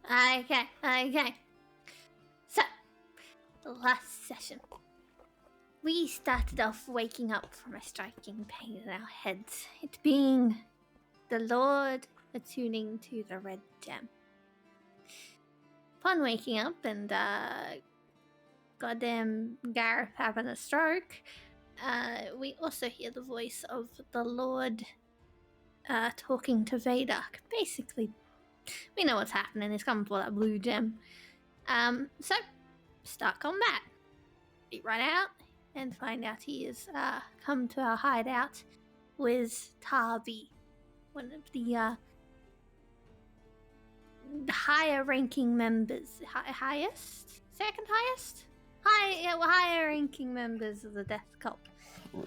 Okay. So, last session, we started off waking up from a striking pain in our heads. It being the Lord attuning to the red gem. Upon waking up and goddamn Gareth having a stroke, we also hear the voice of the Lord talking to Vadak. Basically, we know what's happening. He's coming for that blue gem. So, start combat. We run out and find out he has come to our hideout with Tarvi, one of the higher-ranking members. Highest? Second highest? Higher-ranking members of the Death Cult.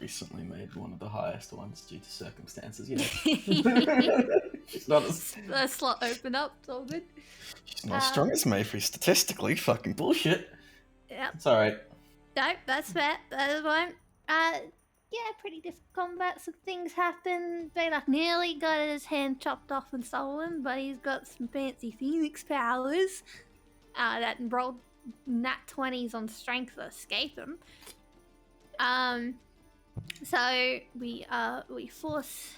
Recently made one of the highest ones due to circumstances, yeah. She's not as... The slot open up, it's all good. She's not as strong as Mayfrey statistically. Fucking bullshit. Yep. It's alright. No, that's fair. That is fine. Yeah, pretty difficult combat. Some things happen. Vadak nearly got his hand chopped off and stolen, but he's got some fancy phoenix powers that rolled nat 20s on strength to escape him. So we force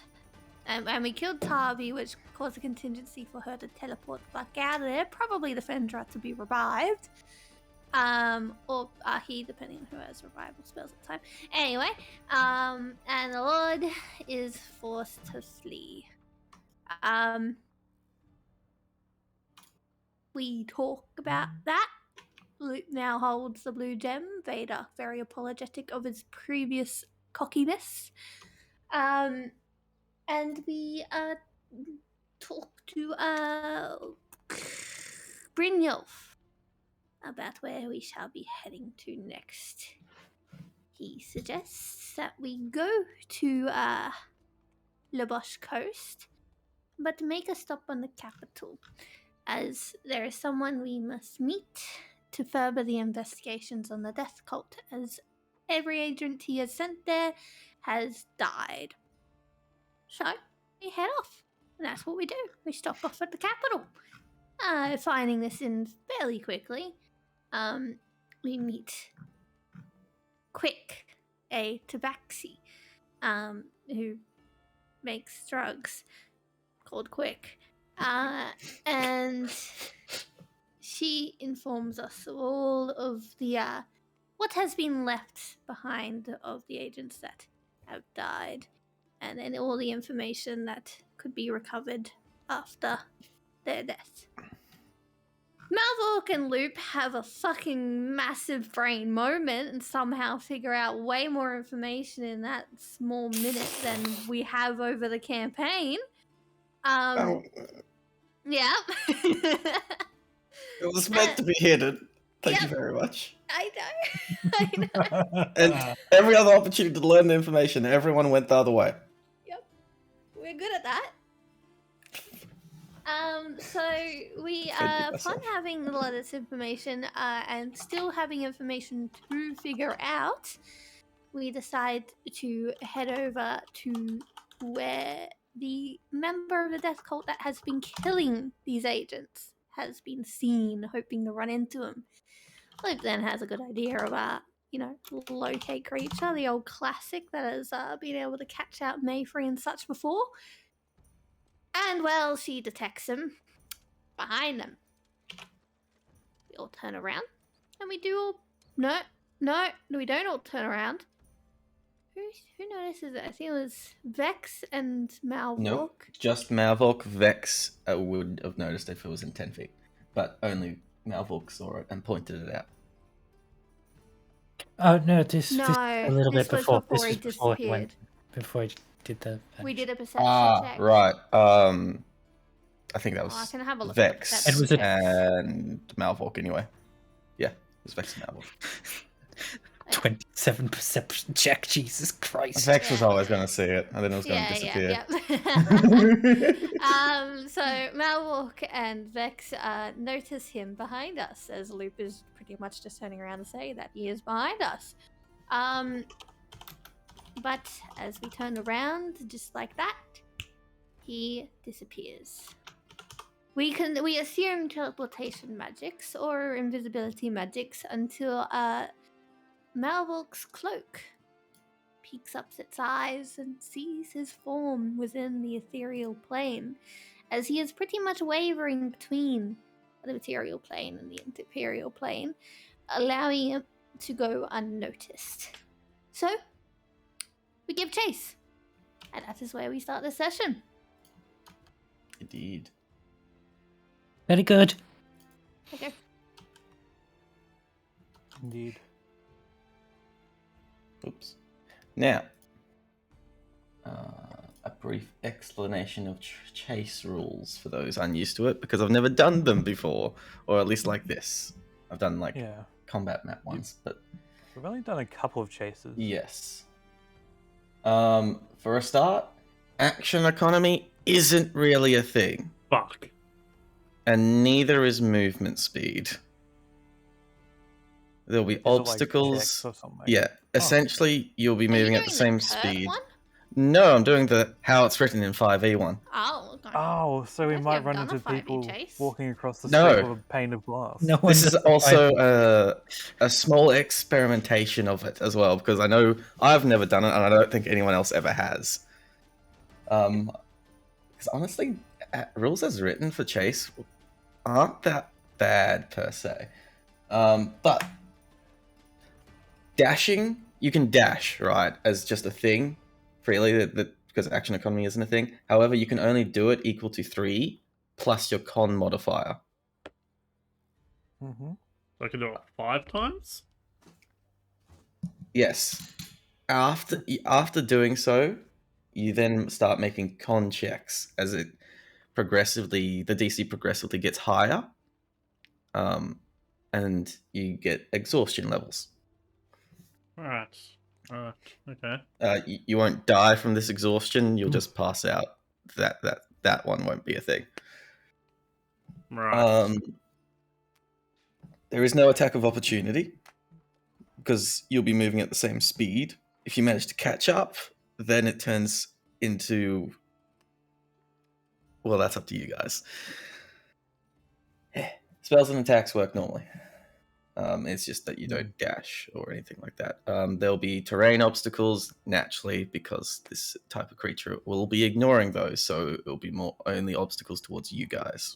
and we killed Tarvi, which caused a contingency for her to teleport the fuck out of there. Probably the Fendra to be revived. Or he, depending on who has revival spells at the time. Anyway, and the Lord is forced to flee. We talk about that. Luke now holds the blue gem. Vader, very apologetic of his previous cockiness. And we talk to Brynjolf about where we shall be heading to next. He suggests that we go to Labosh Coast, but make a stop on the capital, as there is someone we must meet to further the investigations on the Death Cult, as every agent he has sent there has died. So, we head off, and that's what we do. We stop off at the capital. Finding this in fairly quickly, we meet Quick, a tabaxi, who makes drugs called Quick. And she informs us of all of the, what has been left behind of the agents that have died, and then all the information that could be recovered after their death. Malvork and Loop have a fucking massive brain moment and somehow figure out way more information in that small minute than we have over the campaign. Yeah. It was meant to be hidden. Thank you very much. I know. And every other opportunity to learn the information, everyone went the other way. Yep. We're good at that. So we upon having a lot of this information and still having information to figure out, we decide to head over to where the member of the Death Cult that has been killing these agents has been seen, hoping to run into him. Luke then has a good idea about, locate creature, the old classic that has been able to catch out Mayfrey and such before. And, well, she detects him behind them. We all turn around, and we do all... No, we don't all turn around. Who notices it? I think it was Vex and Malvork. Nope, just Malvork. Vex would have noticed if it was in 10 feet, but only Malvork saw it and pointed it out. Oh, no, this a little bit before. Before This he was before disappeared. Before he did the... We did a perception check. Right. I think that was I can have a look Vex at that. and Malvork anyway. Yeah, it was Vex and Malvork. 27 perception check, Jesus Christ. Vex was always going to see it, and then it was going to disappear. So Malvork and Vex notice him behind us, as Loop is pretty much just turning around to say that he is behind us. But as we turn around, just like that, he disappears. We assume teleportation magics or invisibility magics until Malvolk's cloak peeks up its eyes and sees his form within the ethereal plane, as he is pretty much wavering between the material plane and the ethereal plane, allowing him to go unnoticed. So, we give chase, and that is where we start the session. Indeed. Very good. Okay. Indeed. Oops. Now, a brief explanation of chase rules for those unused to it, because I've never done them before, or at least like this. I've done like combat map ones, but we've only done a couple of chases. Yes. For a start, action economy isn't really a thing. Fuck. And neither is movement speed. There'll be obstacles. Like or yeah, essentially you'll be moving at the same speed. One? No, I'm doing the how it's written in 5e1. Oh, okay. Oh, so we Have might you run done into a 5e people chase? walking across the No. street with a pane of glass. No one This is does also a small experimentation of it as well, because I know I've never done it, and I don't think anyone else ever has. Because honestly, rules as written for chase aren't that bad per se. But dashing, you can dash, right, as just a thing freely, because action economy isn't a thing. However, you can only do it equal to 3 plus your con modifier. Mm-hmm. I can do it 5 times? Yes. After doing so, you then start making con checks as the DC progressively gets higher, and you get exhaustion levels. Alright. Okay. You won't die from this exhaustion. You'll just pass out. That one won't be a thing. Right. There is no attack of opportunity because you'll be moving at the same speed. If you manage to catch up, then it turns into... Well, that's up to you guys. Spells and attacks work normally. It's just that you don't dash or anything like that. There'll be terrain obstacles, naturally, because this type of creature will be ignoring those, so it'll be more only obstacles towards you guys.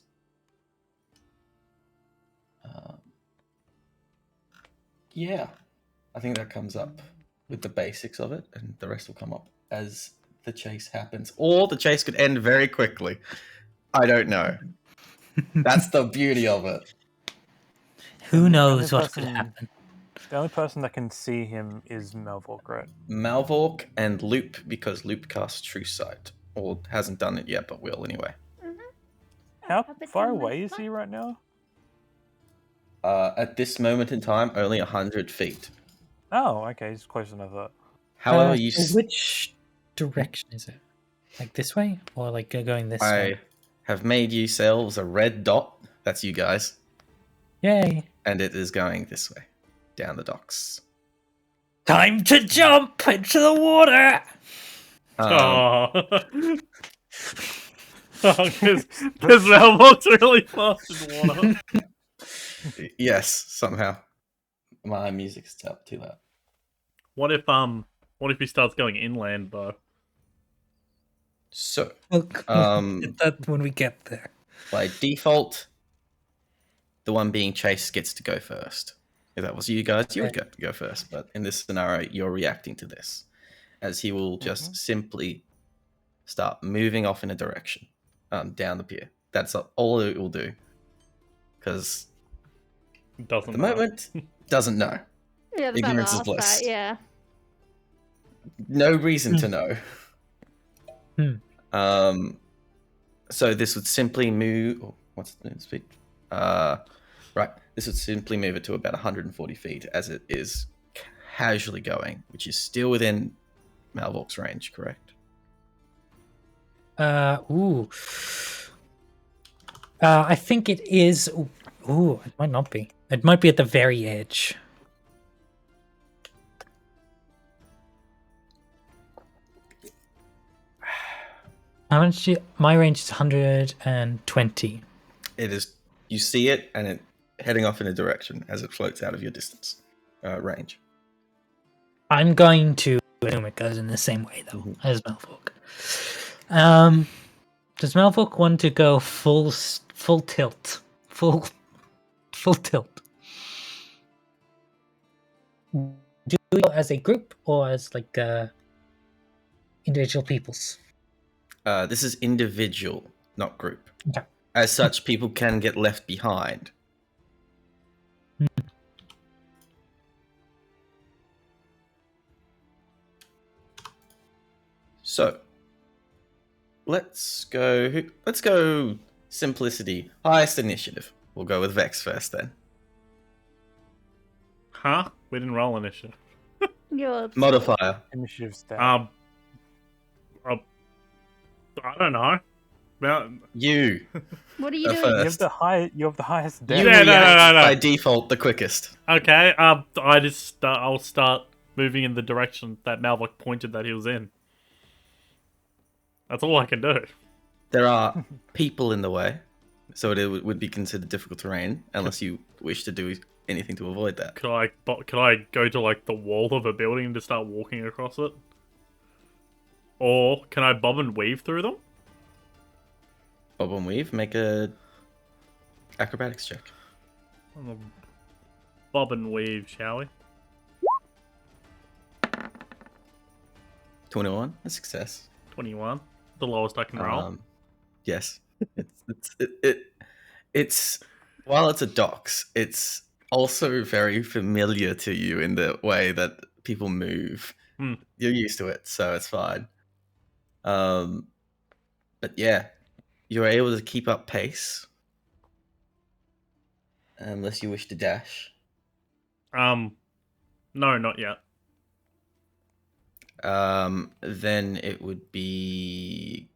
Yeah, I think that comes up with the basics of it, and the rest will come up as the chase happens. Or the chase could end very quickly. I don't know. That's the beauty of it. Who knows what could happen? The only person that can see him is Malvolk, right? Malvolk and Loop, because Loop casts True Sight. Or hasn't done it yet, but will anyway. How far away is he right now? At this moment in time, only 100 feet. Oh, okay, he's closer than I thought. However, which direction is it? Like this way? Or like going this way? I have made yourselves a red dot. That's you guys. Yay. And it is going this way, down the docks. Time to jump into the water! Because Malvolk's really fast in water. Yes, somehow. My music's too loud. What if he starts going inland though? So, that when we get there. By default, the one being chased gets to go first. If that was you guys, you would get to go first. But in this scenario, you're reacting to this, as he will just simply start moving off in a direction down the pier. That's all it will do. Because at the moment, doesn't know. Yeah, ignorance is bliss. That, yeah. No reason to know. So this would simply move... Oh, what's the speed? Right, this would simply move it to about 140 feet as it is casually going, which is still within Malvolk's range, correct? I think it is... Ooh, it might not be. It might be at the very edge. How much? My range is 120. It is. You see it, and it heading off in a direction as it floats out of your distance range. I'm going to assume it goes in the same way though as Melvok. Does Melvok want to go full tilt, full tilt? Do we go as a group or as like individual peoples? This is individual, not group. Okay. As such, people can get left behind. So, let's go simplicity. Highest initiative. We'll go with Vex first then. Huh? We didn't roll initiative. You're Modifier. Initiative stat. I don't know. Well, You. What are you Go doing? first. You have the highest You dex. Yeah, react no. by default the quickest. okay. I'll start moving in the direction that Malvok pointed that he was in. That's all I can do. There are people in the way, so it would be considered difficult terrain unless you wish to do anything to avoid that. Could I go to like the wall of a building and just start walking across it? Or can I bob and weave through them? Bob and weave, make a acrobatics check. Bob and weave, shall we? 21, a success. 21. The lowest I can roll. Yes, it's while it's a dox, it's also very familiar to you in the way that people move. You're used to it, so it's fine. But yeah, you're able to keep up pace, unless you wish to dash. No, not yet. Then it would be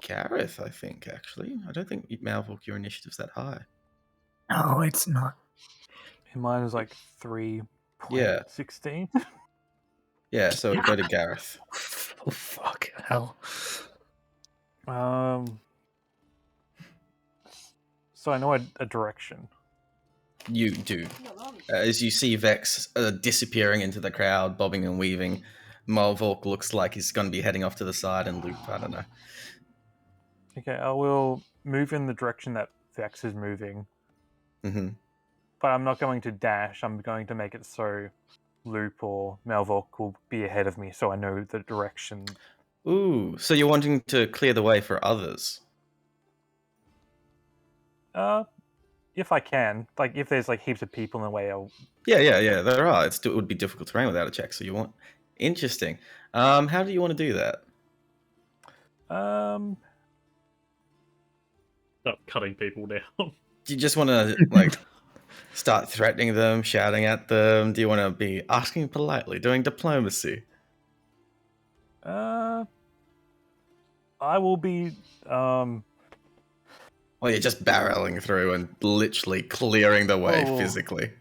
Gareth, I think, actually. I don't think Malvok, your initiative's that high. No, it's not. Mine is like 3.16. Yeah. Yeah, so go to Gareth. Oh fuck hell! So I know a direction. You do. As you see Vex disappearing into the crowd, bobbing and weaving, Malvok looks like he's going to be heading off to the side, and Luke, I don't know. Okay, I will move in the direction that Vex is moving. Mm-hmm. But I'm not going to dash. I'm going to make it so Loop or Malvok will be ahead of me, so I know the direction. Ooh, so you're wanting to clear the way for others? If I can, like if there's like heaps of people in the way, I'll. Yeah. There are. It would be difficult terrain without a check. So you want interesting. How do you want to do that? Stop cutting people down. Do you just want to like start threatening them, shouting at them? Do you want to be asking politely, doing diplomacy? I will be. Well, you're just barreling through and literally clearing the way physically.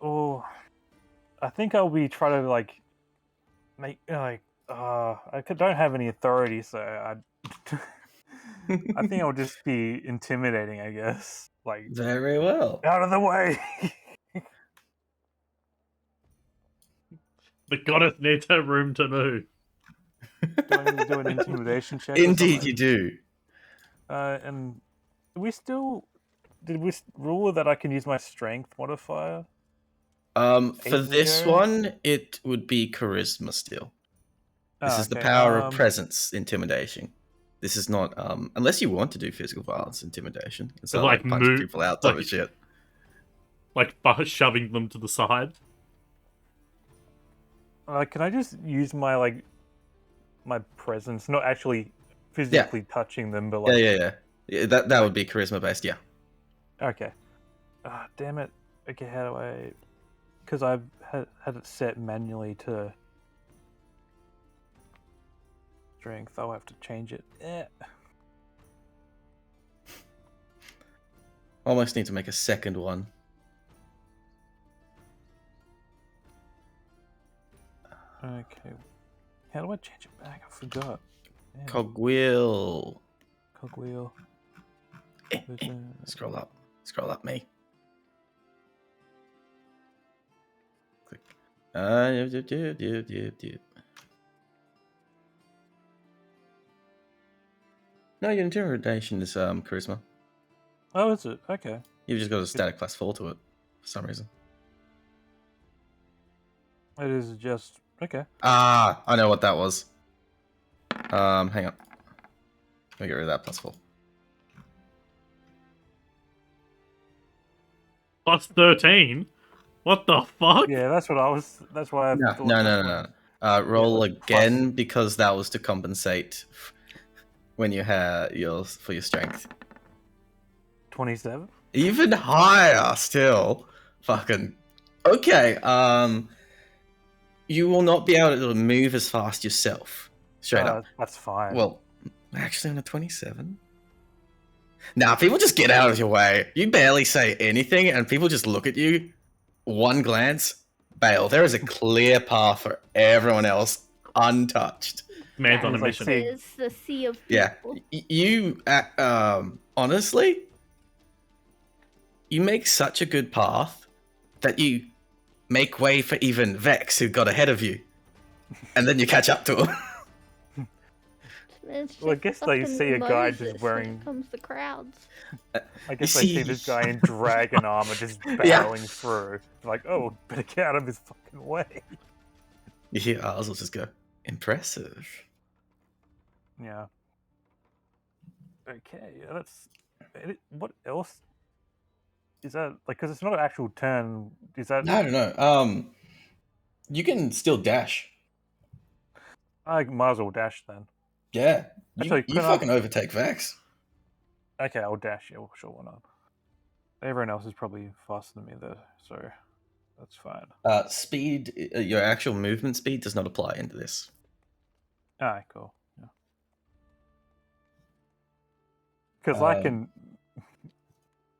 Oh, I think I'll be trying to like make like. Don't have any authority, so I think I'll just be intimidating. I guess. Like Very well. out of the way. The goddess needs her room to move. Do I need to do an intimidation check? Indeed, you do. And did we rule that I can use my strength modifier? For this ago? one, it would be charisma still. This is the power of presence intimidation. This is not unless you want to do physical violence intimidation. It's not like punching people out type of shit. Like shoving them to the side. Can I just use my my presence, not actually physically touching them, but like Yeah. That would be charisma based. Yeah. Okay. Damn it. Okay, how do I? Because I've had it set manually to strength. I'll have to change it. Almost need to make a second one. Okay. How do I change it back? I forgot. Yeah. Cogwheel. Cogwheel. Scroll up, me. Click. Yep. No, your intimidation is charisma. Oh, is it? Okay. You've just got a static +4 to it for some reason. It is just okay. Ah, I know what that was. Hang on. Let me get rid of that +4. +13? What the fuck? Yeah, that's what I was. That's why I thought. No. Roll was again because that was to compensate when you had for your strength. 27. Even higher still. Fucking okay. You will not be able to move as fast yourself. Straight up. That's fine. Well, actually on a 27. Nah, people just get out of your way. You barely say anything, and people just look at you. One glance, bail. There is a clear path for everyone else, untouched. Man's on a It's like mission. seeing- It's the sea of Yeah, people. you honestly, you make such a good path that you make way for even Vex, who got ahead of you, and then you catch up to him. It's Well, I just guess they fucking see a guy just Moses when wearing- it comes to crowds. I guess You they see see- this guy in dragon armor just barreling through. Like, oh, better get out of his fucking way. You hear ours will just go, impressive. Yeah. Okay, that's. What else? Is that like? Because it's not an actual turn. Is that? I don't know. You can still dash. I might as well dash then. Yeah. Actually, You could I- fucking overtake Vex. Okay, I'll dash. Yeah, well, sure, why not? Everyone else is probably faster than me though, so that's fine. Speed, your actual movement speed does not apply into this. Alright, cool. Yeah. Because I Um, can.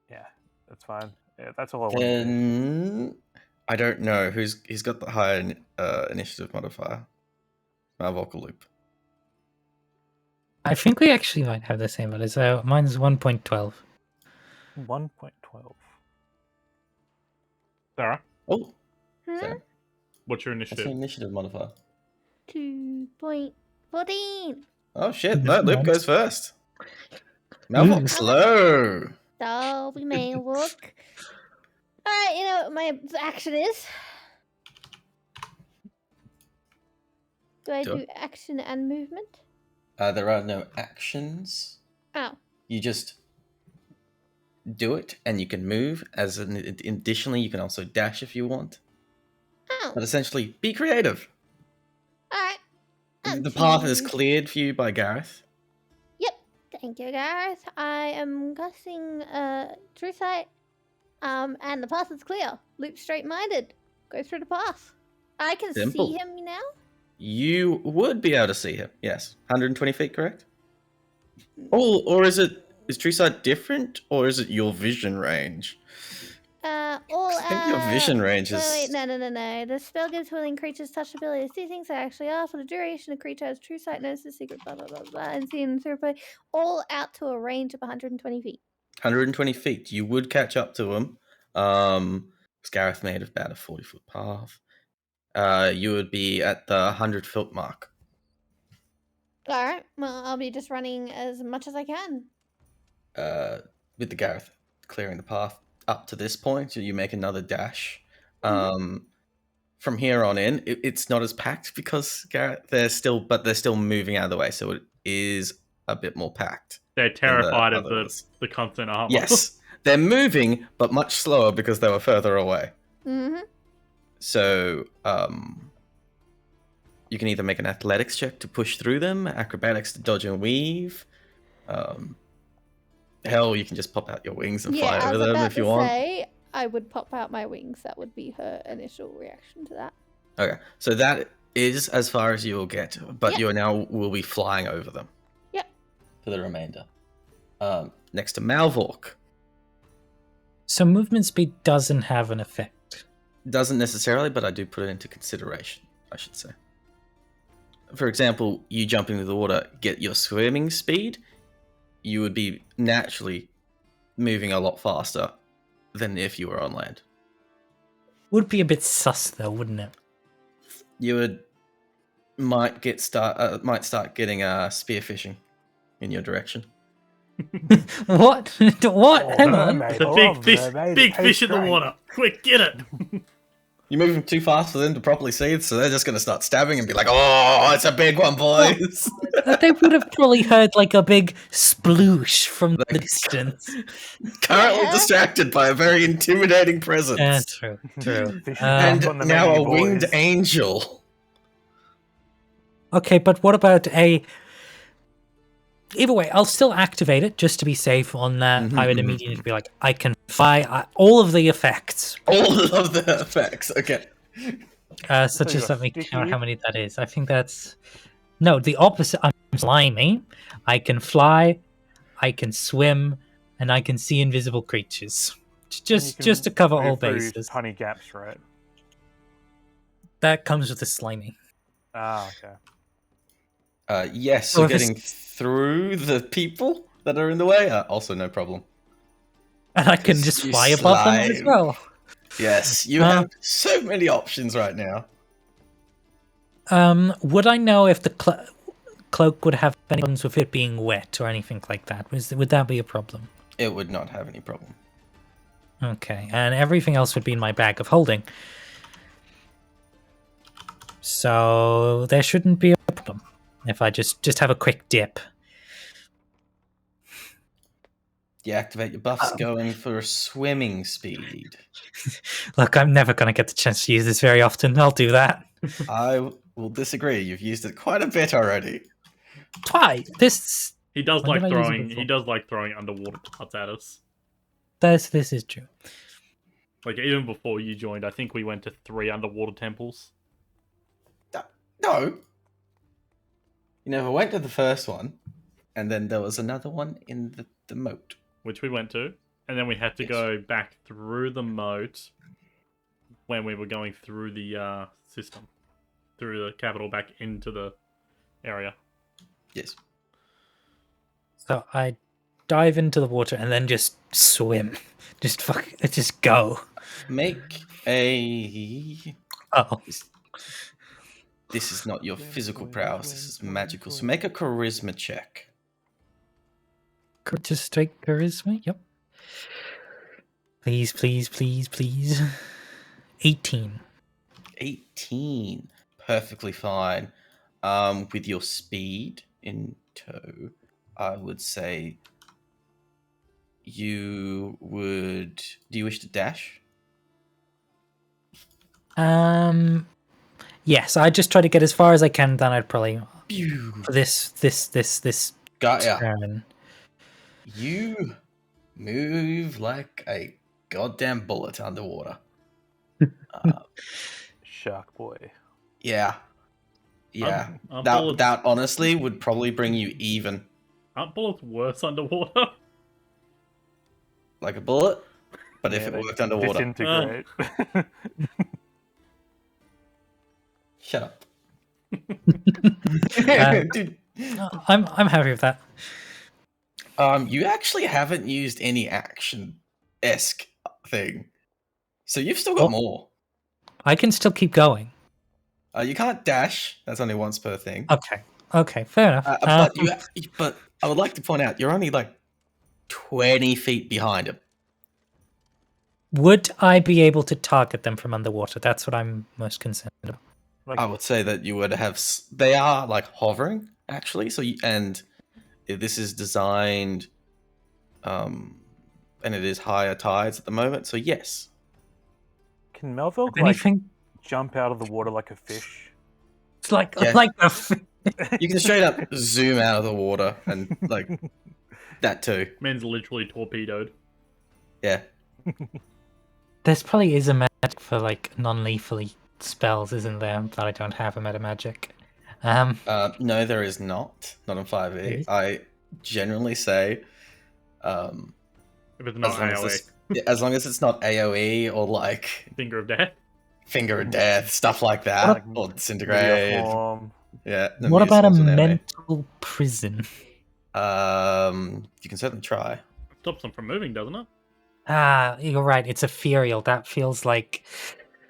Yeah, that's fine. Yeah, that's all I want to do. Then I don't know he's got the higher initiative modifier. Vocal loop. I think we actually might have the same, but so mine's 1.12. 1.12. Sarah, Oh, Huh? sorry. what's your What's your initiative? initiative modifier? 2.14. Oh shit! No, No, Loop nice. goes first. Malvolk slow. So we may look. Alright, you know what my action is? Do I Sure. do action and movement? There are no actions. Oh. You just do it, and you can move. Additionally, you can also dash if you want. Oh. But essentially, be creative. Alright. The path is cleared for you by Gareth. Thank you, Gareth. I am casting True Sight. And the path is clear. Loop straight minded. Go through the path. I can Simple. see him now. You would be able to see him. Yes, 120 feet, correct? Oh, or is True Sight different, or is it your vision range? All I think your vision range is. Wait, no. The spell gives willing creatures touch ability to see things they actually are. For the duration, the creature has true sight, knows the secret, blah, blah, blah, blah, and see them through all out to a range of 120 feet. 120 feet. You would catch up to him. Gareth made about a 40-foot path. You would be at the 100-foot mark. Alright, well, I'll be just running as much as I can. With the Gareth clearing the path up to this point, so you make another dash. From here on in, it's not as packed because Gareth they're still moving out of the way, so it is a bit more packed. They're terrified of others. the constant armor. Yes, they're moving, but much slower because they were further away. Mm-hmm. So, you can either make an athletics check to push through them, acrobatics to dodge and weave. Hell, you can just pop out your wings and fly over them if you want. I would pop out my wings. That would be her initial reaction to that. Okay, so that is as far as you will get, but Yep. you will be flying over them. Yep. For the remainder. Next to Malvork. So movement speed doesn't have an effect. Doesn't necessarily, but I do put it into consideration, I should say. For example, you jump into the water, get your swimming speed, you would be naturally moving a lot faster than if you were on land. Would be a bit sus though, wouldn't it? You might start getting spearfishing in your direction. What? What? Oh, Hang no, on. mate. The I big love fish, mermaid. big It fish tastes in the great. water. Quick, get it. You're moving too fast for them to properly see it, so they're just going to start stabbing and be like, "Oh, it's a big one, boys!" They would have probably heard like a big sploosh from the Like- distance. Currently Yeah. distracted by a very intimidating presence. Yeah, true, true. Fish And on the now menu, a winged boys. angel. Okay, but what about a... Either way, I'll still activate it just to be safe on that. Mhm, I would mhm, immediately be like, I can fly all of the effects. All of the effects. Okay. So So just you're let me count sticky? how many that is. I think that's... No, the opposite. I'm slimy. I can fly, I can swim, and I can see invisible creatures. And you Just can to cover move all through bases. Tiny gaps, right? That comes with the slimy. Ah, okay. Yes, So so if it's- getting through the people that are in the way, also no problem. And I can Because just you fly above them as slide. well. Yes, you have so many options right now. Would I know if the cloak would have any problems with it being wet or anything like that? Would that be a problem? It would not have any problem. Okay, and everything else would be in my bag of holding. So there shouldn't be a problem if I just have a quick dip. You activate your buffs going for swimming speed. Look, I'm never going to get the chance to use this very often. I'll do that. I will disagree. You've used it quite a bit already. Twice. This He does When like did I use it throwing. He before? does like throwing underwater parts at us. this is true. Like even before you joined, I think we went to 3 underwater temples. No. You never went to the first one, and then there was another one in the moat. Which we went to, and then we had to Yes. go back through the moat when we were going through the system, through the capital back into the area. Yes. So I dive into the water and then just swim. Just go. Make a... Oh. This is not your physical prowess, this is magical. So make a charisma check. Just straight charisma. Yep. Please, please, please, please. 18. 18. Perfectly fine. With your speed in tow, I would say you would... Do you wish to dash? Yes, I just try to get as far as I can. Then I'd probably Pew. for this Got ya. turn. You move like a goddamn bullet underwater. Shark boy. Yeah. Yeah. Aren't That, bullets- that honestly would probably bring you even. Aren't bullets worse underwater? Like a bullet, but if Yeah, it they worked underwater. Disintegrate. Shut up. Uh, Dude, I'm happy with that. you actually haven't used any action-esque thing. So you've still got Oh. more. I can still keep going. You can't dash. That's only once per thing. Okay, fair enough. But I would like to point out, you're only like 20 feet behind him. Would I be able to target them from underwater? That's what I'm most concerned about. I would say that you would have... They are like hovering, actually. So and this is designed... and it is higher tides at the moment. So yes. Can Melville like Anything? jump out of the water like a fish? It's like Yeah. a You can straight up zoom out of the water and like that too. Man's literally torpedoed. Yeah. There's probably is a magic for like non-lethally spells, isn't there? That I don't have a meta magic. No, there is not. Not in 5e. Really? I generally say, If it's not as long as it's not AOE or like Finger of Death. Finger of Death, stuff like that, or Meteor Disintegrate. form. Yeah. What about a Meteor Swarm's an enemy. mental prison? You can certainly try. Stops them from moving, doesn't it? You're right. It's ethereal. That feels like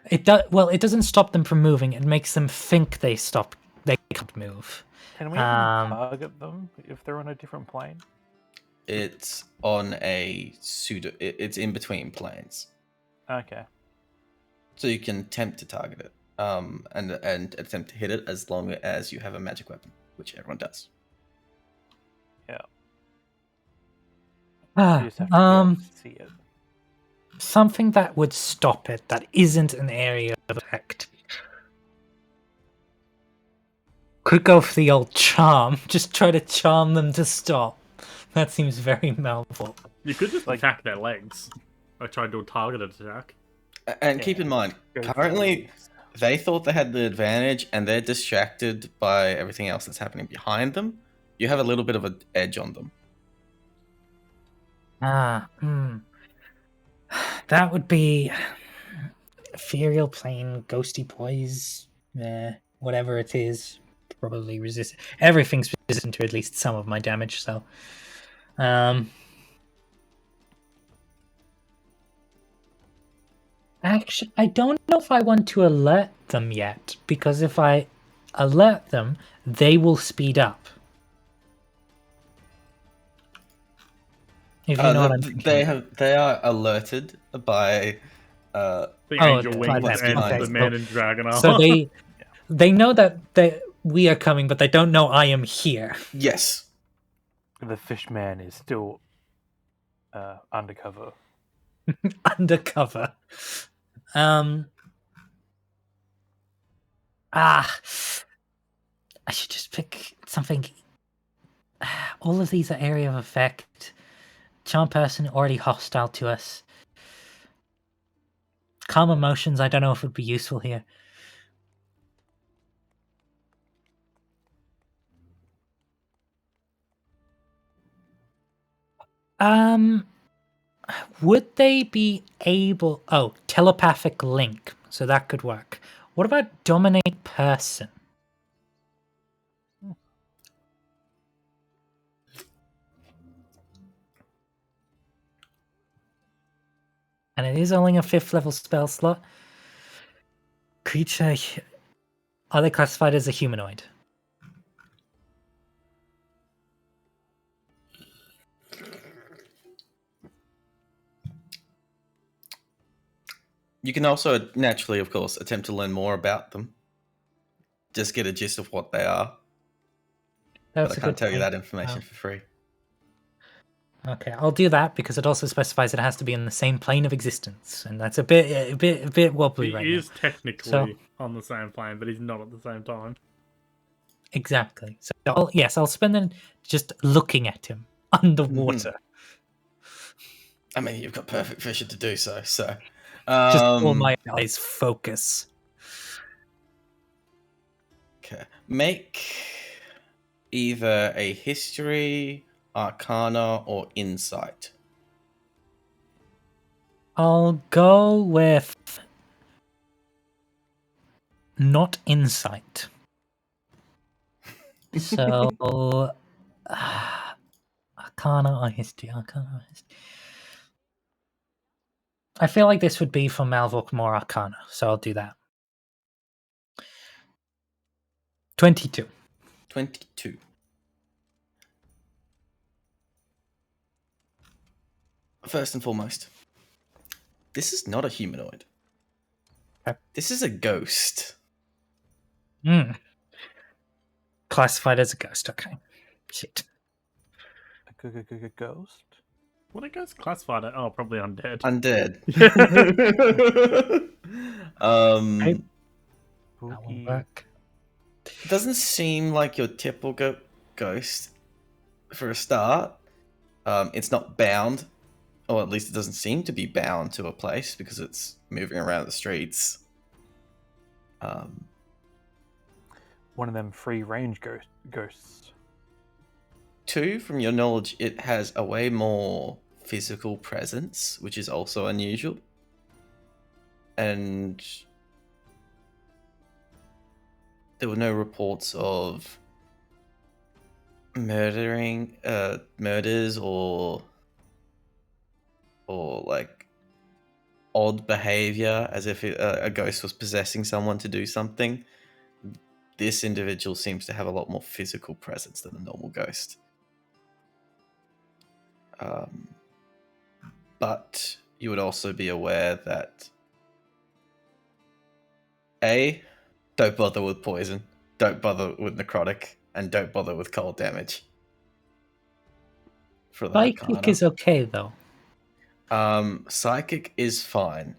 it does. Well, it doesn't stop them from moving. It makes them think they can't move. Can we even target them if they're on a different plane? It's on a pseudo. It's in between planes, Okay. so you can attempt to target it, and attempt to hit it as long as you have a magic weapon, which everyone does. Yeah. You just have to be able to see it. Something that would stop it that isn't an area of effect. Could go for the old charm. Just try to charm them to stop. That seems very malleable. You could just attack their legs. I tried to do a targeted attack. And keep in mind, currently they thought they had the advantage, and they're distracted by everything else that's happening behind them. You have a little bit of an edge on them. That would be ethereal plane, ghosty poise, whatever it is. Probably resist. Everything's resistant to at least some of my damage. So, actually, I don't know if I want to alert them yet, because if I alert them, they will speed up. If you know what I'm thinking. They are alerted by The angel wings that's and okay. the man in dragon armor. So they know that we are coming, but they don't know I am here. Yes. The fishman is still undercover. Undercover. I should just pick something. All of these are area of effect. Charm person already hostile to us. Calm emotions, I don't know if it would be useful here. Would they be able... Oh, telepathic link. So that could work. What about dominate person? And it is only a 5th level spell slot. Creature... Are they classified as a humanoid? You can also naturally, of course, attempt to learn more about them. Just get a gist of what they are. That's but I can't tell you that information for free. Okay, I'll do that because it also specifies it has to be in the same plane of existence, and that's a bit wobbly right now. He is technically on the same plane, but he's not at the same time. Exactly. So I'll spend them just looking at him underwater. I mean, you've got perfect vision to do so. So just all my eyes focus. Okay, make either a history, arcana, or insight. I'll go with not insight. So arcana or history, I feel like this would be for Malvok more arcana, so I'll do that. 22. 22. First and foremost, this is not a humanoid. Okay. This is a ghost. Classified as a ghost, okay. Shit. A ghost? What are ghosts classified at? Oh, probably undead. Undead. That will work. It doesn't seem like your typical ghost for a start. It's not bound, or at least it doesn't seem to be bound to a place because it's moving around the streets. One of them free range ghosts. 2, from your knowledge, it has a way more physical presence, which is also unusual. And there were no reports of murders or like odd behavior, as if a ghost was possessing someone to do something, this individual seems to have a lot more physical presence than a normal ghost. But you would also be aware that don't bother with poison, don't bother with necrotic, and don't bother with cold damage. For the Psychic Arcana. is okay though. Psychic is fine.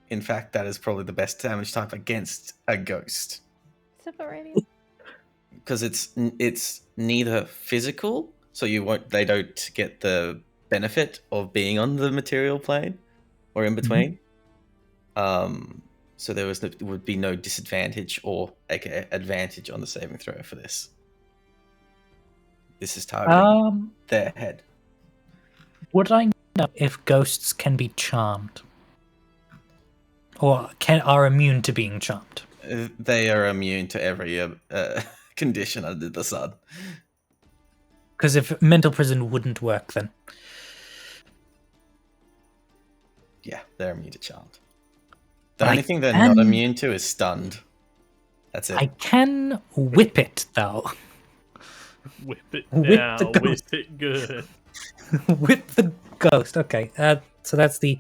In fact, that is probably the best damage type against a ghost. Super radio. Because it's neither physical, so they don't get the benefit of being on the material plane or in between. So there would be no disadvantage or aka advantage on the saving throw for this. This is targeting their head. Would I know if ghosts can be charmed? Or are immune to being charmed? They are immune to every condition under the sun. Because if mental prison wouldn't work, then Yeah, they're immune to charmed. The only thing they're not immune to is stunned. That's it. I can whip it though. Whip it Whip now. the Whip ghost. it good. Whip the ghost. Okay, so that's the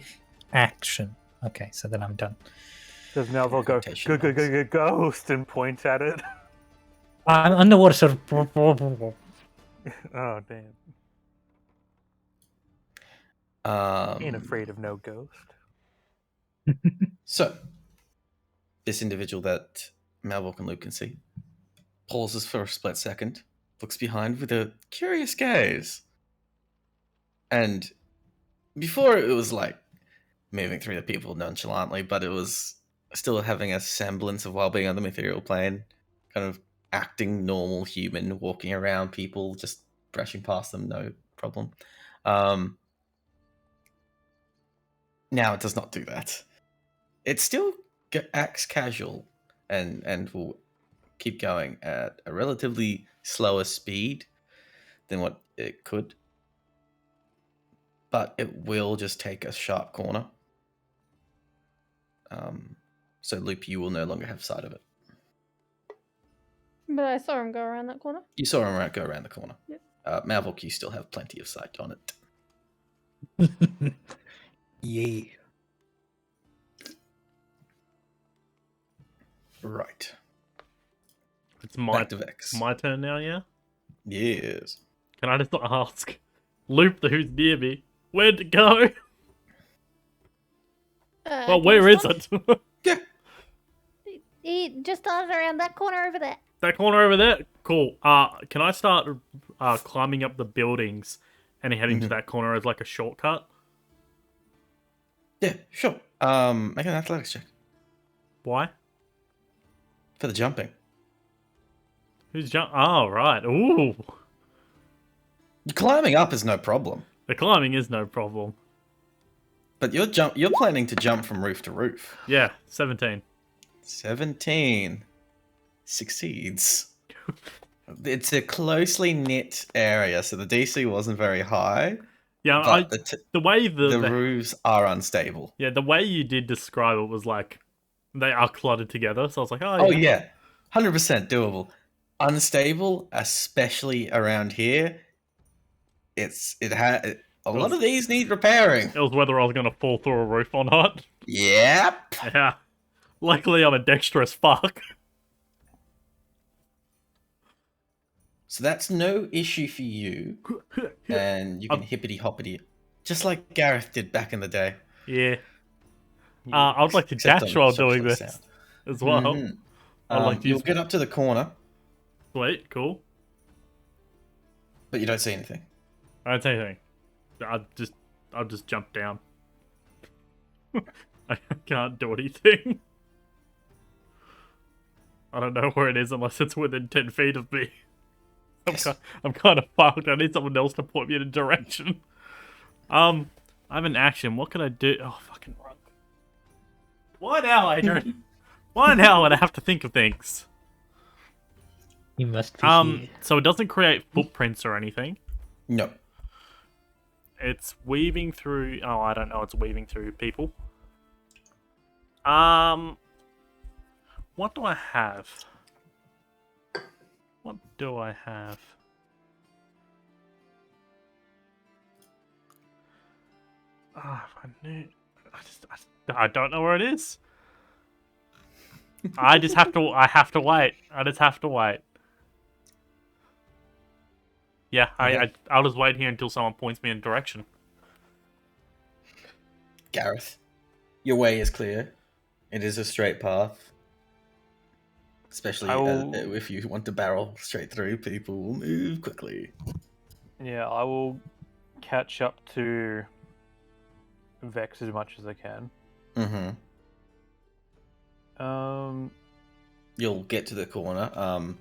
action. Okay, so then I'm done. Does Melville go, Rotation good, ghost, and point at it? I'm underwater, sort of. Oh, damn. Ain't afraid of no ghost. So, this individual that Malvolk and Luke can see pauses for a split second, looks behind with a curious gaze. And before it was like moving through the people nonchalantly, but it was still having a semblance of while being on the material plane, kind of acting normal human, walking around people, just brushing past them, no problem. Now it does not do that. It still acts casual and will keep going at a relatively slower speed than what it could. But it will just take a sharp corner. So Loop, you will no longer have sight of it. But I saw him go around that corner. You saw him go around the corner. Yep. Malvolk, you still have plenty of sight on it. Yeah. Right. It's my Back to Vex. my turn now, yeah? Yes. Can I just ask Loop, who's near me, where'd it go? Well, where is it? Yeah. He just started around that corner over there. That corner over there? Cool. Can I start climbing up the buildings and heading to that corner as like a shortcut? Yeah, sure. Make an athletics check Why? for the jumping. Who's jump? Oh, right. Ooh. Climbing up is no problem, The climbing is no problem. but you're planning to jump from roof to roof. Yeah, 17. 17 succeeds. It's a closely knit area, so the DC wasn't very high. Yeah, But the way the roofs are unstable. yeah, the way you did describe it was like they are cluttered together. So I was like, Oh yeah, 100% doable. Unstable, especially around here. A lot of these need repairing. It was whether I was going to fall through a roof or not. Yep. Yeah. Luckily, I'm a dexterous fuck. So that's no issue for you, and you can hippity hoppity, just like Gareth did back in the day. Yeah. I would like to Except dash on while such doing a this sound. as well. Mhm. I'd like to You'll use... get up to the corner, Wait, cool. but you don't see anything. I don't say anything. I'll just jump down. I can't do anything. I don't know where it is unless it's within 10 feet of me. I'm kind of fucked. I need someone else to point me in a direction. I have an action. What could I do? Oh, fucking run. Why now, Adrian? Why now when I have to think of things? You must be here. So it doesn't create footprints or anything. No. It's weaving through. Oh, I don't know. It's weaving through people. What do I have? What do I have? Ah, I knew. I don't know where it is. I just have to. I have to wait. I just have to wait. Yeah, Okay. I'll just wait here until someone points me in a direction. Gareth, your way is clear. It is a straight path. Especially if you want to barrel straight through, people will move quickly. Yeah, I will catch up to Vex as much as I can. Mm-hmm. You'll get to the corner,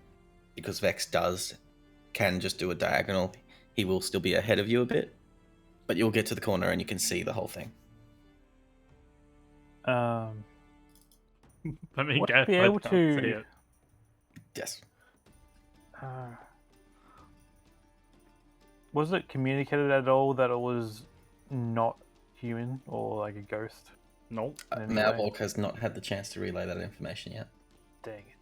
because Vex can just do a diagonal. He will still be ahead of you a bit, but you'll get to the corner and you can see the whole thing. I mean, would I be able to see it. Yes. Was it communicated at all that it was not human or like a ghost? Nope. Malvolk has not had the chance to relay that information yet. Dang it.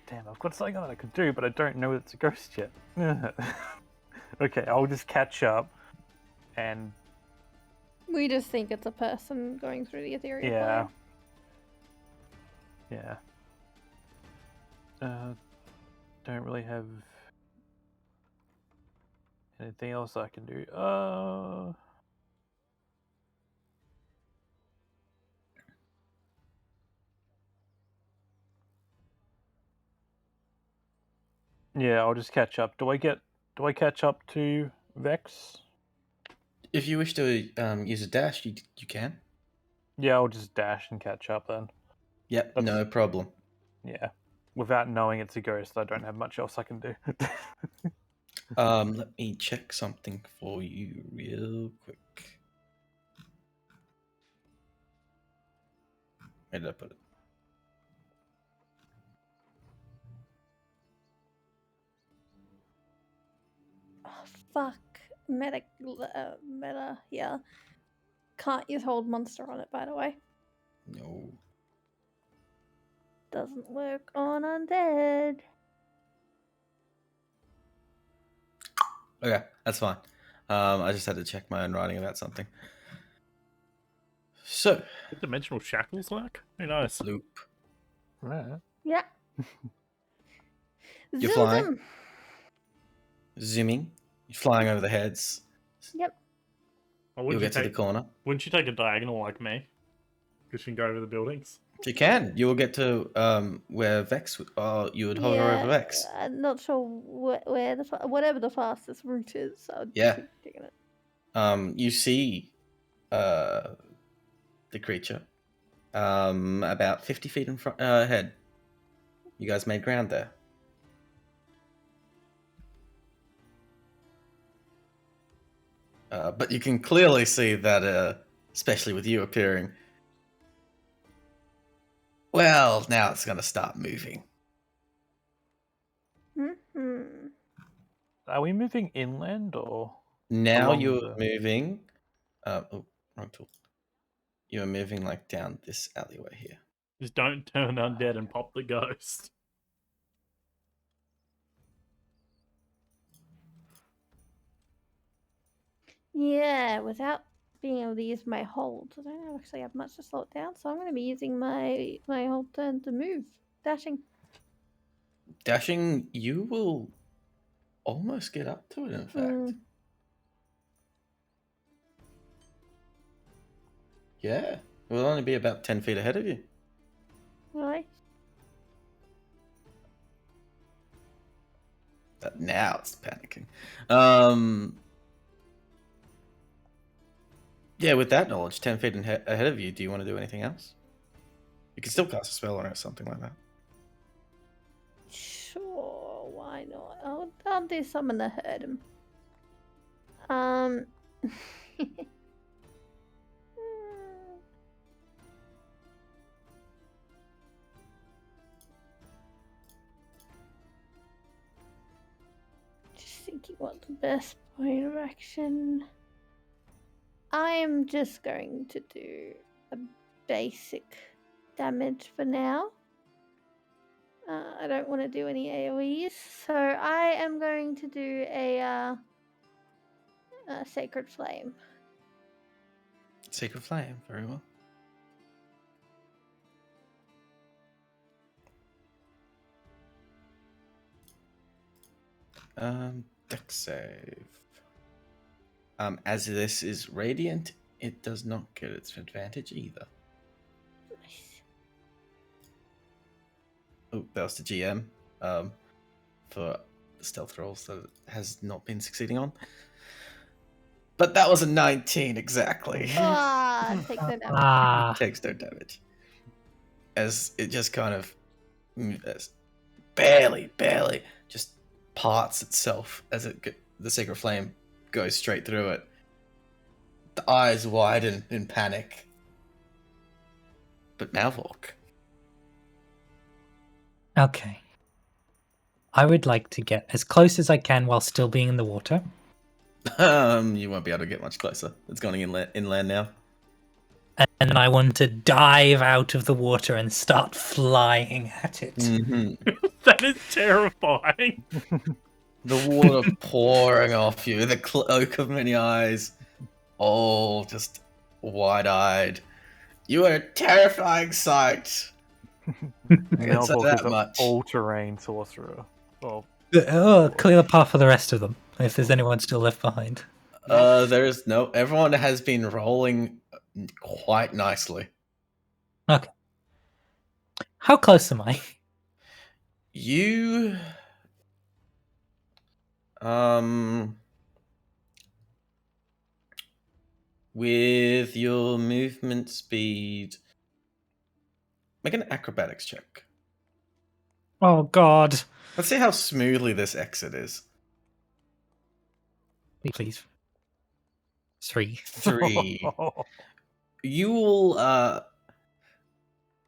Damn, I've got something that I could do, but I don't know it's a ghost yet. Okay, I'll just catch up and... We just think it's a person going through the ethereal Yeah. plane. Yeah. Don't really have anything else I can do. Yeah, I'll just catch up. Do I catch up to Vex? If you wish to use a dash, you can. Yeah, I'll just dash and catch up then. Yep, no problem. Yeah. Without knowing it's a ghost, I don't have much else I can do. Let me check something for you real quick. Where did I put it? Oh, fuck. Meta, yeah. Can't use hold monster on it, by the way. No. Doesn't work on undead. Okay, that's fine. I just had to check my own writing about something. So, What dimensional shackles like? Who knows? loop. Right. Yeah. You're Zoom, flying? zoom. Zooming. You're flying over the heads. Yep. Or You'll get to the corner. Wouldn't you take a diagonal like me? Because you can go over the buildings. You can. You will get to where Vex. You would hover over Vex. I'm not sure where whatever the fastest route is. So Yeah. keep taking it. You see the creature about 50 feet in front ahead. You guys made ground there. But you can clearly see that, especially with you appearing, well, now it's going to start moving. Mm-hmm. Are we moving inland or? Now along you're the- moving. Oh, wrong tool. You're moving like down this alleyway here. Just don't turn undead and pop the ghost. Yeah, without being able to use my hold, I don't actually have much to slow it down, so I'm going to be using my hold turn to move, dashing. Dashing, you will almost get up to it, in fact. Yeah, it will only be about 10 feet ahead of you. Right. But now it's panicking. Yeah, with that knowledge, 10 feet ahead of you, do you want to do anything else? You can still cast a spell on it or something like that. Sure, why not? I'll do something to hurt him. what the best point of action. I am just going to do a basic damage for now. I don't want to do any AoEs, so I am going to do a Sacred Flame. Sacred Flame, very well. Dex save. As this is radiant, it does not get its advantage either. Nice. Oh, that was the GM. For the stealth rolls that it has not been succeeding on. But that was a 19 exactly. Take the damage. Takes no damage. As it just kind of barely just parts itself as the Sacred Flame goes straight through it. The eyes widen in panic. But Malvork. Okay. I would like to get as close as I can while still being in the water. You won't be able to get much closer. It's going inland now. And then I want to dive out of the water and start flying at it. Mm-hmm. That is terrifying. The water pouring off you, the cloak of many eyes, all just wide-eyed. You are a terrifying sight. Can't say that much. All-terrain sorcerer. Well, Clear the path for the rest of them, if there's anyone still left behind. There is no. Everyone has been rolling quite nicely. Okay. How close am I? You, with your movement speed, make an acrobatics check. Oh God! Let's see how smoothly this exit is. Please. 3. 3. You will,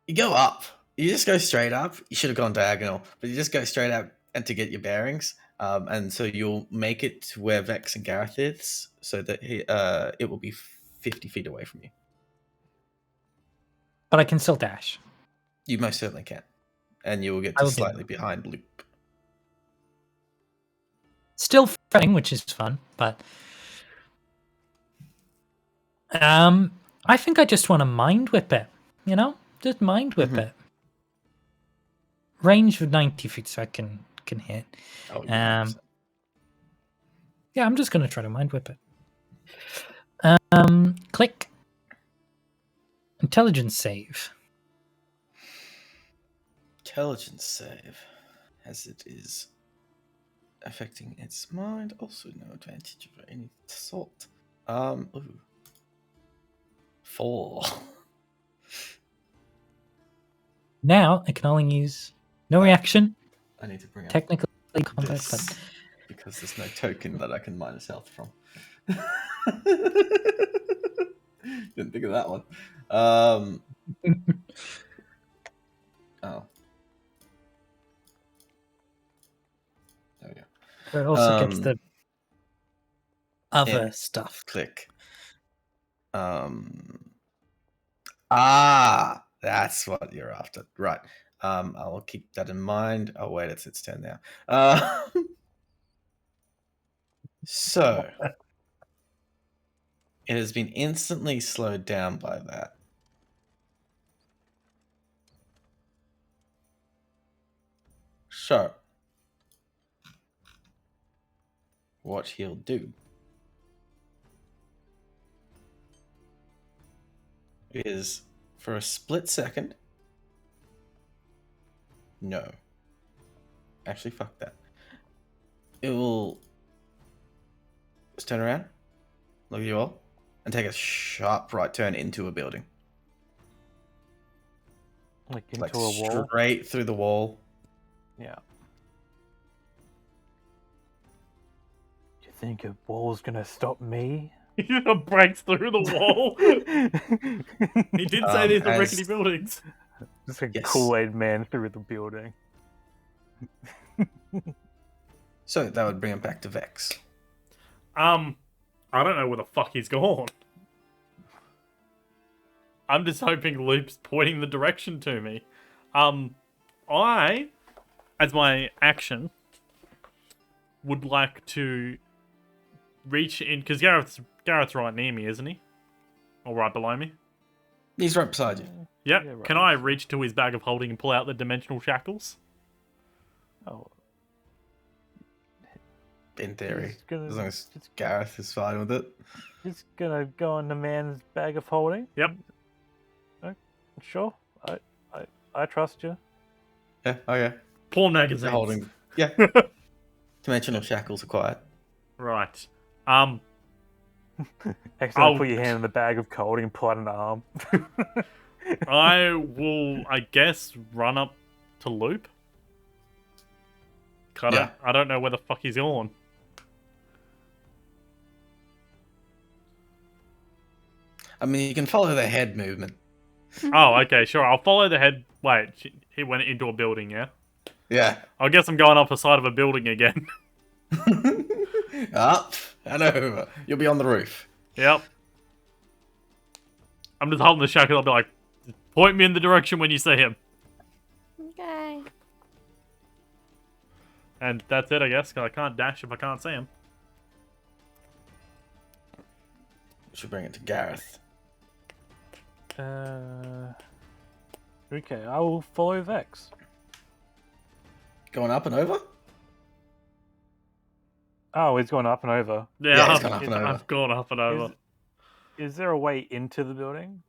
you go up. You just go straight up. You should have gone diagonal, but you just go straight up and to get your bearings. And so you'll make it to where Vex and Gareth is, so that it will be 50 feet away from you. But I can still dash. You most certainly can. And you will get I to will do slightly that. behind Loop. Still fighting, which is fun, but I think I just want to mind whip it. You know, just mind whip it. Range of 90 feet, so I can hit. Oh, yeah. Yeah, I'm just gonna try to mind whip it. Click. Intelligence save. Intelligence save, as it is affecting its mind. Also, no advantage of any sort. 4. Now I can only use no reaction. I need to bring up Technically combat, this, but because there's no token that I can minus health from. Didn't think of that one. Oh. There we go. it also gets the other stuff. Click. That's what you're after. Right. I'll keep that in mind. Oh wait, it's its turn now. So it has been instantly slowed down by that. So what he'll do is, for a split second, no. Actually, fuck that. It will just turn around, look at you all, and take a sharp right turn into a building. Like into a wall? Straight through the wall. Yeah. Do you think a wall's gonna stop me? He just breaks through the wall. He did say these are rickety buildings. Just a Kool-Aid man through the building. So that would bring him back to Vex. I don't know where the fuck he's gone. I'm just hoping Loop's pointing the direction to me. I, as my action, would like to reach in, because Gareth's right near me, isn't he? Or right below me? He's right beside you. Yep. Yeah, right. Can I reach to his bag of holding and pull out the dimensional shackles? Oh, In theory. He's gonna- As long as Gareth is fine with it. he's gonna go in the man's bag of holding. Yep. Sure, I trust you. Yeah, okay. Porn They're magazines. holding. Yeah. Dimensional shackles acquired. Right. Accidentally put your hand in the bag of holding and pull out an arm. I will, I guess, run up to Loop. Yeah. I don't know where the fuck he's gone. I mean, you can follow the head movement. Oh, okay, sure. I'll follow the head. Wait, he went into a building, yeah? Yeah. I guess I'm going up the side of a building again. Up and over. You'll be on the roof. Yep. I'm just holding the shackle. I'll be like, point me in the direction when you see him. Okay. And that's it, I guess, because I can't dash if I can't see him. Should bring it to Gareth. Okay, I will follow Vex. Going up and over? Oh, he's going up and over. Yeah, he's gone up and over. I've gone up and over. Is there a way into the building?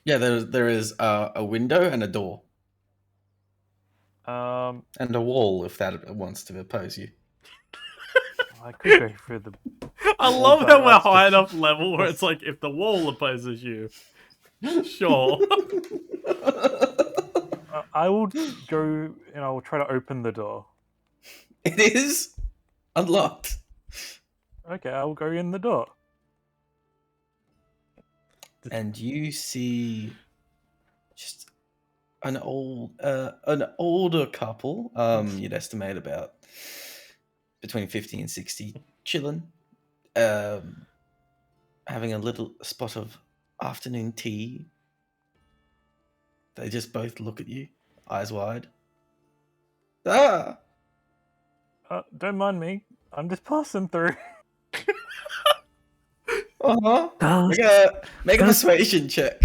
Yeah, there is a window and a door. Um, And a wall if that wants to oppose you. I could go through the. I love how we're high enough level where it's like, if the wall opposes you, sure. I will go and I will try to open the door. It is unlocked. Okay, I will go in the door. And you see just an older couple. You'd estimate about between 50 and 60, chilling, having a little spot of afternoon tea. They just both look at you, eyes wide. Ah! Don't mind me. I'm just passing through. Uh-huh. Make a persuasion check.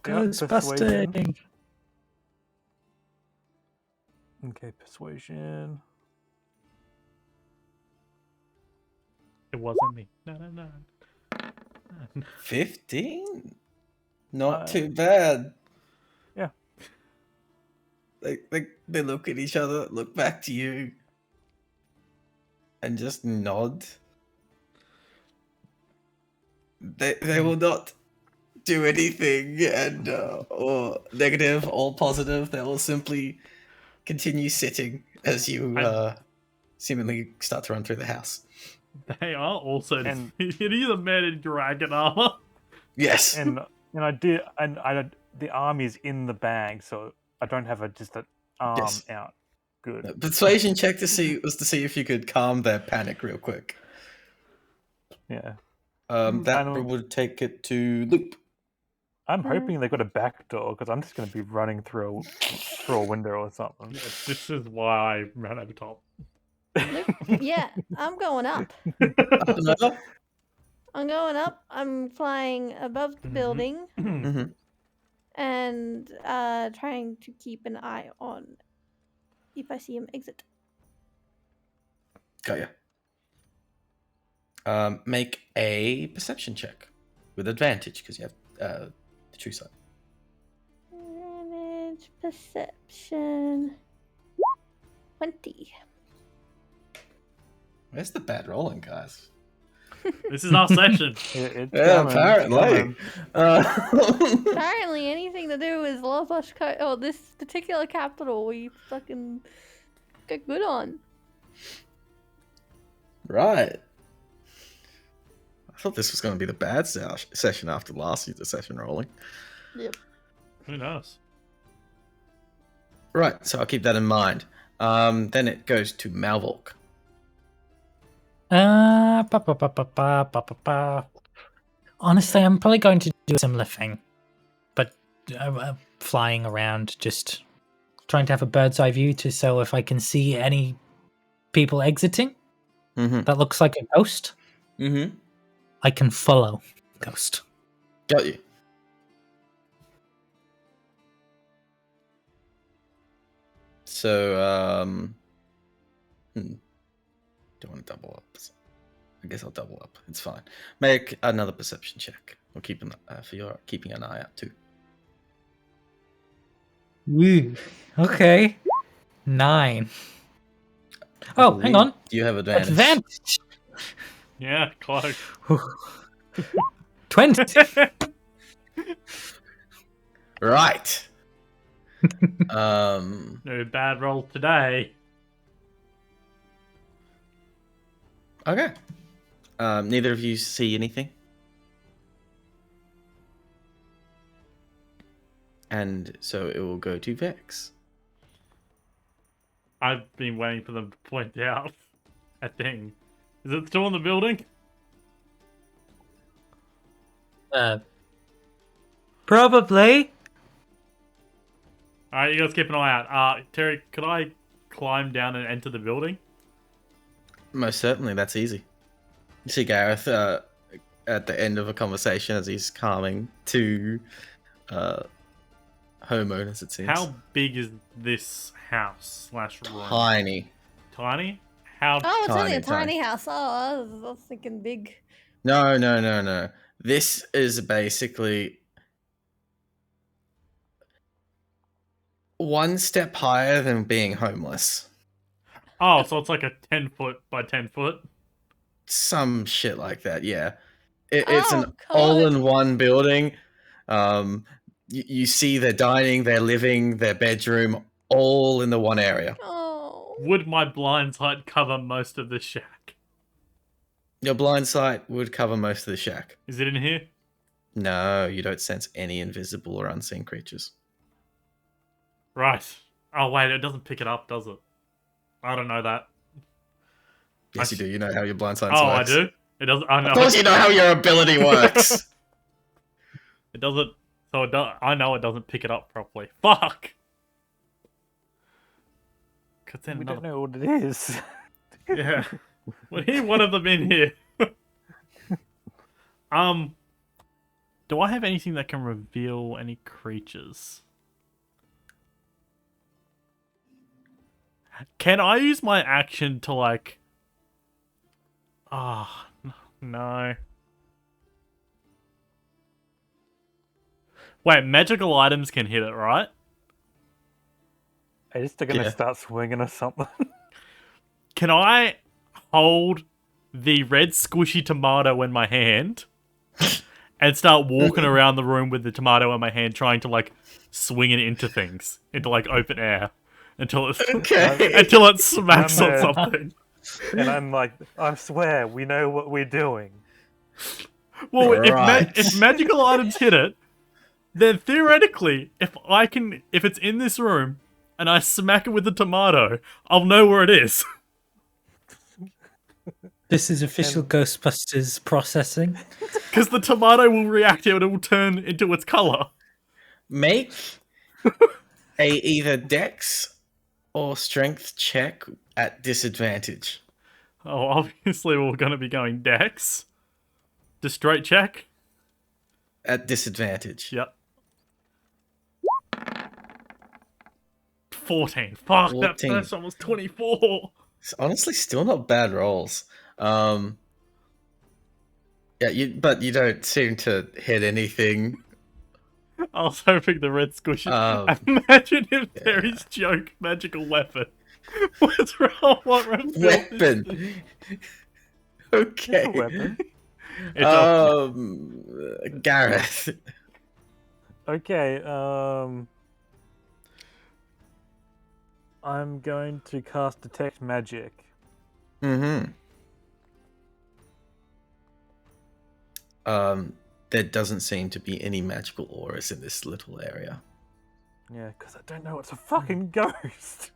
Ghostbusting. Okay, persuasion. It wasn't me. No. 15? Not too bad. Yeah. They look at each other, look back to you, and just nod. They will not do anything and or negative or positive. They will simply continue sitting as you seemingly start to run through the house. They are also And- it is a man in dragon armor. Yes. And the arm is in the bag, so I don't have just an arm Yes. out. Good. Persuasion check to see if you could calm their panic real quick. Yeah. That don't- would take it to Loop. I'm hoping they got a back door because I'm just going to be running through a window or something. This is why I ran over top. Yeah, I'm going up. Another? I'm going up. I'm flying above the building Mhm. and trying to keep an eye on if I see him exit. Got ya. Make a perception check with advantage because you have the true sight. Advantage perception 20. Where's the bad rolling, guys? This is our session. It's Yeah, coming, it's apparently. coming. Apparently, anything to do with Lovash this particular capital, we fucking get good on. Right. I thought this was going to be the bad session after last year's session rolling. Yep. Who knows? Right, so I'll keep that in mind. Then it goes to Malvolk. Honestly, I'm probably going to do a similar thing, but flying around, just trying to have a bird's eye view to so if I can see any people exiting that looks like a ghost, I can follow ghost. Got you. So, do I want to double up? I guess I'll double up. It's fine. Make another perception check. Or keeping an eye out too. Woo. Okay. 9. Oh, hang on. You have advantage. Advantage. Yeah, close. 20. Right. No bad roll today. Okay. Neither of you see anything? And so it will go to Vex. I've been waiting for them to point out a thing. Is it still in the building? Probably. Alright, you guys keep an eye out. Terry, could I climb down and enter the building? Most certainly, that's easy. You see Gareth at the end of a conversation as he's calming two homeowners, it seems. How big is this house / room? Tiny. Tiny? How? Oh, it's only Tiny, a tiny tiny. house. Oh, I was thinking big. No. This is basically one step higher than being homeless. Oh, so it's like a 10-foot by 10-foot? Some shit like that, yeah. It's Oh, an God. all-in-one building. You see their dining, their living, their bedroom, all in the one area. Oh. Would my blind sight cover most of the shack? Your blind sight would cover most of the shack. Is it in here? No, you don't sense any invisible or unseen creatures. Right. Oh, wait, it doesn't pick it up, does it? I don't know that. Yes, you do. You know how your blind sight Oh, works. I do? It doesn't. I know. Of course you know how your ability works. It doesn't. So it does, I know it doesn't pick it up properly. Fuck! Cause then We another... don't know what it is. Yeah. We need one of them in here. Do I have anything that can reveal any creatures? Can I use my action to like... Ah, no. Wait, magical items can hit it, right? Are you just gonna Yeah. start swinging or something? Can I hold the red squishy tomato in my hand and start walking around the room with the tomato in my hand, trying to like swing it into things, into like open air, until it's Okay. until it smacks on I'm, something? And I'm like, I swear, we know what we're doing. Well, Right. if magical items hit it, then theoretically, if it's in this room and I smack it with the tomato, I'll know where it is. This is official Ghostbusters processing. Because the tomato will react to it, it will turn into its color. Make a either dex or strength check at disadvantage. Oh, obviously we're going to be going dex. The straight check? At disadvantage. Yep. 14. Fuck, 14. that first one was 24. It's honestly still not bad rolls. Yeah, but you don't seem to hit anything. I was hoping the red squishy. Um, Imagine if Terry's joke magical weapon was what Weapon. Okay. Weapon. Gareth. Okay, I'm going to cast Detect Magic. Mm-hmm. There doesn't seem to be any magical auras in this little area. Yeah, because I don't know it's a fucking ghost.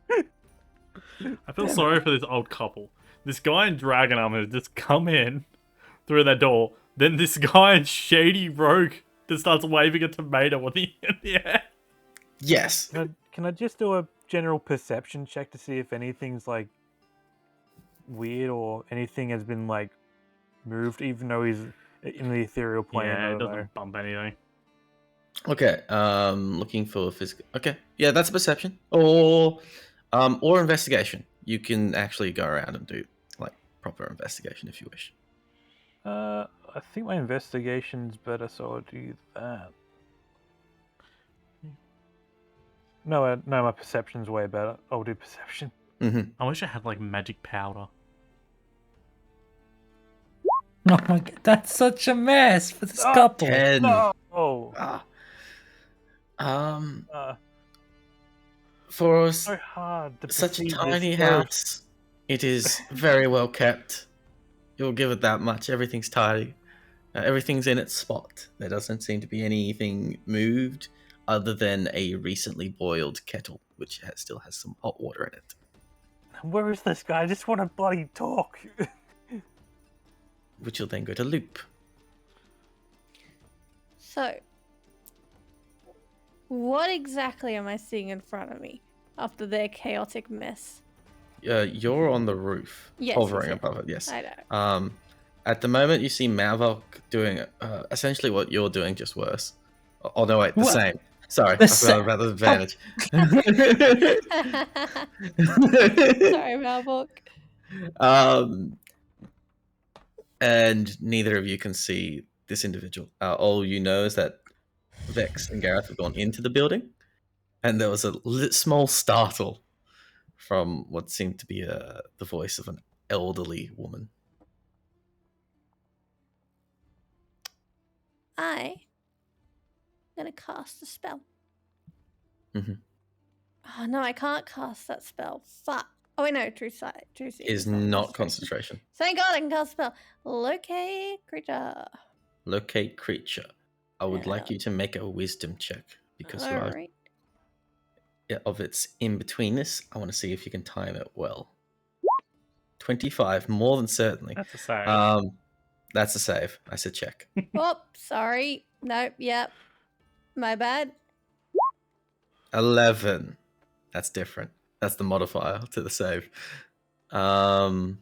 I feel sorry for this old couple. This guy in dragon armor has just come in through that door. Then this guy in shady rogue just starts waving a tomato in the air. Yes. Can I just do a general perception check to see if anything's like weird or anything has been like moved, even though he's in the ethereal plane? Yeah, I it don't know. doesn't bump anything. Okay. Looking for physical. Okay. Yeah, that's a perception or investigation. You can actually go around and do like proper investigation if you wish. I think my investigation's better, so I'll do that. No, my perception's way better. I'll do perception. I wish I had like magic powder. Oh my god, that's such a mess for this couple. 10. No. Oh. For So hard. To such a perceive tiny this ghost. house, it is very well kept. You'll give it that much. Everything's tidy. Everything's in its spot. There doesn't seem to be anything moved other than a recently boiled kettle, which still has some hot water in it. Where is this guy? I just want to bloody talk. Which will then go to loop. So, what exactly am I seeing in front of me after their chaotic mess? You're on the roof, Yes, hovering yes. above it. Yes. I know. At the moment, you see Mavok doing essentially what you're doing, just worse. Oh no, wait, the What? same. Sorry, The I forgot about the advantage. Sorry, Malbok. And neither of you can see this individual. All you know is that Vex and Gareth have gone into the building, and there was a small startle from what seemed to be the voice of an elderly woman. I'm gonna cast a spell. Mhm. Oh no, I can't cast that spell. Fuck. Oh wait, no, true sight. Is not concentration. Thank God I can cast a spell. Locate creature. Locate creature. I would like Yeah. you to make a wisdom check because you are Alright. of its in betweenness. I want to see if you can time it well. 25, more than certainly. That's a save. That's a save. I said check. Oh, sorry. Nope, yep. My bad. 11. That's different. That's the modifier to the save. No.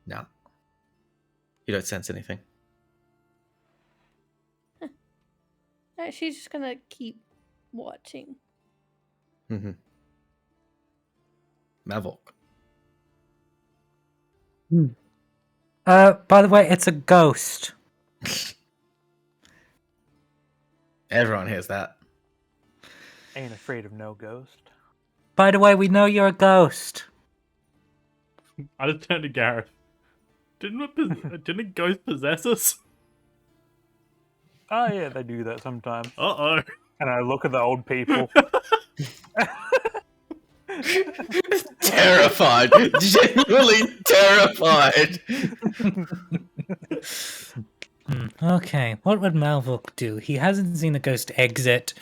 You don't sense anything. No, she's just gonna keep watching. Mm-hmm. Mavok. By the way, it's a ghost. Everyone hears that. Ain't afraid of no ghost. By the way, we know you're a ghost. I just turned to Gareth. Didn't a ghost possess us? Oh yeah, they do that sometimes. Uh-oh. And I look at the old people. Terrified. Genuinely terrified. Okay, what would Malvok do? He hasn't seen the ghost exit.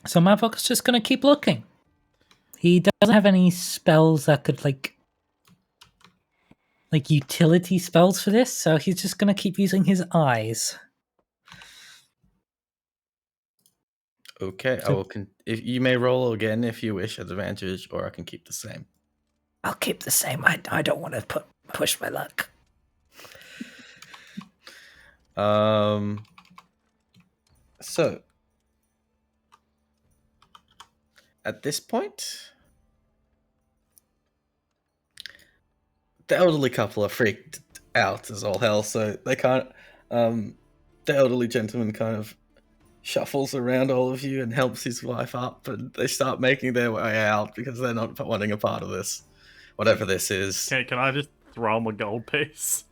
So Malvok's just gonna keep looking. He doesn't have any spells that could like utility spells for this, so he's just gonna keep using his eyes. Okay, I will. If you may roll again if you wish at advantage, or I can keep the same. I'll keep the same. I don't want to push my luck. So at this point, the elderly couple are freaked out as all hell, so they can't. The elderly gentleman kind of shuffles around all of you and helps his wife up, and they start making their way out because they're not wanting a part of this, whatever this is. Can I just throw him a gold piece?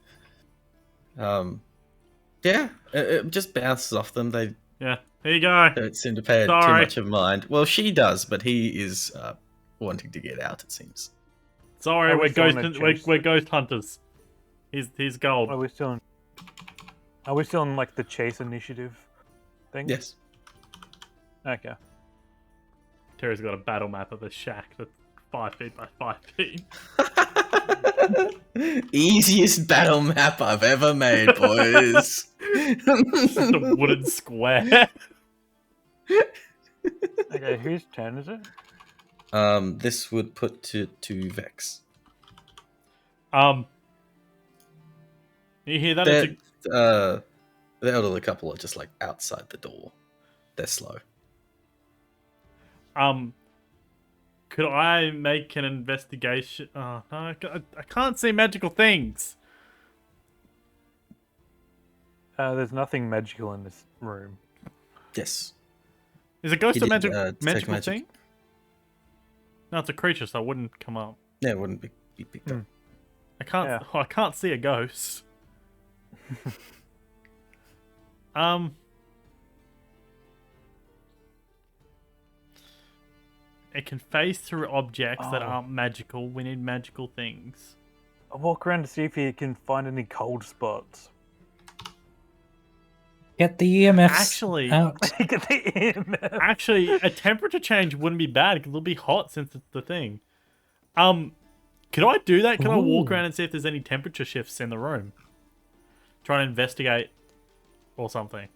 Yeah, it just bounces off them. They Yeah, here you go. don't seem to pay it too Sorry. much of mind. Well, she does, but he is wanting to get out, it seems. Sorry, Are we're we still ghost, on a we're, chase? we're ghost hunters. He's gold. Are we still in like the chase initiative thing? Yes. Okay. Terry's got a battle map of a shack that's 5 feet by 5 feet. Easiest battle map I've ever made, boys. It's just a wooden square. Okay, whose turn is it? This would put to Vex. You hear that? The elderly couple are just like outside the door. They're slow. Could I make an investigation? Oh, no, I can't see magical things. There's nothing magical in this room. Yes. Is a ghost He a did, magical detect magic. thing? No, it's a creature, so it wouldn't come up. Yeah, it wouldn't be picked up. I can't. Yeah. Oh, I can't see a ghost. It can phase through objects that Oh. aren't magical. We need magical things. I'll walk around to see if he can find any cold spots. Get the EMFs Actually- out. Get the EMF. Actually, a temperature change wouldn't be bad because it'll be hot since it's the thing. Could I do that? Can I walk Ooh. around and see if there's any temperature shifts in the room? Try and investigate or something.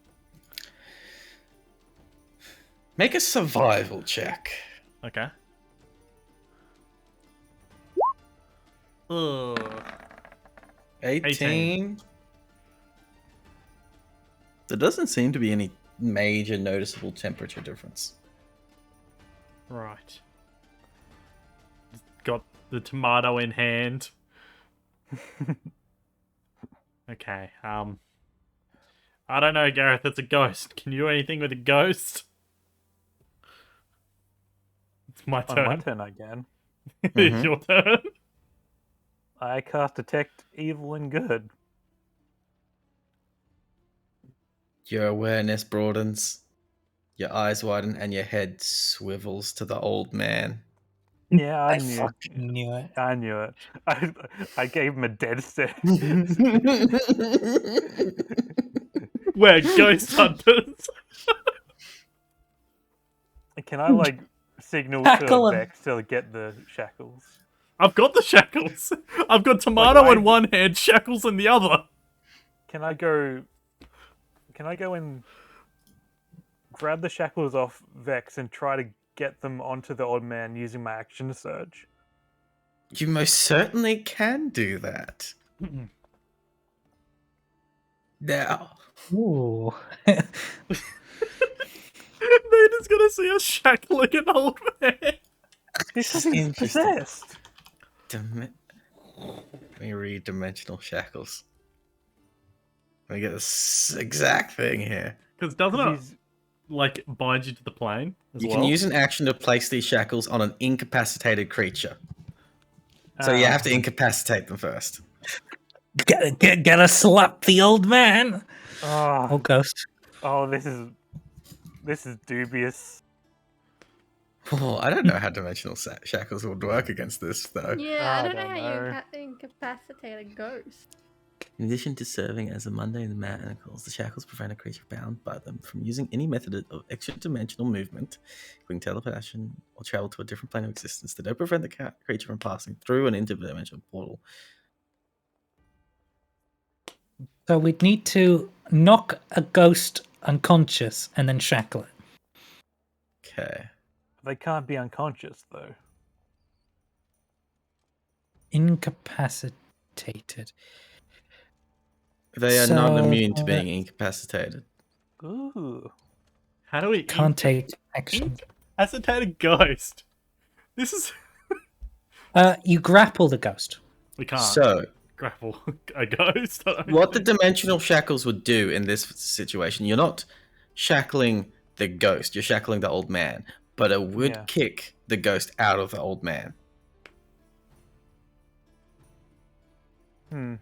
Make a survival check. Okay. Ugh. 18. There doesn't seem to be any major noticeable temperature difference. Right. Got the tomato in hand. Okay, I don't know, Gareth, it's a ghost. Can you do anything with a ghost? It's my On my turn. turn again. It's your turn. I cast Detect Evil and Good. Your awareness broadens, your eyes widen, and your head swivels to the old man. Yeah, I I knew. fucking knew it. I knew it. I gave him a dead stare. We're ghost hunters. Can I like signal Tackle to him. Vex to get the shackles? I've got the shackles. I've got tomato Like, in one hand, shackles in the other. Can I go and grab the shackles off Vex and try to get them onto the old man using my action surge? You most certainly can do that. Now, Ooh. They're just gonna see us shackling an old man. Because he's Interesting. possessed. let me read dimensional shackles. Let me get this exact thing here. Because doesn't it He's- like bind you to the plane as You well? can use an action to place these shackles on an incapacitated creature. So you have to incapacitate them first. Gotta slap the old man. Oh, Oh, ghost. oh, this is dubious. Oh, I don't know how dimensional shackles would work against this, though. Yeah, I I don't know don't how know. you incapacitate a ghost. In addition to serving as a mundane manacles, the shackles prevent a creature bound by them from using any method of extra-dimensional movement, including teleportation or travel to a different plane of existence. They don't prevent the creature from passing through an interdimensional portal. So we'd need to knock a ghost unconscious and then shackle it. Okay. They can't be unconscious though. Incapacitated. They are not So, immune to being incapacitated. Ooh. How do we Can't take action. incapacitated ghost? This is You grapple the ghost. we can't So, grapple a ghost. I don't what the think. dimensional shackles would do in this situation, you're not shackling the ghost, you're shackling the old man, but it would Yeah. kick the ghost out of the old man. Damn,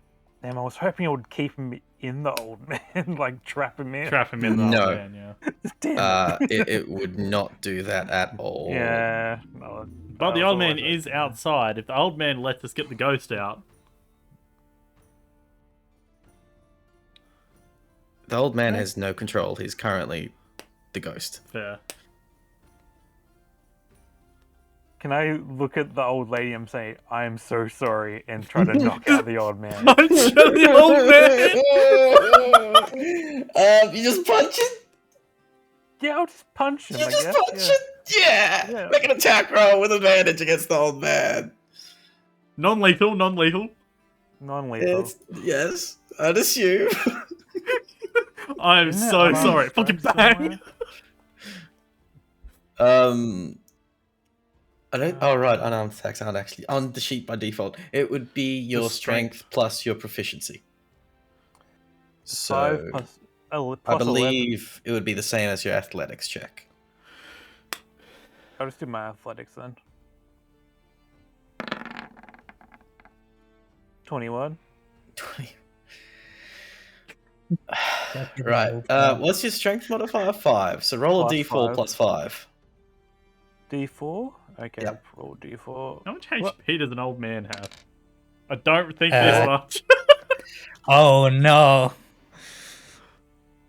I was hoping it would keep him in the old man, like trap him in. Trap him in the No. old man, yeah. Damn it. It would not do that at all. Yeah. No, But the that was old all I man did. is outside. If the old man lets us get the ghost out, The old man has no control. He's currently the ghost. fair. Can I look at the old lady and say, I am so sorry, and try to knock out the old man? Punch the old man. You just punch it? Yeah, I'll just punch him, You I just guess. punch it? Yeah. Yeah. Make an attack roll with advantage against the old man. Non-lethal. Non-lethal. Yes, I'd assume. I'm Isn't it so unarmed sorry. strike Fucking bang. somewhere? I don't. Oh right, unarmed attacks aren't actually on the sheet by default. It would be your The strength. strength plus your proficiency. 5 So plus, I 11. believe it would be the same as your athletics check. I'll just do my athletics then. 21. 20. That's Right. roll. What's your strength modifier? 5. So roll a Plus d4 5. plus 5. D4? Okay, Yep. roll D4. How much What? HP does an old man have? I don't think Uh, this much. Oh no!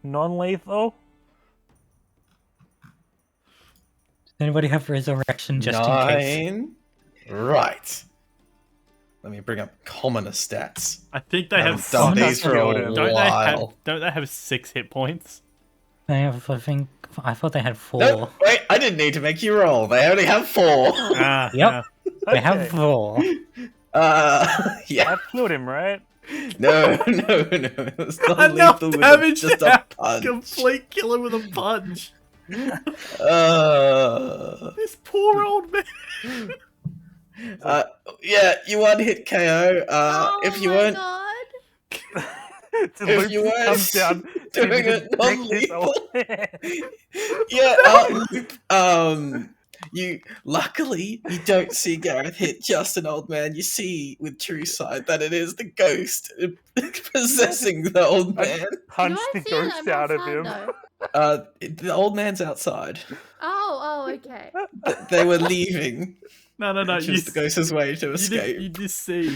Non-lethal? Does anybody have resurrection just in case? 9. Right. Let me bring up commoner stats. I think they I have haven't done some these for a skilled. while. Don't they have 6 hit points? They have, I thought they had 4. Nope, wait, I didn't need to make you roll. They only have 4. Ah, Yep. They Okay. have 4. Yeah. I killed him, right? No. It's not Enough lethal with damage just to a have punch. complete killer with a punch. Uh, This poor old man. yeah, you one hit KO. Oh If you my weren't god. So If Luke you weren't comes down, doing sees it him protect this non-lethal. old man. yeah, Loop, you luckily you don't see Gareth hit just an old man. You see with true sight that it is the ghost possessing the old man. Punch Do I the see it? ghost I'm out of outside, him. though. The old man's outside. Oh, okay. They were leaving. No. Which You, was the ghost's way to escape. you just see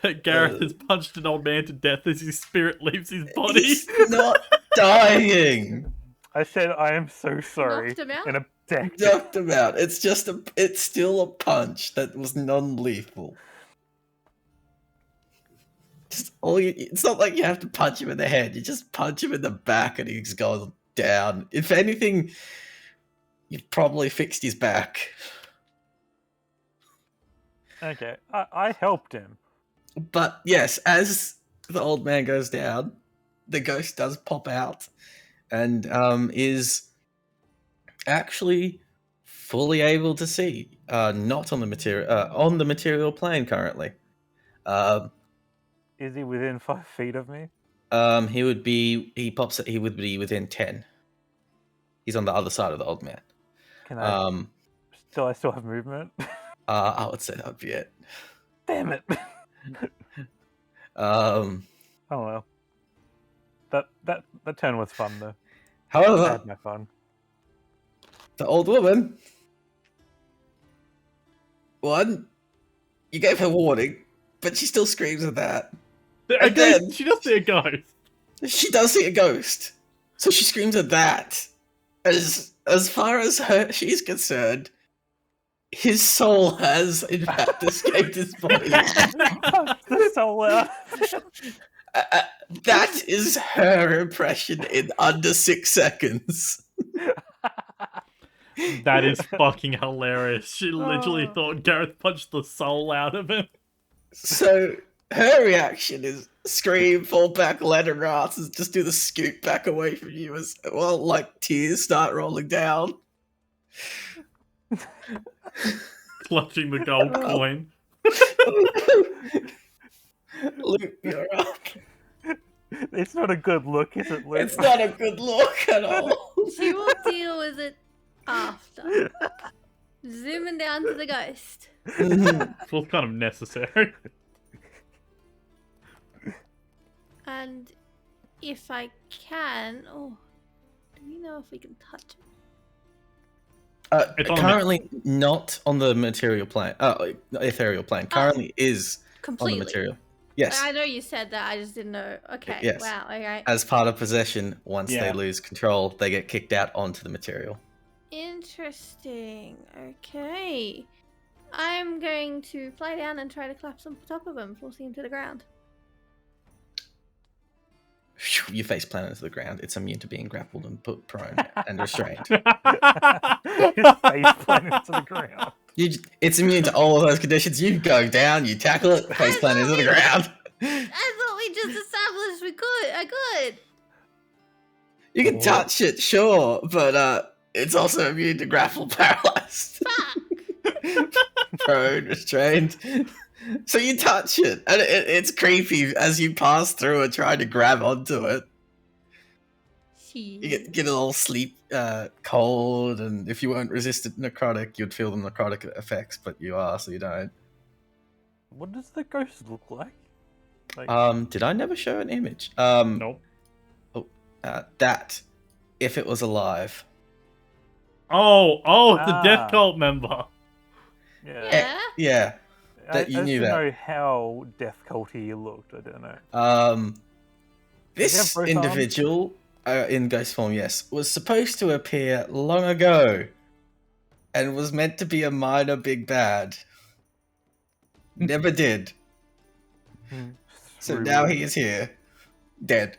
that Gareth has punched an old man to death as his spirit leaves his body. He's not dying. I said I am so sorry. Knocked him out? And attacked him. Knocked him out. It's still a punch that was non-lethal. It's not like you have to punch him in the head. You just punch him in the back and he's gone down. If anything, you've probably fixed his back. Okay, I helped him. But yes, as the old man goes down, the ghost does pop out and is actually fully able to see. Not on the material plane currently. Is he within 5 feet of me? He would be within 10. He's on the other side of the old man. Can I? I still have movement. I would say that would be it. Damn it! Um, Oh well. That turn was fun though. I however, had my fun. the old woman, you gave her warning, but she still screams at that. A ghost, she does see a ghost. She does see a ghost, so she screams at that. As far as she's concerned, his soul has in fact escaped his body. The soul out. That is her impression in under 6 seconds. That is fucking hilarious. She literally thought Gareth punched the soul out of him. So her reaction is scream, fall back, let her ass, and just do the scoot back away from you as well, like tears start rolling down. Clutching the gold coin. Luke, you're up. It's not a good look, is it, Luke? It's not a good look at all. She will deal with it after. Zooming down to the ghost. Feels kind of necessary. And if I can... Oh, do we know if we can touch it? It's on the Currently not on the material plane. Ethereal plane. Currently is Completely. on the material. Yes. I know you said that, I just didn't know. Okay, Yes. wow, okay. As part of possession, once Yeah. they lose control, they get kicked out onto the material. Interesting. Okay. I'm going to fly down and try to collapse on top of him, forcing him to the ground. You face plant into the ground. It's immune to being grappled and put prone and restrained. His face planted into the ground. It's immune to all of those conditions. You go down, you tackle it, face plant into the ground. I thought we just established we could. I could. You can touch it, sure, but it's also immune to grapple, paralyzed, prone, restrained. So you touch it, and it's creepy as you pass through and try to grab onto it. You get a little sleep, cold, and if you weren't resistant necrotic, you'd feel the necrotic effects, but you are, so you don't. What does the ghost look like? Did I never show an image? Nope. That, if it was alive. Oh, the Death Cult member. Yeah. Yeah. I You knew that. don't know how death culty he looked. I don't know. This both individual in ghost form, yes, was supposed to appear long ago, and was meant to be a minor big bad. Never did. So now he is here, dead,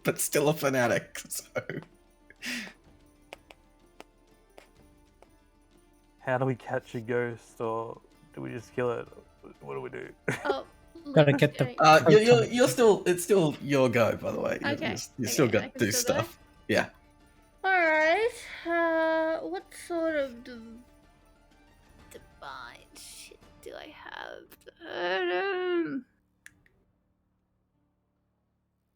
but still a fanatic. So. How do we catch a ghost, or do we just kill it? What do we do? Oh, Gotta get the. You're still. It's still your go, by the way. Okay. You still Okay, got I to can do still go? stuff. Yeah. Alright. What sort of divine shit do I have?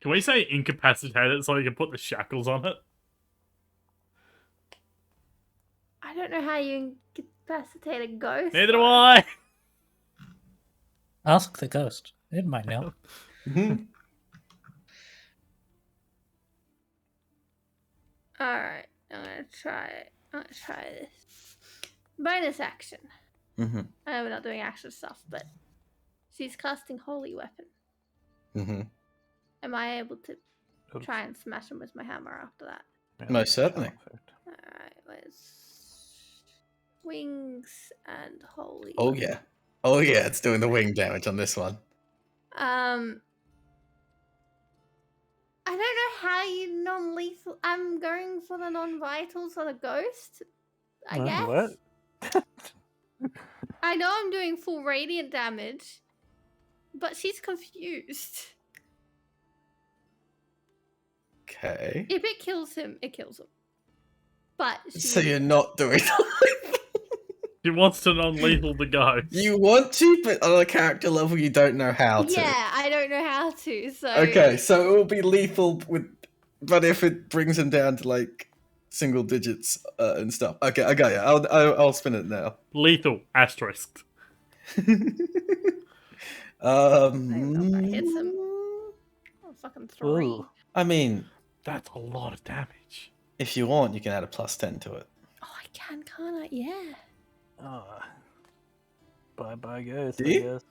Can we say incapacitated so you can put the shackles on it? I don't know how you incapacitate a ghost. Neither do I. Ask the ghost. It might know. Alright, I'm gonna try it. I'm gonna try this. Bonus action. Mm-hmm. I know we're not doing action stuff, but she's casting Holy Weapon. Mm-hmm. Am I able to try and smash him with my hammer after that? Most certainly. Alright, let's... Wings and Holy Oh Weapon. yeah. Oh yeah, it's doing the wing damage on this one. I don't know how you non-lethal... I'm going for the non-vitals on a ghost, I guess. What? I know I'm doing full radiant damage, but she's confused. Okay. If it kills him, it kills him. But So you're not doing He wants to non-lethal the ghost. You want to, but on a character level you don't know how to. Yeah, I don't know how to, so... Okay, so it will be lethal with, but if it brings him down to like single digits and stuff. Okay, I got you. I'll spin it now. Lethal asterisk. I don't know if that hits him. Oh, fucking 3. Ooh. I mean, That's a lot of damage. if you want, you can add a +10 to it. Oh, I can, can't I? Yeah. Oh. Bye, ghost. Do I you? guess.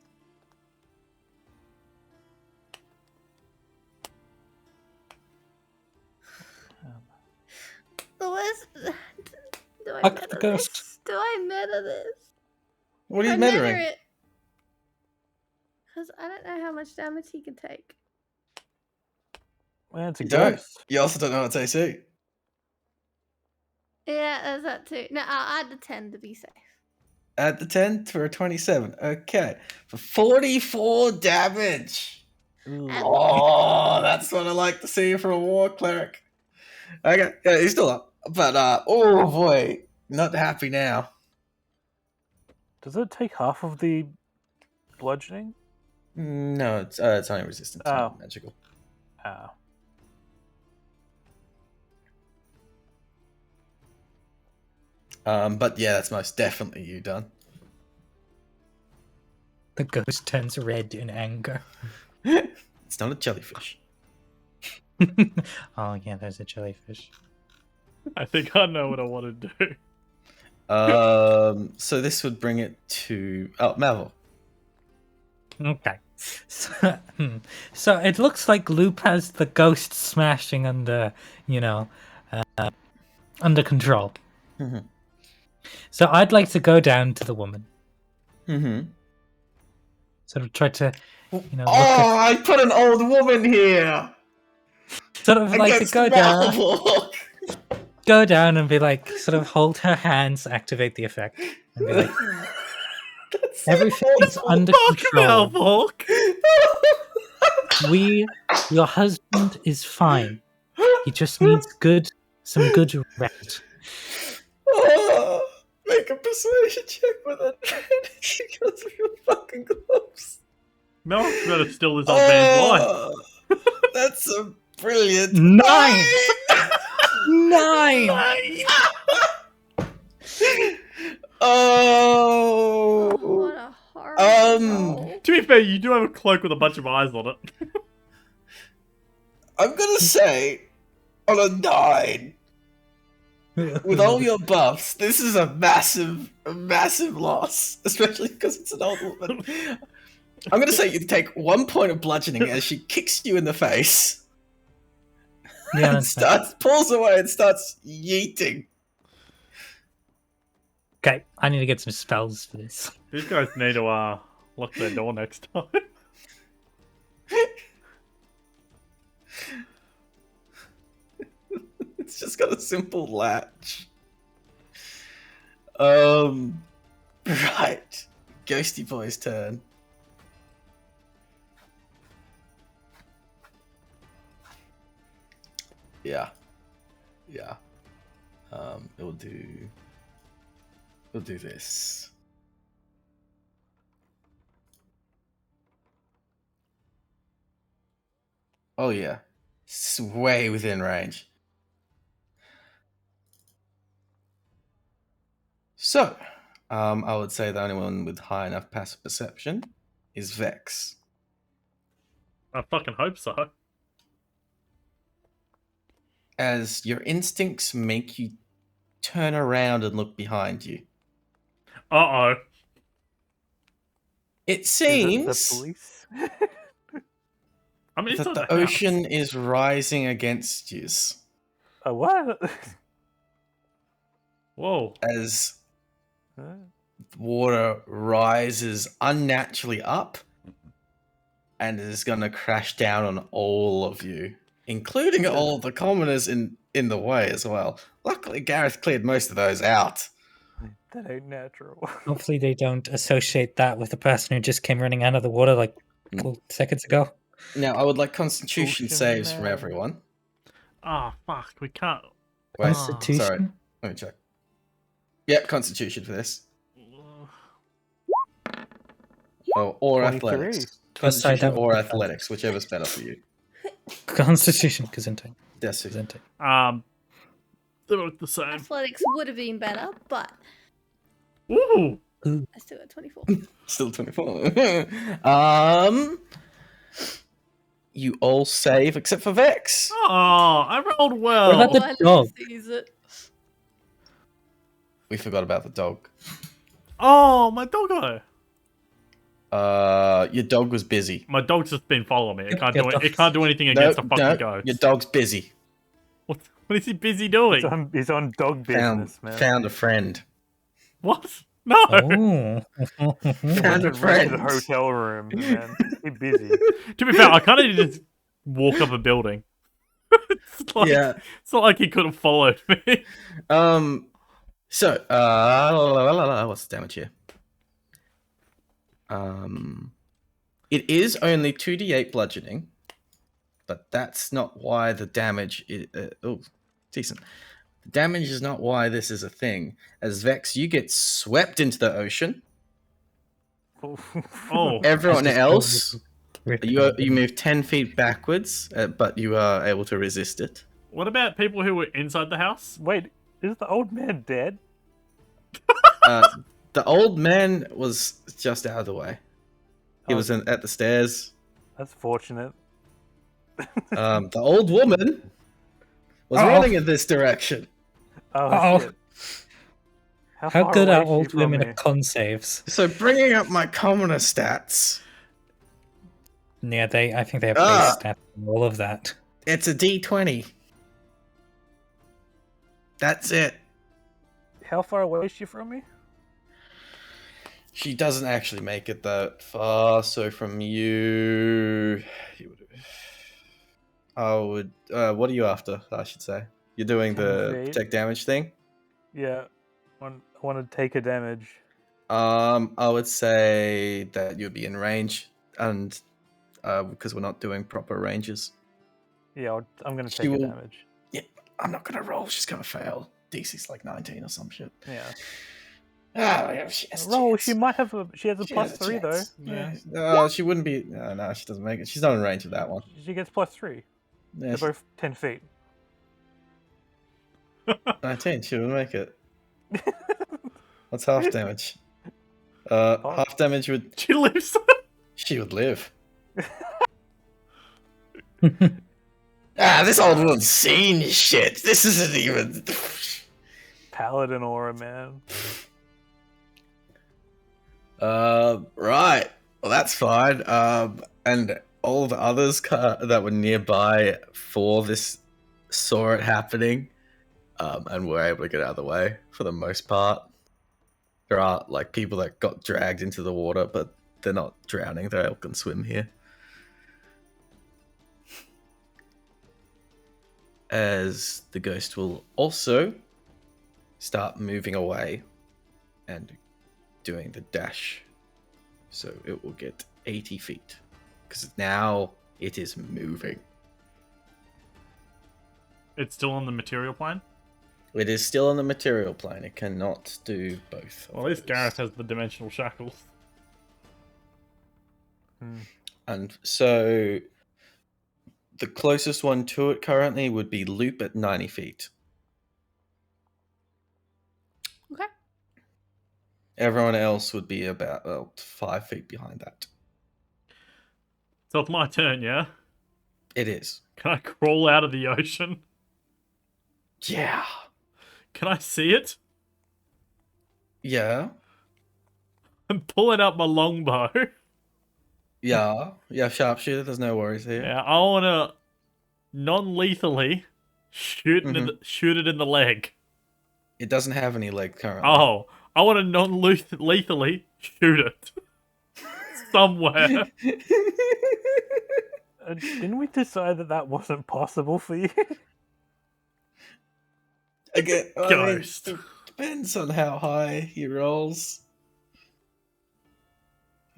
Do I Fuck meta the ghost. this? Do I meta this? What are you I meta measuring? it. Because I don't know how much damage he can take. Well, it's a You don't. ghost. You also don't know its AC. Yeah, there's that too. No, I'll add the 10 to be safe. Add the 10 for a 27. Okay. For 44 damage. Ooh. Oh, that's what I like to see from a war cleric. Okay. Yeah, he's still up. But, oh boy. Not happy now. Does it take half of the bludgeoning? No, it's only resistant to Oh. magical. Oh. But yeah, that's most definitely you done. The ghost turns red in anger. It's not a jellyfish. Oh yeah, there's a jellyfish. I think I know what I want to do. So this would bring it to Malvo. Okay. So it looks like Loop has the ghost smashing under, under control. Mhm. So I'd like to go down to the woman. Mm-hmm. Sort of try to, look Oh, I put an old woman here sort of like to against go down, Malvolk. go down and be like, sort of hold her hands, activate the effect, and be like, That's so everything's awful. under Fuck control. Malvolk! Your husband is fine. He just needs some good rest. Oh, make a persuasion check with advantage because of your fucking gloves. Malvolk's better steal this old man's life. Oh, that's a brilliant 9! 9! Oh. What a horrible roll. To be fair, you do have a cloak with a bunch of eyes on it. I'm gonna say on a 9. With all your buffs, this is a massive loss, especially because it's an old woman. I'm gonna say you take 1 point of bludgeoning as she kicks you in the face Yeah, and pulls away and starts yeeting. okay, I need to get some spells for this. These guys need to lock their door next time. It's just got a simple latch. Right. Ghosty Boy's turn. Yeah. It'll do this. Oh yeah. It's way within range. So, I would say the only one with high enough passive perception is Vex. I fucking hope so. As your instincts make you turn around and look behind you. Uh-oh. It Is seems it the police? I mean, it's that not the the house. ocean is rising against you Oh, what? Whoa. as water rises unnaturally up and is going to crash down on all of you, including all the commoners in the way as well. Luckily, Gareth cleared most of those out. That ain't natural. Hopefully they don't associate that with the person who just came running out of the water like a couple seconds ago. Now, I would like Constitution Ocean saves from man. everyone. Ah, fuck. We can't. Wait, Constitution? sorry. Let me check. Yep, Constitution for this. Oh, or 23. athletics. Sorry, Constitution that or would be athletics, whichever's better for you. Constitution, Gesundheit. That's it. Gesundheit. They look the same. Athletics would have been better, but Ooh. I still got 24. Still 24. You all save except for Vex. Oh, I rolled well. What about the Oh, I dog? sees it. We forgot about the dog. Oh, my doggo. Your dog was busy. My dog's just been following me. It can't Your do dog- it. It can't do anything against the fucking ghost. your dog's busy. What is he busy doing? He's on dog business, man. Found a friend. What? No. Oh. Found a Rented friend. a hotel room, man. He's busy. To be fair, I kind of just walk up a building. It's like, Yeah. It's not like he could have followed me. So, what's the damage here? It is only 2d8 bludgeoning, but that's not why the damage is... decent. The damage is not why this is a thing. As Vex, you get swept into the ocean. Oh. Everyone Just else, rip you it. move 10 feet backwards, but you are able to resist it. What about people who were inside the house? Wait, is the old man dead? The old man was just out of the way. He was at the stairs. That's fortunate. The old woman was Uh-oh. running in this direction. Oh, Uh-oh. shit. How far good away are is she old from women me? at con saves? So bringing up my commoner stats, Yeah, I think they have Ah. base stats and all of that. it's a d20. That's it. how far away is she from me? She doesn't actually make it that far, so from you would. I would. What are you after? I should say. You're doing 10 the feet. protect damage thing. Yeah. I want to take a damage. I would say that you'd be in range, and because we're not doing proper ranges. Yeah, I'm going to She take a will- damage. Yeah, I'm not gonna roll. She's gonna fail. DC's like 19 or some shit. Yeah. Ah, she has a Roll. chance. She might have a. She has a She plus has a 3 though. chance. Yeah. No, she wouldn't be. No, she doesn't make it. She's not in range of that one. She gets plus 3. Yeah, They're both 10 feet. 19. She would make it. What's half damage? Half damage would. She lives. She would live. This old woman's seen shit. This isn't even. Paladin aura, man. Right. Well, that's fine. And all the others that were nearby for this saw it happening, and were able to get out of the way for the most part. There are like people that got dragged into the water, but they're not drowning. They all can swim here. As the ghost will also start moving away and doing the dash. So it will get 80 feet. Because now it is moving. It's still on the material plane. It is still on the material plane. It cannot do both. Well, at least Gareth has the dimensional shackles. And so the closest one to it currently would be Loop at 90 feet. Okay. Everyone else would be about 5 feet behind that. So it's my turn, yeah? It is. Can I crawl out of the ocean? Yeah. Can I see it? Yeah. I'm pulling out my longbow. Yeah. Yeah, sharpshooter. There's no worries here. Yeah, I want to non-lethally shoot it in the leg. It doesn't have any leg currently. Oh, I want to non-lethally shoot it somewhere. Didn't we decide that wasn't possible for you? Again, Ghost. it depends on how high he rolls.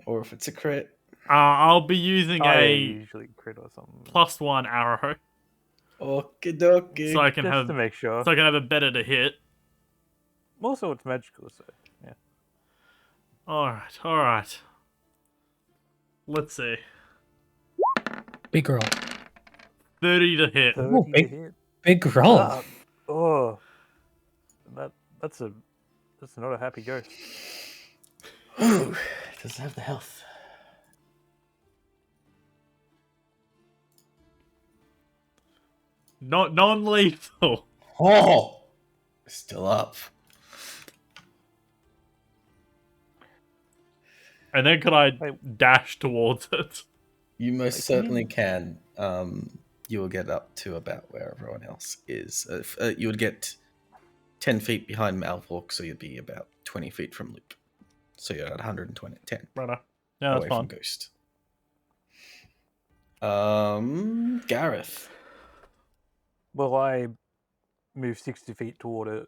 Or if it's a crit. I'll be using I a usually crit or something. +1 arrow, Okie dokie. so I can Just have to make sure. a better to hit. Also, it's magical, so yeah. All right. Let's see. Big roll. 30 to hit. 30 Ooh, to big- hit. Big roll. That's not a happy ghost. Ooh, doesn't have the health. Not non-lethal. Oh! Still up. And then could I dash towards it? You most Like, certainly can. You will get up to about where everyone else is. You would get 10 feet behind Malfork, so you'd be about 20 feet from Loop. So you're at 120, 10 Right. Yeah, that's away fine. from Ghost. Gareth. Well, I move 60 feet toward it,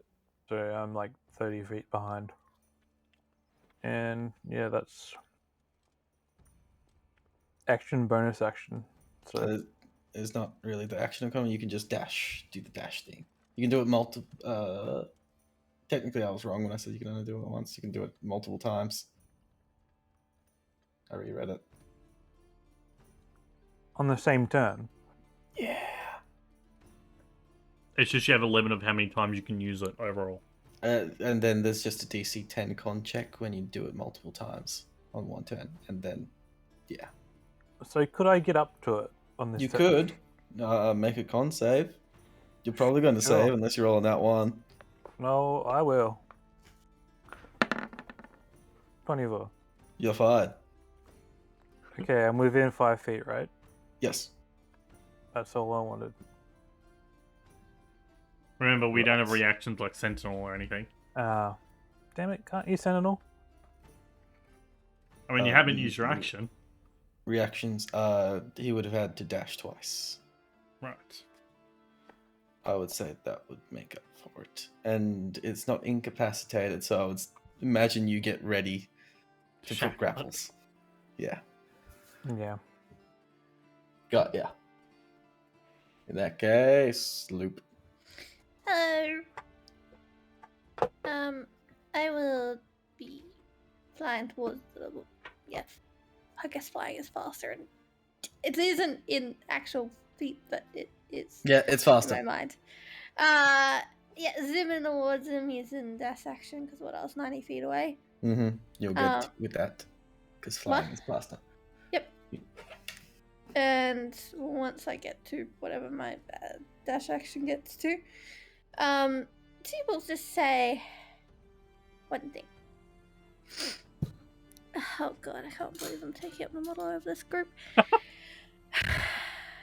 so I'm like 30 feet behind. And yeah, that's action, bonus action. So There's not really the action coming. You can just dash, do the dash thing. You can do it multiple. Technically, I was wrong when I said you can only do it once. You can do it multiple times. I reread it. on the same turn. Yeah. It's just you have a limit of how many times you can use it overall. And then there's just a DC 10 con check when you do it multiple times on one turn. And then, yeah. So could I get up to it on this You turn? could make a con save. You're probably going to Sure. save unless you're rolling that one. No, I will. 24. You're fine. Okay, I'm within 5 feet, right? Yes. That's all I wanted. Remember, we don't have Right. reactions like Sentinel or anything. Damn it, can't you Sentinel? I mean, you haven't used your action. Reactions, he would have had to dash twice. Right. I would say that would make up for it. And it's not incapacitated, so I would imagine you get ready to put grapples. Yeah. Yeah. Got ya. In that case, loop. Hello. I will be flying towards the. Yeah, I guess flying is faster, and it isn't in actual feet, but it is. Yeah, it's In faster. my mind. Yeah, zooming towards him using dash action because what else? 90 feet away. Mm-hmm. You'll get with that because flying is faster. Yep. And once I get to whatever my dash action gets to, she will just say one thing. Oh god, I can't believe I'm taking up the model of this group.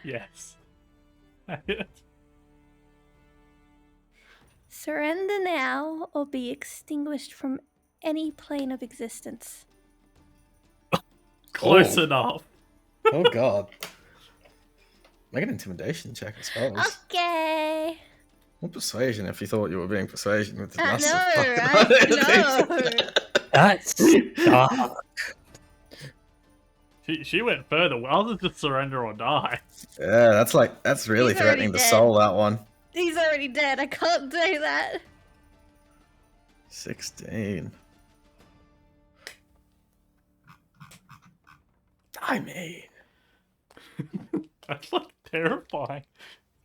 Yes. Surrender now or be extinguished from any plane of existence. Close enough. Oh god. Make an intimidation check, I suppose. Okay. Or persuasion if you thought you were being persuasion with the No, massive That's dark. She went further. I'll just surrender or die. Yeah, that's really He's threatening already the dead. soul, that one. He's already dead. I can't do that. 16. I mean, That's like terrifying.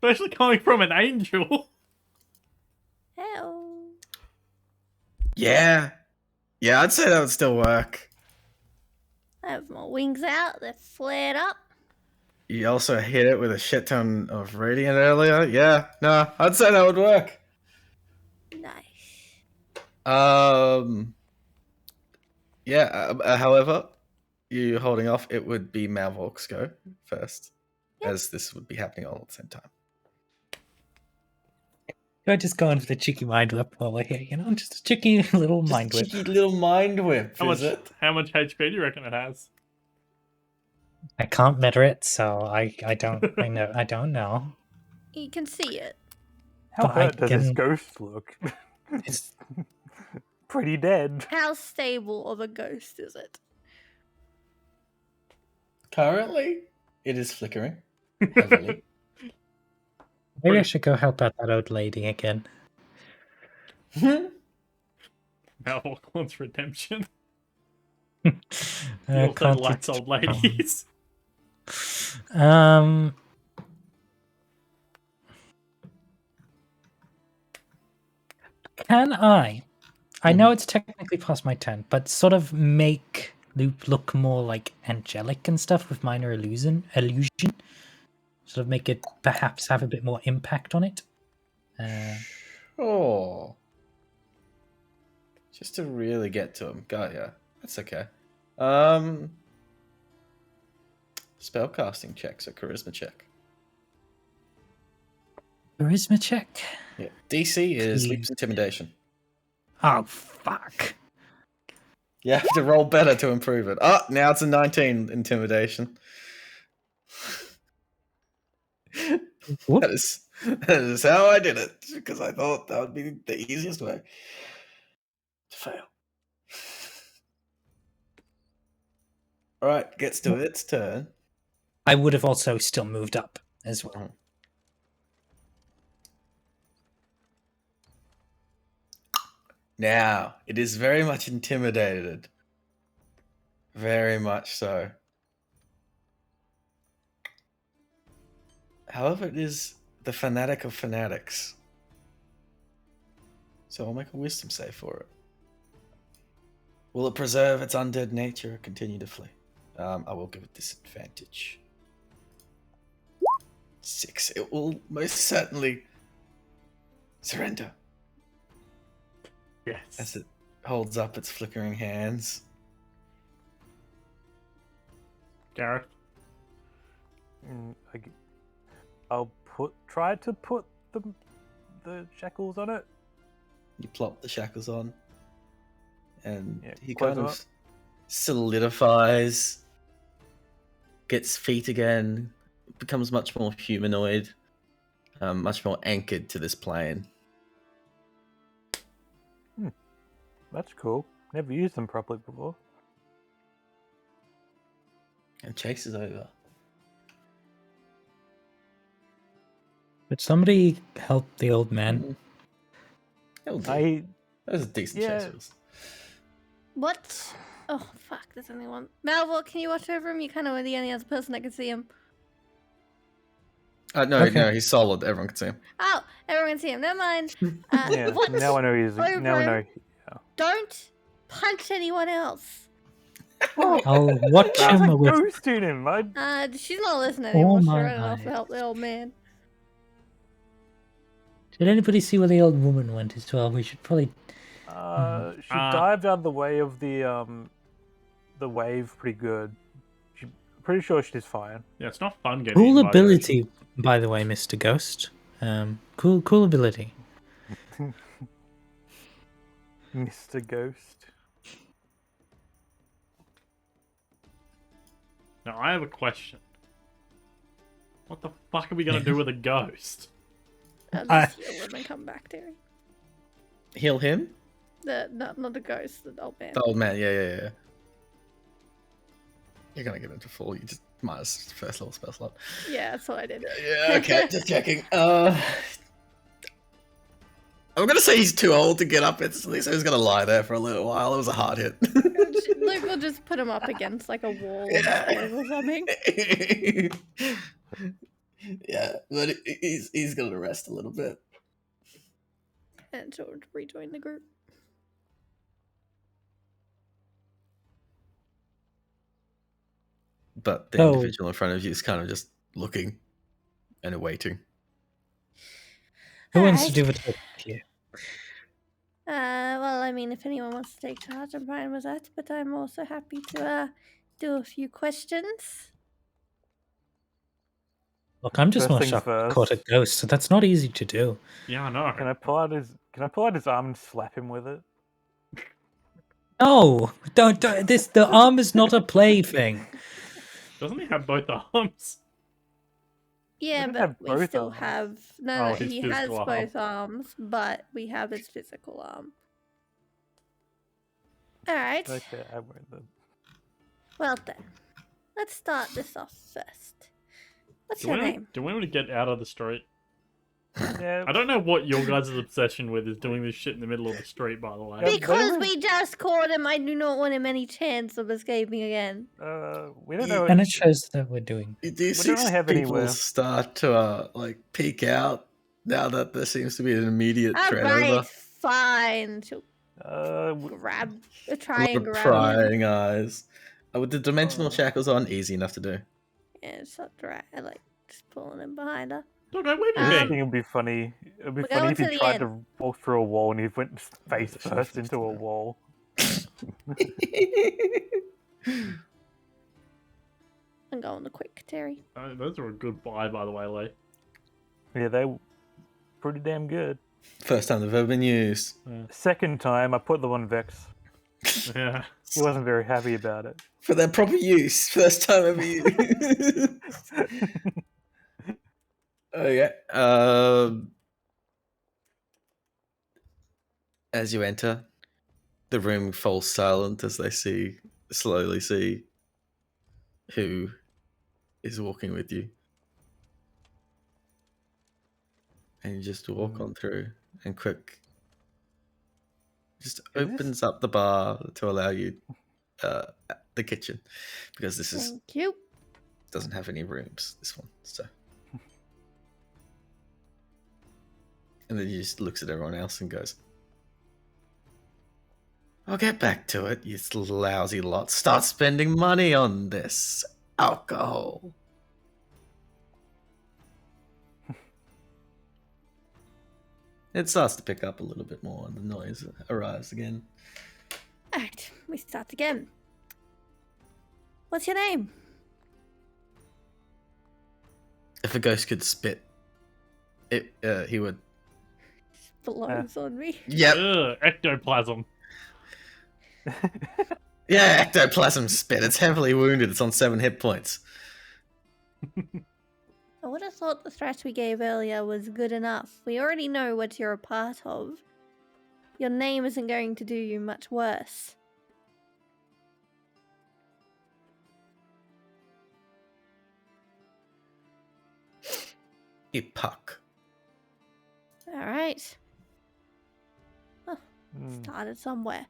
Especially coming from an angel. Hell. yeah, I'd say that would still work. I have my wings out. They're flared up. You also hit it with a shit ton of radiant earlier. Yeah, no, I'd say that would work. Nice. Yeah. However, you holding off, it would be Malvork's go first, as this would be happening all at the same time. Do I just go into the cheeky mind whip while we're here? You know, just a cheeky little mind whip. Cheeky little mind whip, How is it? much HP do you reckon it has? I can't measure it, so I don't know. You can see it. How But I hurt does this can- ghost look? It's Pretty dead. How stable of a ghost is it? Currently, it is flickering heavily. maybe I should go help out that old lady again. Malvolk wants redemption. I He also can't likes just- old ladies. Can I know it's technically past my turn, but sort of make Loop look more like angelic and stuff with minor illusion. Sort of make it perhaps have a bit more impact on it. Sure. Just to really get to him. Got ya. That's okay. Spellcasting check, so charisma check. Charisma check. Yeah. DC is Please. Leap's Intimidation. Oh fuck. You have to roll better to improve it. Oh, now it's a 19 Intimidation. Whoop. That is how I did it, because I thought that would be the easiest way to fail. Alright, gets to its turn. I would have also still moved up as well. Now, it is very much intimidated. Very much so. However, it is the fanatic of fanatics. So I'll make a wisdom save for it. Will it preserve its undead nature or continue to flee? I will give it disadvantage. 6. It will most certainly surrender Yes. as it holds up its flickering hands. Gareth. I'll try to put the shackles on it. You plop the shackles on, and Yeah, he close kind them of up. solidifies, gets feet again, becomes much more humanoid, much more anchored to this plane. That's cool. Never used them properly before. And Chase is over. But somebody help the old man. That'll do. I That was a decent yeah. chase, Wills. What? Oh, fuck, there's only one. Malville, can you watch over him? You kind of were the only other person that could see him. No, Okay. no, he's solid. Everyone can see him. Oh, everyone can see him. Never mind. Yeah. What? Now I know he's. Over Now I him. know. Don't punch anyone else. I'll watch There's him a with. ghost in him. She's not listening Oh anymore. She's my running off to eyes. help the old man. Did anybody see where the old woman went as well? We should probably. She dived out of the way of the wave pretty good. Pretty sure she's fine. Yeah, it's not fun getting Cool eaten by the ocean. ability, by the way, Mr. Ghost. Cool ability. Mr. Ghost. Now, I have a question. What the fuck are we gonna do with a ghost? I'll just heal him and come back, Terry. Heal him? Not the ghost, the old man. The old man, yeah. You're gonna get him to fall. You just minus first level spell slot. Yeah, that's what I did. Yeah, okay, just checking. I'm gonna say he's too old to get up instantly, so he's gonna lie there for a little while. It was a hard hit. Luke will just put him up against like a wall or something. Yeah, but he's gonna rest a little bit. And to rejoin the group. But the Oh. individual in front of you is kind of just looking and waiting. Who wants to Alright. do the talking here? Well, I mean, if anyone wants to take charge, I'm fine with that. But I'm also happy to do a few questions. Look, I'm just First more things shocked I first. caught a ghost, so that's not easy to do. Yeah, I know. Can I pull out his arm and slap him with it? No, don't. The arm is not a plaything. Doesn't he have both arms? Yeah, don't but have we both still arms. have Oh, no. his He has physical arm. both arms, but we have his physical arm. All right. Okay, I won't then. Well then, let's start this off first. What's Do your we, name? do we want to get out of the street? Yeah, I don't know what your guys' obsession with is doing this shit in the middle of the street, by the way. Yeah, Because were- we just caught him, I do not want him any chance of escaping again. we don't know. And it shows that we're doing. You do see don't really have people anywhere. start to peek out now that there seems to be an immediate All threat right, over. fine. She'll W- try and grab him. Prying eyes. With the dimensional shackles on, easy enough to do. Yeah, it's not right. I like just pulling him behind her. Look, where have I you think been? it'd be funny. It'd be We're funny going if he to the tried end. to walk through a wall and he went face first into a wall. I'm going the quick, Terry. Those are a good buy, by the way, Lee. Yeah, they were pretty damn good. First time they've ever been used. Second time, I put them on Vex. Yeah. He wasn't very happy about it. For their proper use. First time ever used. Okay. As you enter, the room falls silent as they slowly see who is walking with you. And you just walk on through and quick just opens up the bar to allow you the kitchen, because this Thank you. doesn't have any rooms, this one. So and then he just looks at everyone else and goes, I'll get back to it, you lousy lot. Start spending money on this alcohol. It starts to pick up a little bit more and the noise arrives again. Alright, we start again. What's your name? If a ghost could spit, he would. belongs on me. Yep. Ugh, ectoplasm. Yeah, ectoplasm spit. It's heavily wounded. It's on 7 hit points. I would have thought the threat we gave earlier was good enough. We already know what you're a part of. Your name isn't going to do you much worse. You puck. Alright. Started somewhere.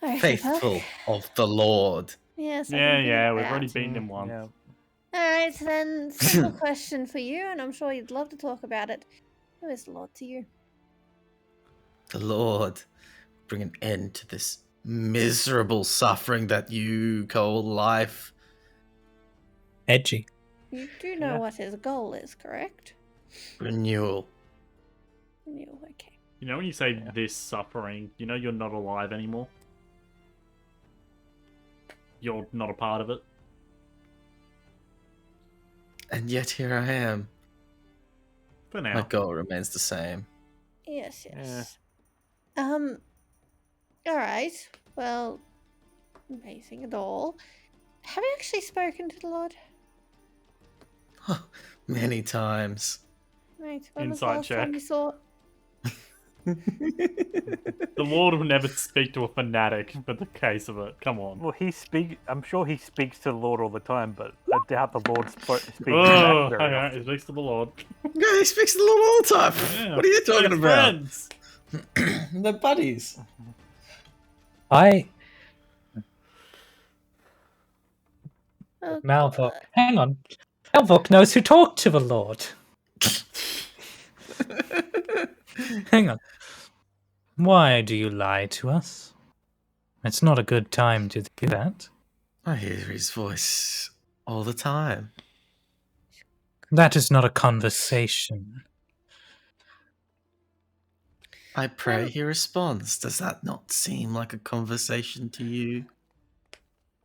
Alright, Faithful of the Lord. Yes. I Yeah, can figure yeah, it we've out. already beaten him once. Yeah. Alright, then simple question for you, and I'm sure you'd love to talk about it. Who is the Lord to you? The Lord. Bring an end to this miserable suffering that you call life. Edgy. You do know Yeah. what his goal is, correct? Renewal. You okay? You know when you say this suffering, you know you're not alive anymore? You're not a part of it. And yet here I am. For My now. goal remains the same. Yes. Alright. Well, amazing at all. Have you actually spoken to the Lord? Many times. Right. When was the Insight last time check. you saw? The Lord will never speak to a fanatic for the case of it. Come on. Well, I'm sure he speaks to the Lord all the time, but I doubt the Lord speaks to Oh, that very okay, often. it speaks to the Lord. Yeah, he speaks to the Lord all the time. Yeah, What are you talking best about? friends. They're buddies. Oh, Malvok. Hang on. Malvok knows who talked to the Lord. Hang on. Why do you lie to us? It's not a good time to do that. I hear his voice all the time. That is not a conversation. I pray he responds. Does that not seem like a conversation to you?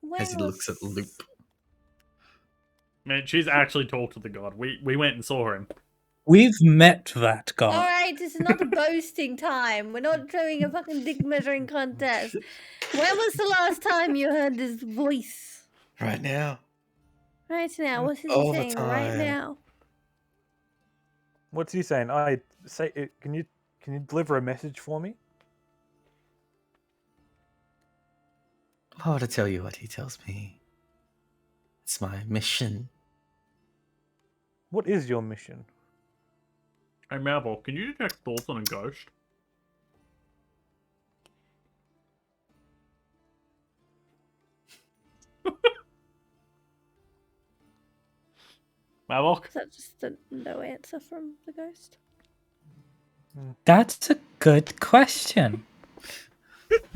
when As he looks at was- Loop. Man, she's actually talked to the God. We went and saw him. We've met that god. Alright, this is not a boasting time. We're not doing a fucking dick measuring contest. When was the last time you heard this voice? Right now. Right now. What is he All the saying right time. now? What's he saying? Can you deliver a message for me? I want to tell you what he tells me. It's my mission. What is your mission? Hey, Marvel, can you detect thoughts on a ghost? Marvel? Is that just a no answer from the ghost? That's a good question.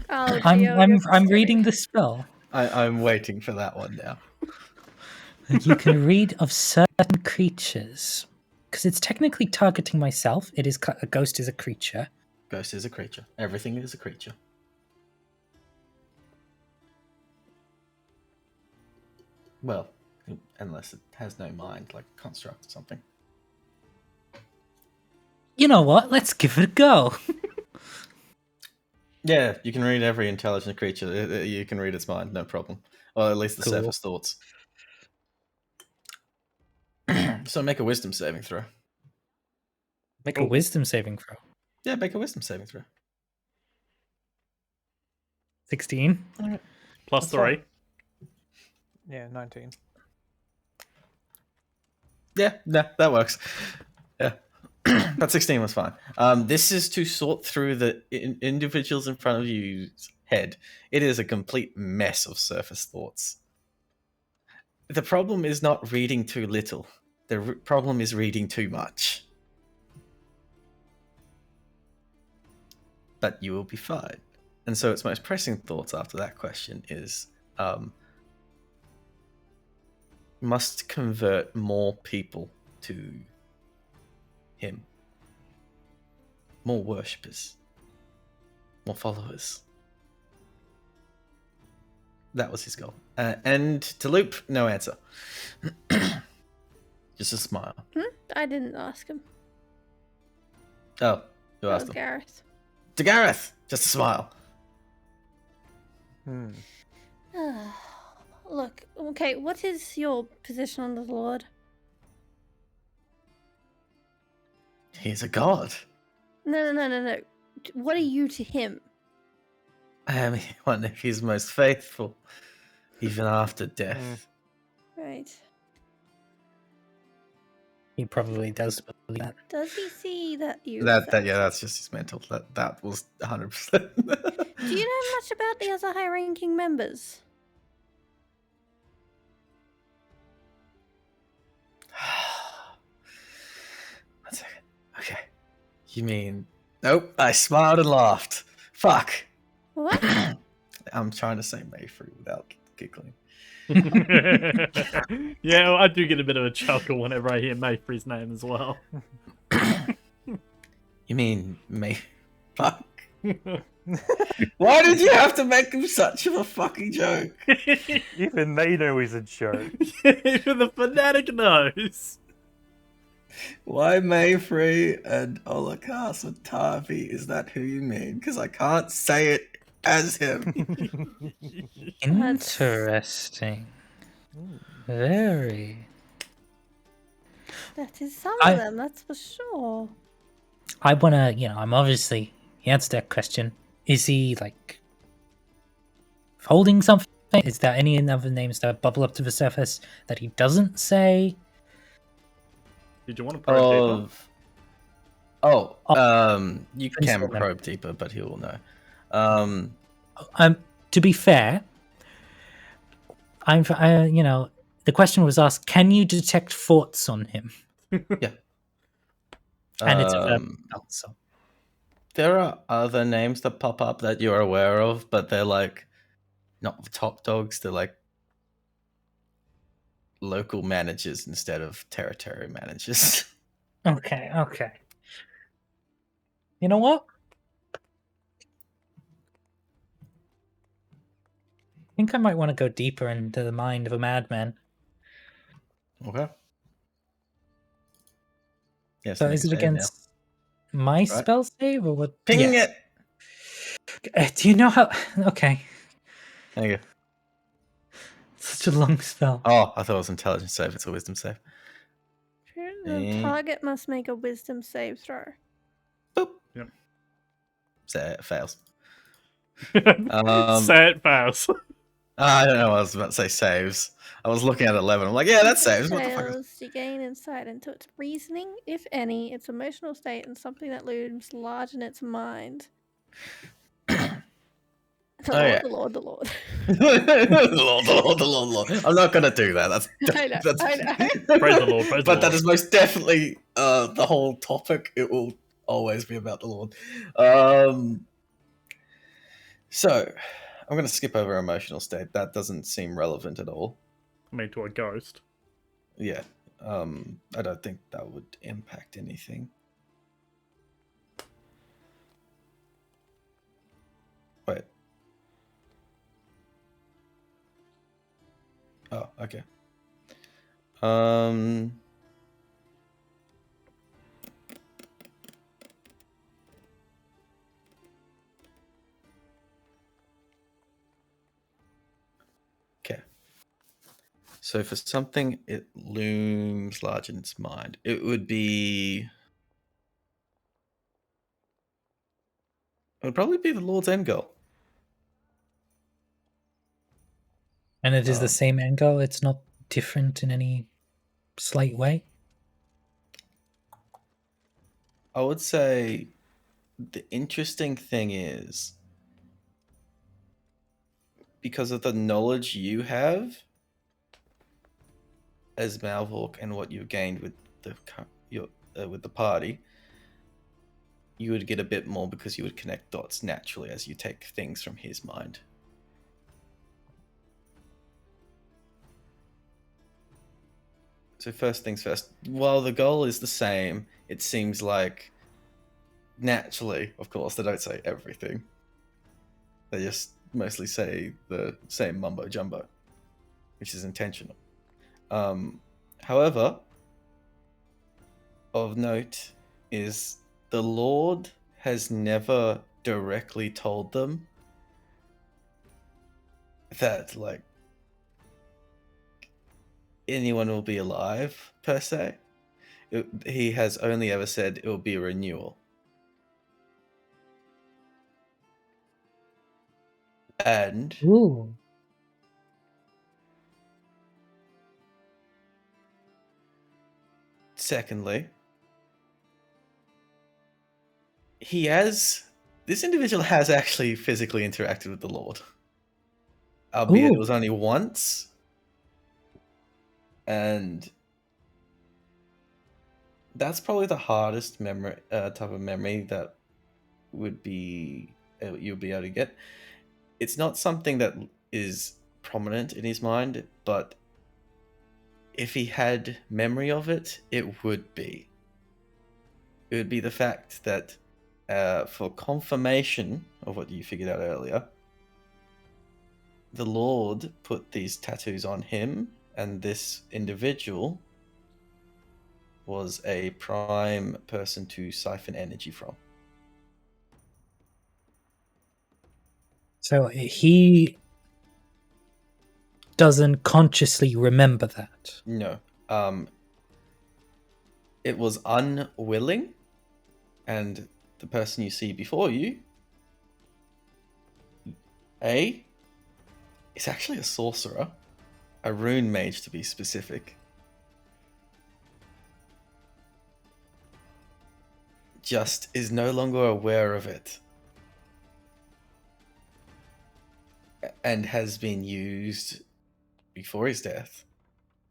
Oh, I'm Geo, I'm you're I'm silly. reading the spell. I'm waiting for that one now. You can read of certain creatures because it's technically targeting myself. It is a ghost is a creature. Ghost is a creature. Everything is a creature. Well, unless it has no mind, like a construct or something. You know what? Let's give it a go. Yeah, you can read every intelligent creature. You can read its mind, no problem. Or at least the Cool. surface thoughts. So make a wisdom saving throw. Make a wisdom saving throw. Yeah, make a wisdom saving throw. 16. Plus That's 3. Yeah, 19. Yeah, no, that works. Yeah. But 16 was fine. This is to sort through the individuals in front of you's head. It is a complete mess of surface thoughts. The problem is not reading too little. The problem is reading too much. But you will be fine. And so its most pressing thoughts after that question is, must convert more people to him. More worshippers. More followers. That was his goal. And to Loop, no answer. Just a smile. I didn't ask him. Oh, Who That asked was them? Gareth. To Gareth! Just a smile. Look, okay, what is your position on the Lord? He's a god. No. What are you to him? I am one of his most faithful, even after death. Right. He probably does believe that. Does he see that you? That's just his mental. That was 100%. Do you know much about the other high-ranking members? One second. Okay. You mean? Nope. I smiled and laughed. Fuck. What? I'm trying to say Mayfree without giggling. Yeah, well, I do get a bit of a chuckle whenever I hear Mayfree's name as well. You mean May? Fuck. Why did you have to make him such of a fucking joke? Even they know he's a joke. Even the fanatic knows. Why Mayfree and Olakas and Tarvi? Is that who you mean? Because I can't say it as him. Interesting. Very. That is some I- of them, that's for sure. I wanna, I'm obviously he answered that question. Is he like holding something? Is there any other names that bubble up to the surface that he doesn't say? Did you want to probe deeper? You Please can remember. probe deeper, but he will know. To be fair, the question was asked, can you detect thoughts on him? Yeah. And it's a verbal answer. There are other names that pop up that you're aware of, but they're like not the top dogs. They're like local managers instead of territory managers. Okay. You know what? I think I might want to go deeper into the mind of a madman. Okay. Yes. So is it against my spell save or what? Ping Yes. it. Do you know how? Okay, There you go. such a long spell. Oh, I thought it was intelligence save. It's a wisdom save. The target must make a wisdom save throw. Boop. Yep. So it fails. Say it fast. I don't know. I was about to say saves. I was looking at 11. I'm like, yeah, that saves. What the fuck? Fails, you gain insight into its reasoning, if any, its emotional state, and something that looms large in its mind. The Lord. The Lord. I'm not gonna do that. I know. Praise the Lord. But that is most definitely the whole topic. It will always be about the Lord. So I'm gonna skip over emotional state. That doesn't seem relevant at all. I mean, to a ghost. Yeah. I don't think that would impact anything. Wait. Oh, okay. Okay. So for something it looms large in its mind, it would probably be the Lord's end goal. And it is the same end goal. It's not different in any slight way. I would say the interesting thing is because of the knowledge you have as Malvork and what you've gained with the party, you would get a bit more because you would connect dots naturally as you take things from his mind. So first things first, while the goal is the same, it seems like naturally, of course, they don't say everything. They just mostly say the same mumbo jumbo, which is intentional. However, of note is the Lord has never directly told them that, like, anyone will be alive, per se. He has only ever said it will be a renewal. And Ooh. secondly, this individual has actually physically interacted with the Lord. Albeit it Ooh. was only once. And that's probably the hardest memory type of memory that would be you'll be able to get. It's not something that is prominent in his mind, but if he had memory of it, it would be. It would be the fact that for confirmation of what you figured out earlier, the Lord put these tattoos on him, and this individual was a prime person to siphon energy from. So he doesn't consciously remember that. No. It was unwilling, and the person you see before you, is actually a sorcerer, a rune mage to be specific. Just is no longer aware of it. And has been used before his death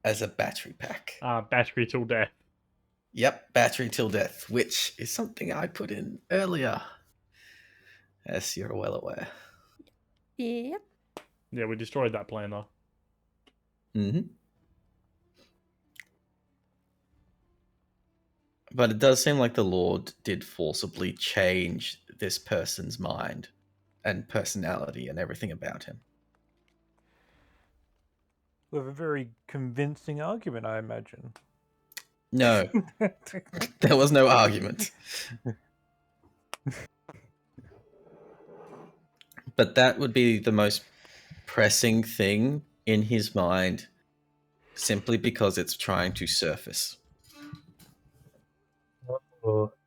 as a battery pack. Battery till death. Yep, battery till death, which is something I put in earlier, as you're well aware. Yep. Yeah, we destroyed that plan though. Mm-hmm. But it does seem like the Lord did forcibly change this person's mind and personality and everything about him. With a very convincing argument, I imagine. No, there was no argument. But that would be the most pressing thing in his mind, simply because it's trying to surface.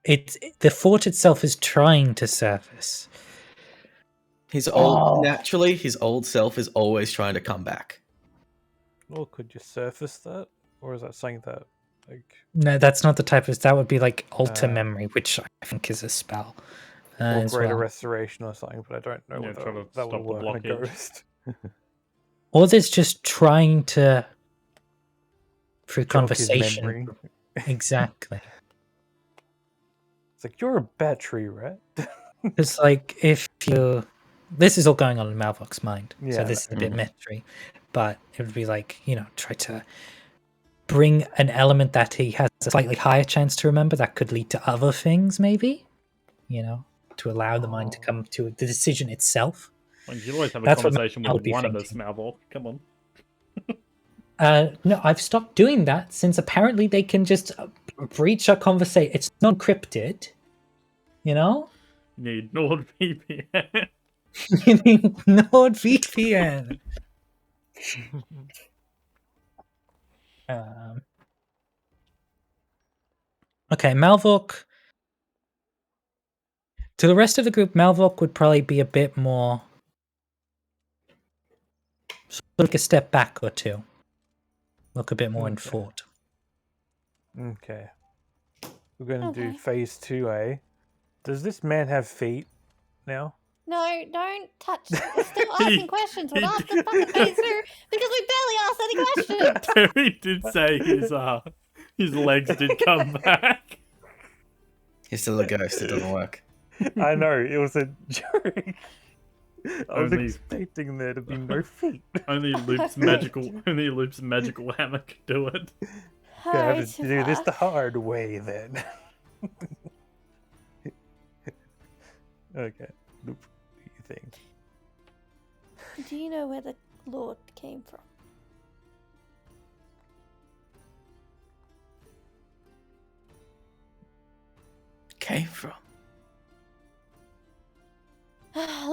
It's the fort itself is trying to surface. His old self is always trying to come back. Well, could you surface that? Or is that something that, like... No, that's not the type of... That would be like alter memory, which I think is a spell. or greater well. restoration or something, but I don't know Yeah, try whether to that stop would the work on a blockage. ghost. Or there's just trying to... through Jog his conversation. memory. Exactly. It's like, you're a battery, right? It's like if you... This is all going on in Malvok's mind, so Yeah, this is a bit Mhm. mystery. But it would be like, try to bring an element that he has a slightly higher chance to remember that could lead to other things, maybe? To allow the mind to come to the decision itself. Like, you always have a That's what conversation I would with be one of us, thinking. Malvok. Come on. No, I've stopped doing that since apparently they can just breach a conversation. It's not encrypted, You need NordVPN. You need NordVPN. Okay, Malvok. To the rest of the group, Malvok would probably be a bit more... like a step back or two. Look a bit more in Okay. thought. Okay. We're going to do Okay. phase 2A. Does this man have feet now? No, don't touch. We're still asking questions. We're not the fucking phase through because we barely asked any questions. Terry did say his legs did come back. He's still a ghost, it doesn't work. I know, it was a joke. I was Only- expecting there to be no feet. Only Loop's magical hammer could do it. Gonna have Alright, to do this the hard way then. Okay. Loop, what do you think? do you know where the Lord came from? Came from.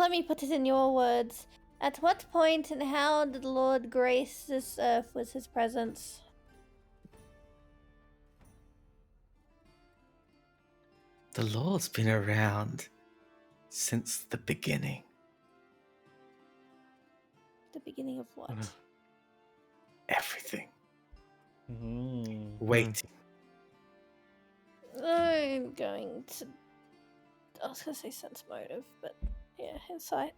let me put it in your words. At what point and how did the Lord grace this earth with his presence? The Lord's been around since the beginning. The beginning of what? Everything. Mm. Waiting. I'm going to... I was going to say sense motive, but yeah, insight.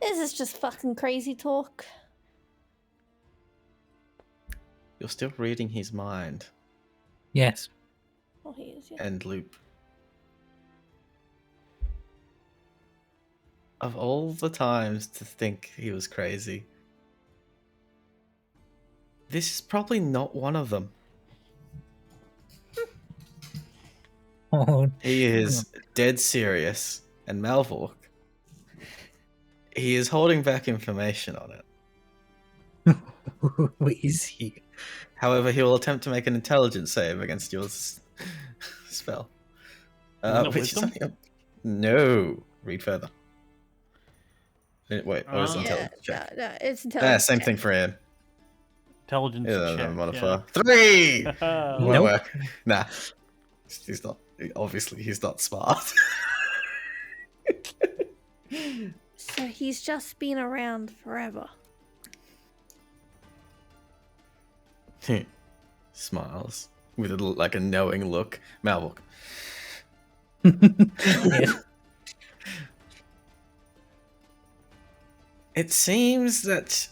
This is just fucking crazy talk. You're still reading his mind. Yes. Oh, he is, yeah. End loop. Of all the times to think he was crazy, this is probably not one of them. Oh, He is dead serious, and Malvork, he is holding back information on it. who is he? However, he will attempt to make an intelligence save against your spell. Isn't it Which is wisdom? only no. Read further. Wait, or is it Yeah, intelligence check? No, it's Ah, intelligence. same check. thing for Ian. Intelligence Yeah, check. the modifier. 3! Yeah. Won't Nope. work. Nah. He's not. Obviously, he's not smart. So he's just been around forever. Smiles with a knowing look. Malvork. Yeah. It seems that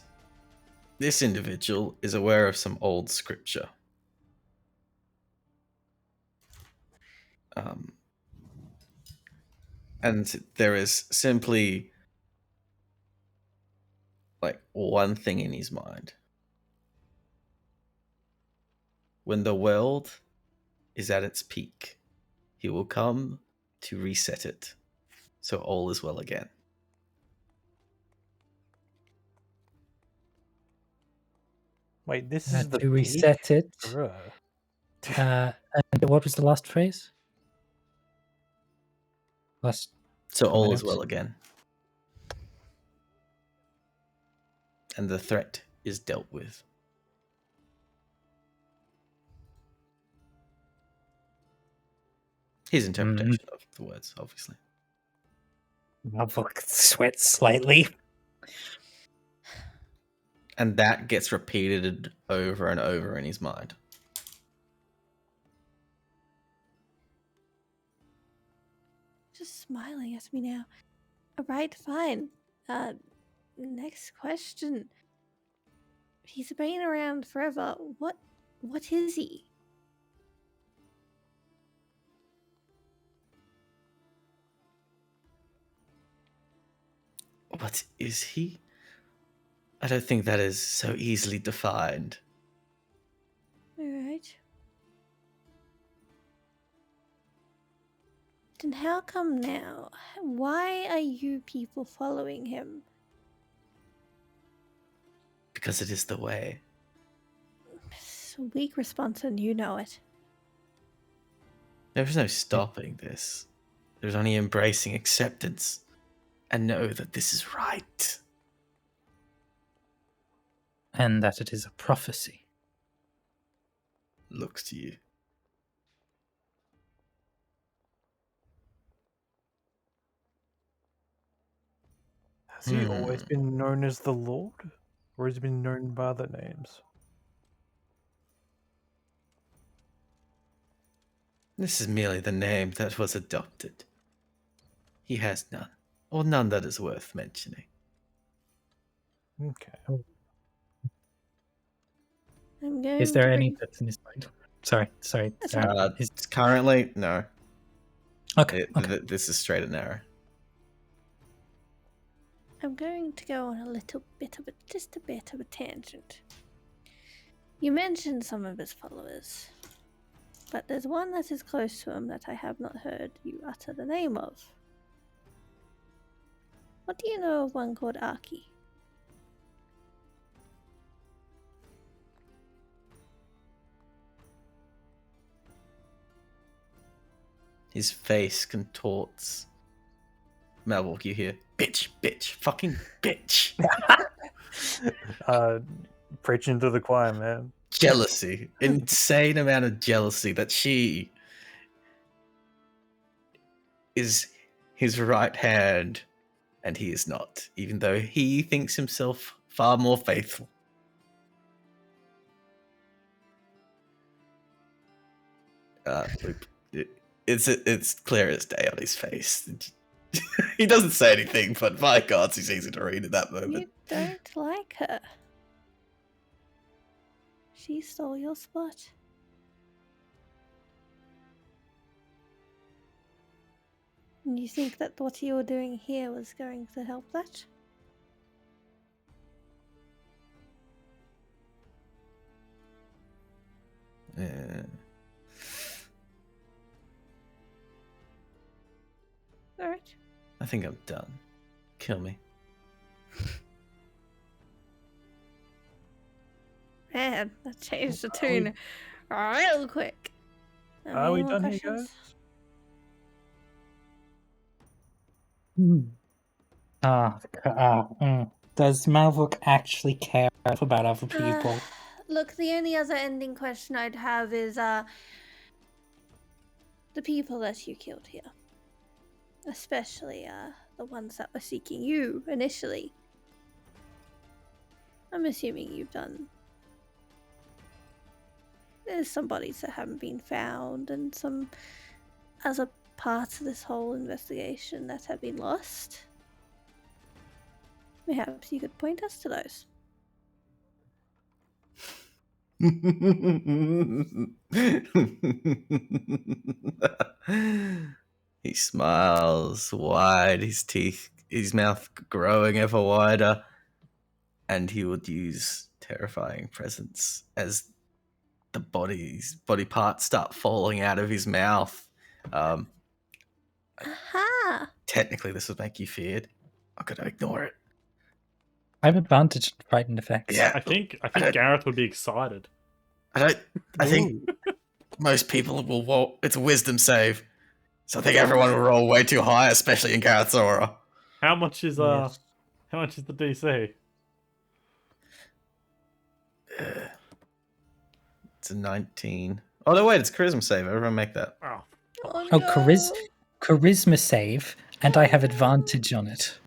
this individual is aware of some old scripture. And there is simply like one thing in his mind. When the world is at its peak, he will come to reset it, so all is well again. Wait, this is the to reset peak? it. Bruh. And what was the last phrase? Last. So all is Minutes. well again. And the threat is dealt with. His interpretation of the words, obviously. Malvork sweats slightly. And that gets repeated over and over in his mind. Just smiling at me now. Alright, fine. Next question. He's been around forever. What is he? What is he? I don't think that is so easily defined. Alright. Then how come now? Why are you people following him? Because it is the way. It's a weak response and you know it. There is no stopping this. There's only embracing acceptance and know that this is right. And that it is a prophecy. Looks to you. Has he always been known as the Lord? Or has he been known by other names? This is merely the name that was adopted. He has none, or none that is worth mentioning. Okay. I'm going Is there to any bring... that's in his mind? Sorry. That's Is... Currently, no. Okay. Okay. This is straight and narrow. I'm going to go on just a bit of a tangent. You mentioned some of his followers, but there's one that is close to him that I have not heard you utter the name of. What do you know of one called Aki? His face contorts Malwalk, you hear, bitch, bitch, fucking bitch. Preaching to the choir, man. Jealousy. Insane amount of jealousy that she is his right hand and he is not, even though he thinks himself far more faithful. It's clear as day on his face. He doesn't say anything, but my God, it's easy to read at that You moment. don't like her. She stole your spot. And you think that what you were doing here was going to help that? Yeah. Alright. I think I'm done. Kill me. Man, that changed the tune real quick. Are we Any more done here, questions? Does Malvok actually care about other people? Look, the only other ending question I'd have is the people that you killed here. Especially the ones that were seeking you initially. I'm assuming you've done. There's some bodies that haven't been found and some other parts of this whole investigation that have been lost. Perhaps you could point us to those. He smiles wide, his mouth growing ever wider, and he would use terrifying presence as the body parts start falling out of his mouth. Aha! Technically, this would make you feared. I'm gonna ignore it. I have advantage on frightened effects. Yeah, I think don't- Gareth would be excited. I think most people will roll. It's a wisdom save, so I think everyone will roll way too high, especially in Gareth's aura. How much is Yes. how much is the DC? It's a 19. Oh no, wait, it's charisma save. Everyone make that. Oh, Oh, Oh, no. charisma save, and I have advantage on it.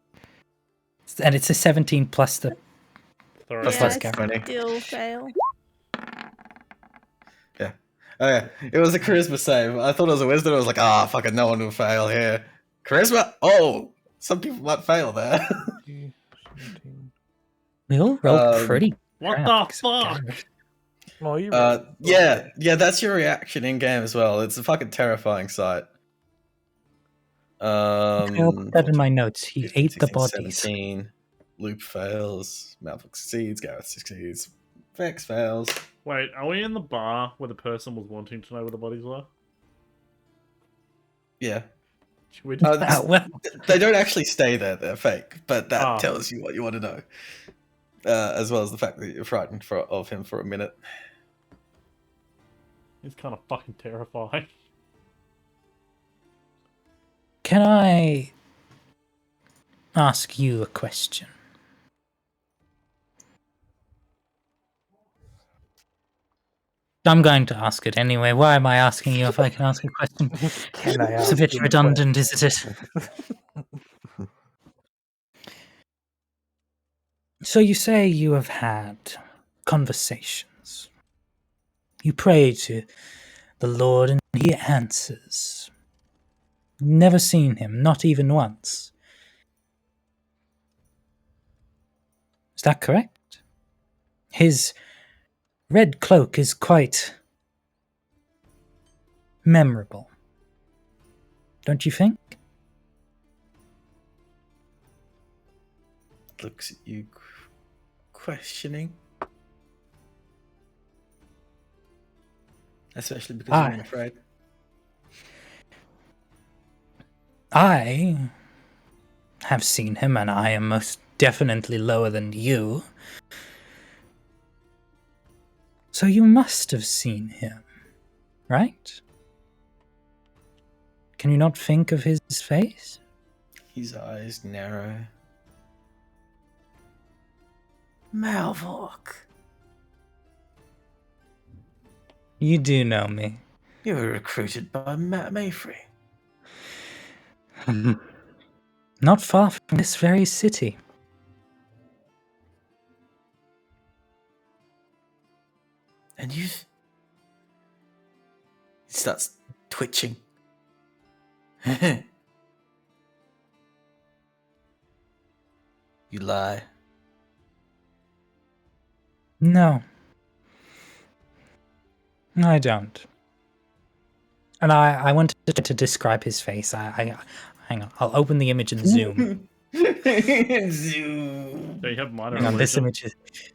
And it's a 17 plus the... sorry. That's Yeah, less I 20. still fail. Yeah. Oh yeah, it was a charisma save. I thought it was a wisdom. I was like, fucking no one will fail here. Charisma? Oh, some people might fail there. 17. We all rolled pretty What crap, the except fuck? Gareth. Well, you yeah, that's your reaction in game as well. It's a fucking terrifying sight. I'll put that in my notes. He 15, ate the 16, bodies. 17. Loop fails. Malfoy succeeds. Gareth succeeds. Vex fails. Wait, are we in the bar where the person was wanting to know where the bodies were? Yeah. Should we just Well, They don't actually stay there. They're fake. But that Oh. tells you what you want to know. As well as the fact that you're frightened of him for a minute. It's kind of fucking terrifying. can I ask you a question? I'm going to ask it anyway. Why am I asking you if I can ask a question? Can I It's ask a bit you redundant, isn't it? So you say you have had conversations. You pray to the Lord and he answers. Never seen him, not even once. Is that correct? His red cloak is quite memorable. Don't you think? Looks at you questioning. Especially because Ah. you're afraid. I have seen him, and I am most definitely lower than you. So you must have seen him, right? Can you not think of his face? His eyes narrow. Malvork. You do know me. You were recruited by Matt Mayfrey. Not far from this very city. And you've... He starts twitching. You lie. No. I don't. And I wanted to describe his face. Hang on. I'll open the image and zoom. Zoom. Do you have minor Hang on, this illusion? image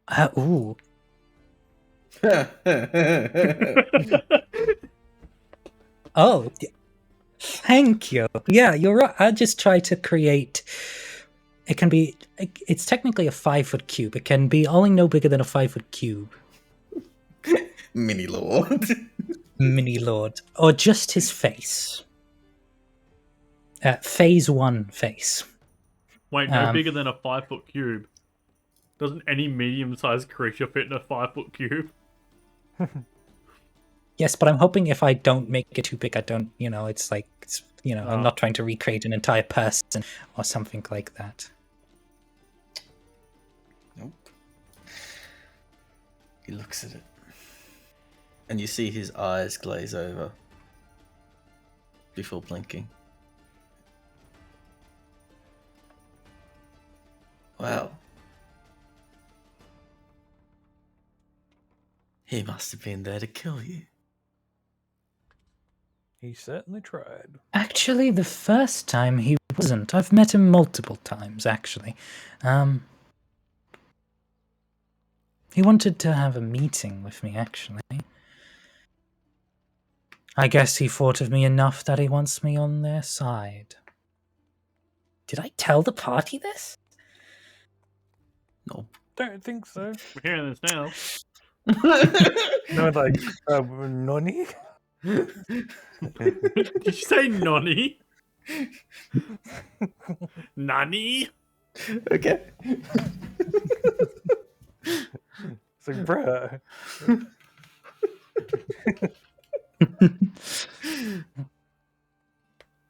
is... ooh. Oh, thank you. Yeah, you're right. I just try to create... It can be... It's technically a 5-foot cube. It can be only no bigger than a 5-foot cube. Mini Lord. Mini Lord. Or just his face. Phase 1 face. Wait, no bigger than a 5-foot cube. Doesn't any medium-sized creature fit in a 5-foot cube? Yes, but I'm hoping if I don't make it too big, I don't, it's like, I'm not trying to recreate an entire person or something like that. Nope. He looks at it. And you see his eyes glaze over before blinking. Well, he must have been there to kill you. He certainly tried. Actually, the first time he wasn't. I've met him multiple times, actually. He wanted to have a meeting with me, actually. I guess he thought of me enough that he wants me on their side. Did I tell the party this? No. Don't think so. We're hearing this now. No, like, Nonny? Did you say nonny? Nani? Okay. It's like, bruh.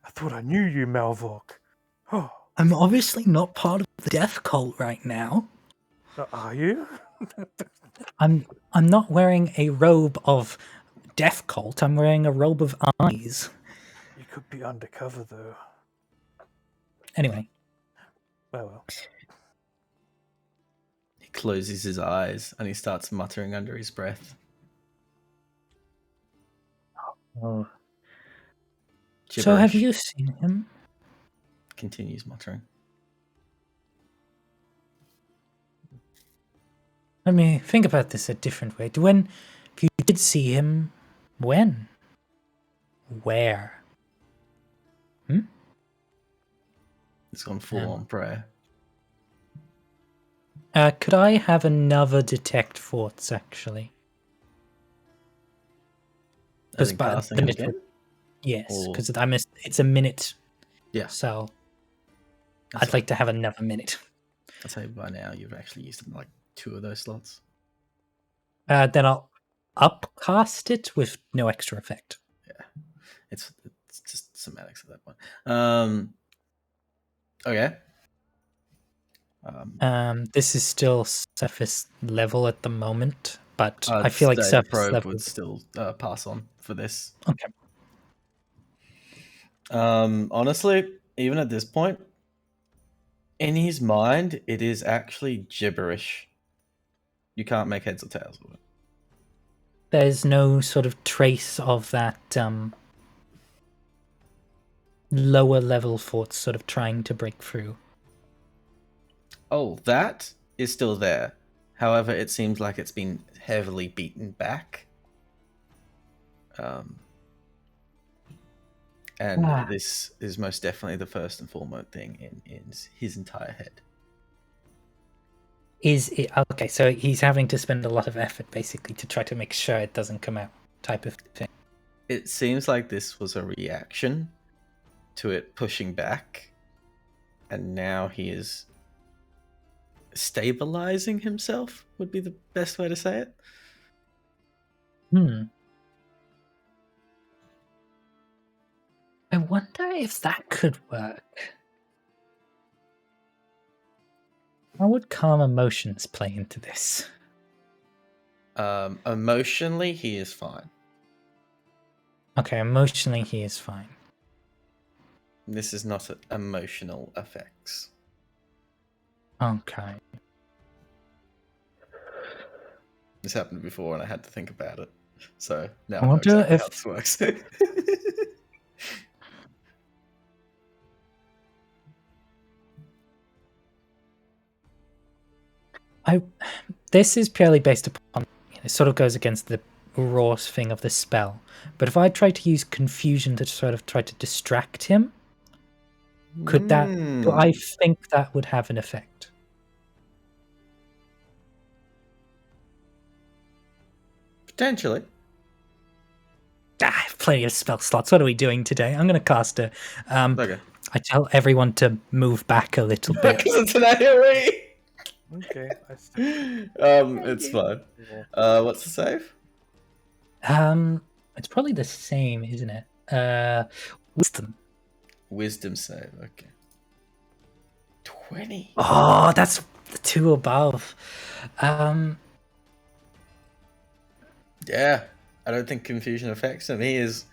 I thought I knew you, Malvork. Oh, I'm obviously not part of the death cult right now. are you? I'm not wearing a robe of death cult. I'm wearing a robe of eyes. You could be undercover, though. Anyway. Oh, well. He closes his eyes and he starts muttering under his breath. Oh. Gibberish. So have you seen him? Continues muttering. Let me think about this a different way. If you did see him, when? Where? It's gone full on prayer. Could I have another detect thoughts, actually? As in casting it again? Yes, Or- because it's a minute. Yeah. So That's I'd like to have another minute. I'll tell you by now, you've actually used like 2 of those slots. Then I'll upcast it with no extra effect. It's just semantics at that point. Okay. This is still surface level at the moment, but I feel like Data surface probe level. would still pass on for this. Okay. Honestly, even at this point, in his mind, it is actually gibberish. You can't make heads or tails of it. There's no sort of trace of that lower level thoughts sort of trying to break through. Oh, that is still there. However, it seems like it's been heavily beaten back. And this is most definitely the first and foremost thing in his entire head. Is it okay? So he's having to spend a lot of effort basically to try to make sure it doesn't come out, type of thing. It seems like this was a reaction to it pushing back, and now he is stabilizing himself, would be the best way to say it. I wonder if that could work. How would calm emotions play into this? Emotionally, he is fine. Okay, emotionally he is fine. This is not emotional effects. Okay. This happened before and I had to think about it. So now I I know wonder exactly how if- this works. This is purely based upon, it sort of goes against the raw thing of the spell. But if I try to use confusion to sort of try to distract him, could that? Do I think that would have an effect? Potentially. I have plenty of spell slots. What are we doing today? I'm going to cast a. Okay. I tell everyone to move back a little bit. Because it's an AoE. Okay. I see. It's fine. What's the save? It's probably the same, isn't it? Wisdom. Wisdom save. Okay. 20. Oh, that's the 2 above. Yeah. I don't think confusion affects him. He is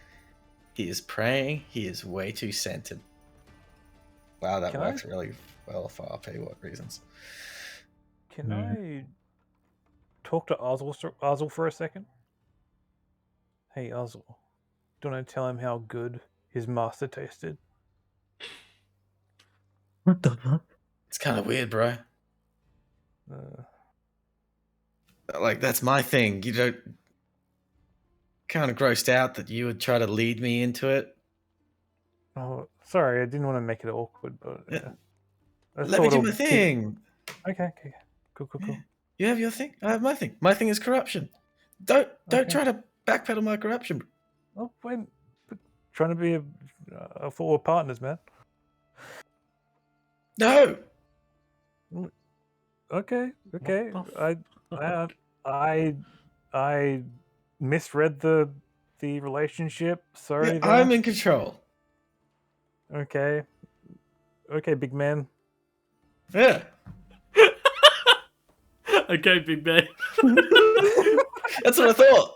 praying. He is way too centered. Wow, that Can works really well for RP. What reasons? Can I talk to Ozzel for a second? Hey, Ozzel. Do you want to tell him how good his master tasted? What the fuck? It's kind of weird, bro. Uh, Like, that's my thing. You don't... Kind of grossed out that you would try to lead me into it. oh, sorry, I didn't want to make it awkward, but Yeah. I Let me thought do I'll my keep- thing. Okay, cool. You have your thing. I have my thing. My thing is corruption. Don't Okay. try to backpedal my corruption. Oh, wait, but trying to be a forward partners, man. No. Okay. What the I misread the relationship. Sorry. Yeah, there. I'm in control. Okay, big man. Yeah. Okay, big man. That's what I thought.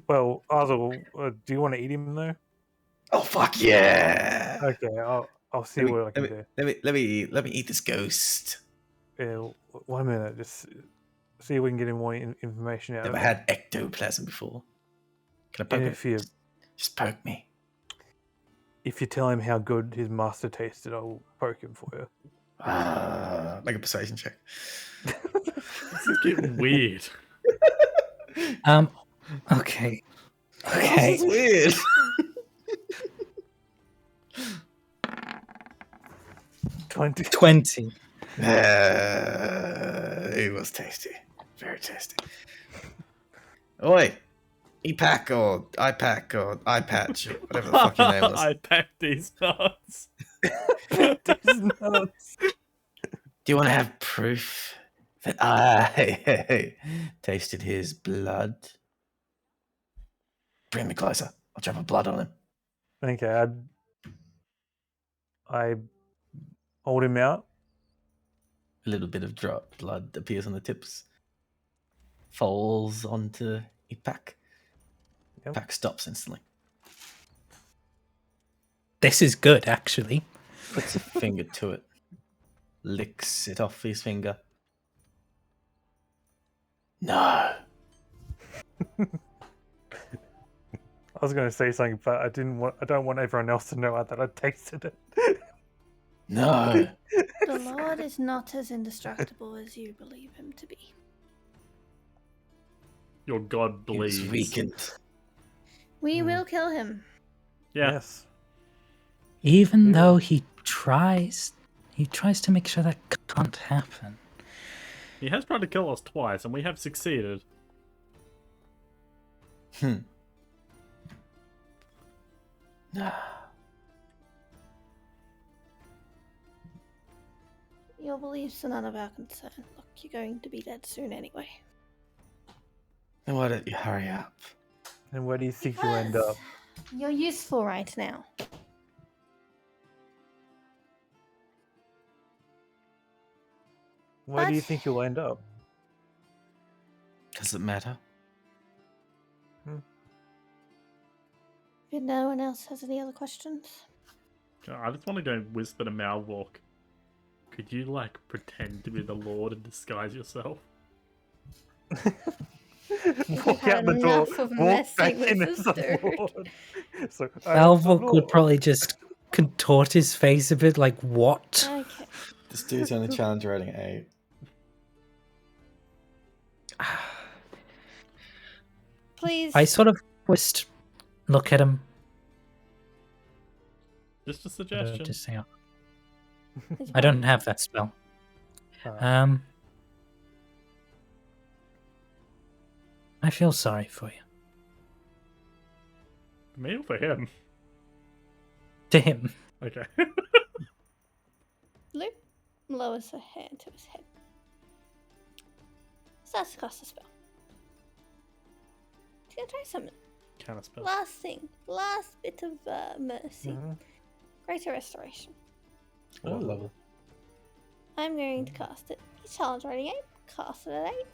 Well, Ozzel, do you want to eat him though? Oh fuck yeah. Okay, I'll see what I can do. Let me eat this ghost. Yeah, 1 minute, just see if we can get more information out Never of it. had ectoplasm before. Can I poke If it? you Just poke me. if you tell him how good his master tasted, I'll poke him for you. Make a persuasion check. This is getting weird. Okay. This is weird. $20. 20. It was tasty. Very tasty. Oi. E-pack or iPack or iPatch or whatever the fuck your name was. I packed these nuts. These nuts. Do you want to have proof that I tasted his blood? Bring me closer. I'll drop a blood on him. Okay, I hold him out. A little bit of drop blood appears on the tips. Falls onto E-pack. Yep. Pack stops instantly. This is good, actually. Puts a finger to it. Licks it off his finger. No. I was going to say something, but I don't want everyone else to know that I tasted it. No. The Lord is not as indestructible as you believe him to be. Your god He was bleeds. weakened. We will kill him. Yeah. Yes. Even though he tries to make sure that can't happen. He has tried to kill us twice, and we have succeeded. Your beliefs are none of our concern. Look, you're going to be dead soon anyway. Then why don't you hurry up? And where do you think you'll end up? You're useful right now. Where do you But- think you'll end up? Does it matter? If no one else has any other questions. I just want to go whisper to Malwalk. Could you, like, pretend to be the Lord and disguise yourself? Walk had out the door, enough of walk back messing with in this as the dude. Lord. So, I am the Alvok would Lord. probably just contort his face a bit, like, what? Okay. This dude's only challenge rating 8. Please. I sort of just look at him. Just a suggestion. Just say, It's I don't fine. have that spell. Ah. I feel sorry for you. For me or for him? To him. Okay. Luke lowers her hand to his head. Starts to cast a spell. He's gonna try something. Can I spell? Last thing. Last bit of mercy. Mhm. Greater restoration. Oh, lovely. I'm going to cast it. He's challenge rating 8. Cast it at 8.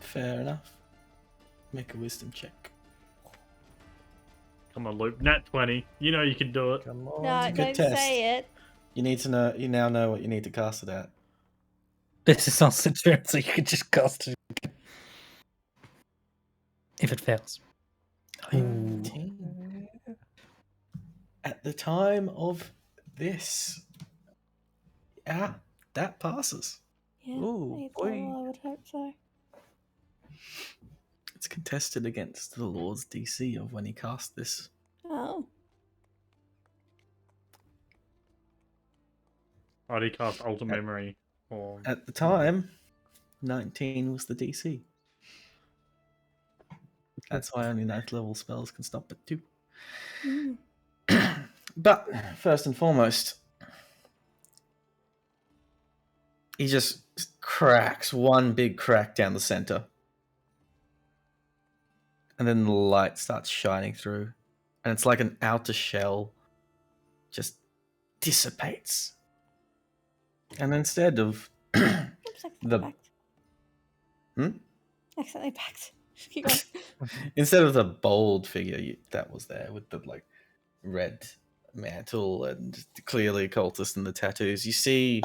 Fair enough. Make a wisdom check. Come on, Luke. Nat 20. You know you can do it. Come on. No, a good don't test. say it. You need to know. You now know what you need to cast it at. This is also true, so you could just cast it again. If it fails. 19. At the time of this, yeah, that passes. Yeah, Ooh, I boy. would hope so. It's contested against the Lord's DC of when he cast this. Oh. Or do you cast Alter Memory? Or... At the time, 19 was the DC. That's why only 9th level spells can stop at 2. Mm. But first and foremost, he just cracks one big crack down the center. And then the light starts shining through. And it's like an outer shell just dissipates. And instead of Oops, The- accidentally backed. Hmm? Accidentally backed. Keep going. instead of the bold figure that was there with the like red mantle and clearly a cultist and the tattoos, you see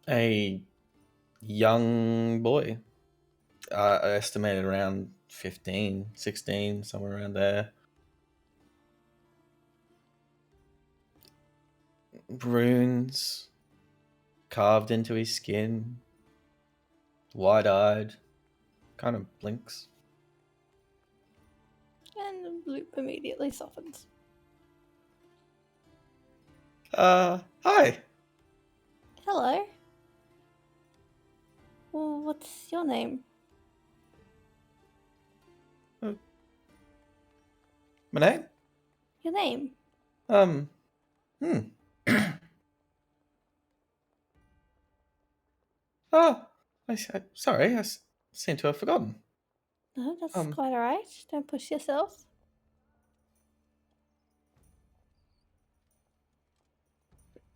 a young boy, estimated around 15, 16, somewhere around there. Runes carved into his skin, wide-eyed, kind of blinks. And Loop immediately softens. Hi. Hello. Well, what's your name? My name? Your name? Oh, sorry, seem to have forgotten. No, that's Um, quite alright. Don't push yourself.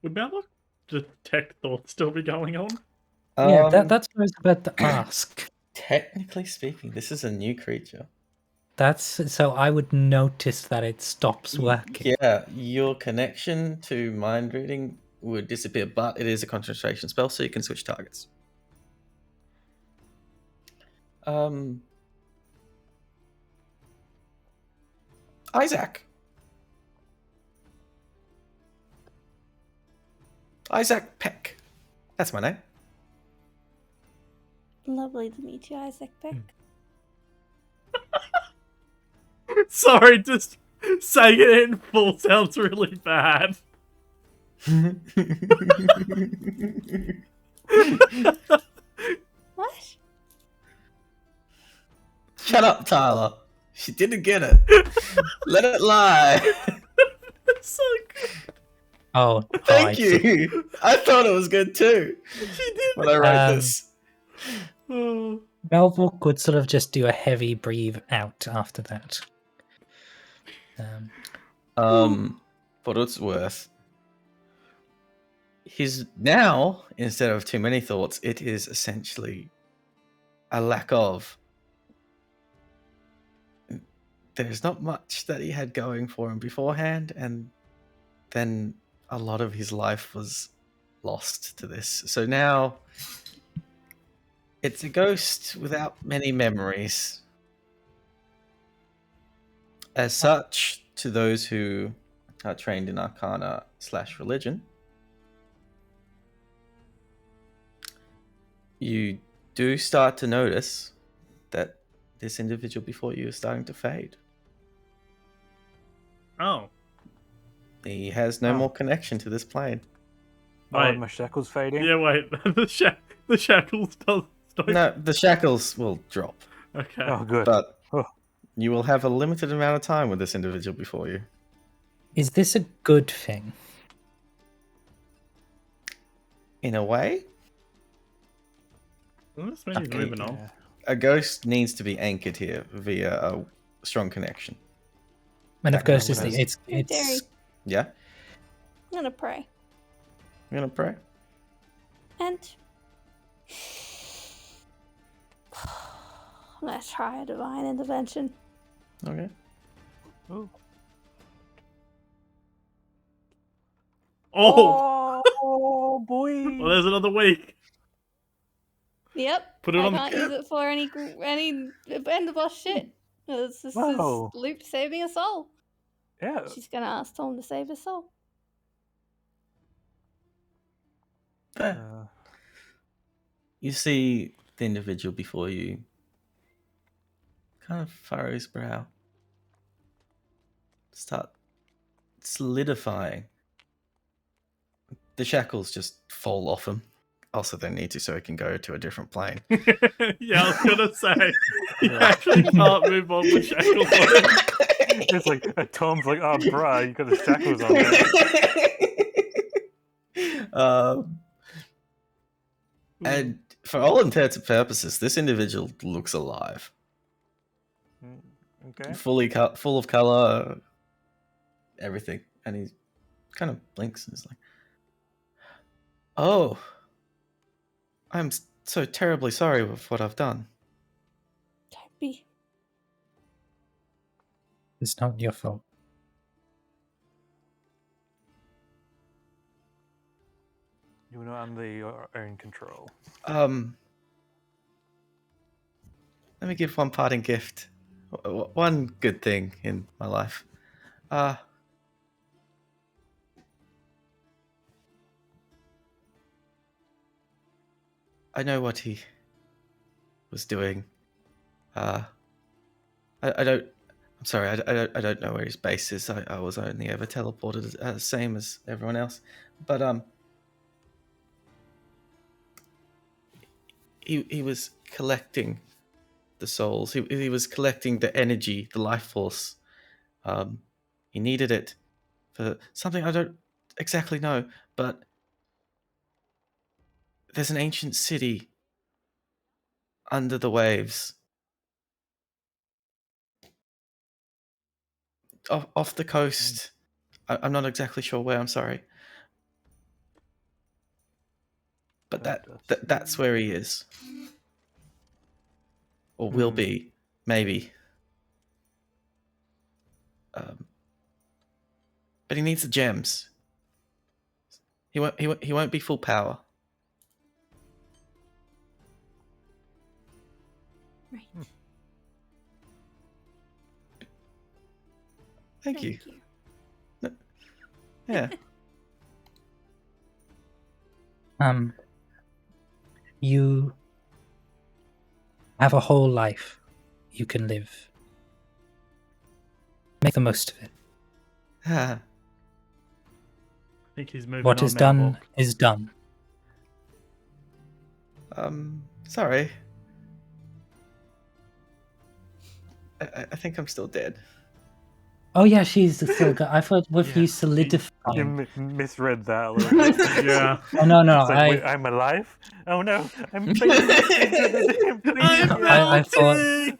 Would Malwalk detect thoughts still be going on? Yeah, that's what I was about to ask. Technically speaking, this is a new creature. That's so I would notice that it stops working. Yeah, your connection to mind reading would disappear, but it is a concentration spell, so you can switch targets. Isaac. Isaac Peck. That's my name. Lovely to meet you, Isaac Beck. Sorry, just saying it in full sounds really bad. What? Chat Shut up, Tyler. She didn't get it. Let it lie. That's so good. Oh, Thank I see. you. I thought it was good too. She did. When I wrote this. Oh. Melville would sort of just do a heavy breathe out after that. For what it's worth, his now, instead of too many thoughts, it is essentially a lack of. There's not much that he had going for him beforehand, and then a lot of his life was lost to this. So now it's a ghost without many memories. As such, to those who are trained in Arcana / religion, you do start to notice that this individual before you is starting to fade. Oh. He has no more connection to this plane. Oh, Wait. my shackles fading. Yeah, wait. The shackles does stop. No, the shackles will drop, Okay. Oh, good. but Oh. you will have a limited amount of time with this individual before you. Is this a good thing? In a way, Well, this means he's Okay, moving on. Yeah. a ghost needs to be anchored here via a strong connection. And of That course, kind of it's Derry, Yeah? I'm gonna pray. You gonna pray? And let's try a divine intervention. Okay. Ooh. Oh! Oh, boy. Well, there's another week. Yep. Put it I on the can't use it for any end of boss shit. This is Whoa. Loop saving a soul. Yeah. She's gonna ask Tom to save his soul. You see the individual before you kind of furrow his brow, start solidifying. The shackles just fall off him. Also, they need to, so he can go to a different plane. Yeah, I was gonna say. You actually can't move on with shackles on. It's like Tom's like, oh, bruh, you got the shackles on there. And for all intents and purposes, this individual looks alive. Okay. Full of color, everything. And he kind of blinks and is like, "Oh, I'm so terribly sorry with what I've done." Don't be. It's not your fault. You're not under your own control. Let me give one parting gift. One good thing in my life. I know what he was doing. I don't. I'm sorry. I don't know where his base is. I was only ever teleported, same as everyone else. But he was collecting the souls. He was collecting the energy, the life force. He needed it for something I don't exactly know, but there's an ancient city under the waves. Off the coast. I'm not exactly sure where, I'm sorry. But that's where he is. Or will be, maybe. But he needs the gems. He won't be full power. Right. Thank you. Yeah. You have a whole life you can live. Make the most of it. I think he's moving What on is now, done Hawk. is done. Sorry. I think I'm still dead. Oh yeah, she's the still guy. I thought with Yeah. you solidifying. You misread that a little bit. Yeah. Oh no, It's like, wait, I'm alive? Oh no, I'm fading into the damn I'm thing. I thought melting!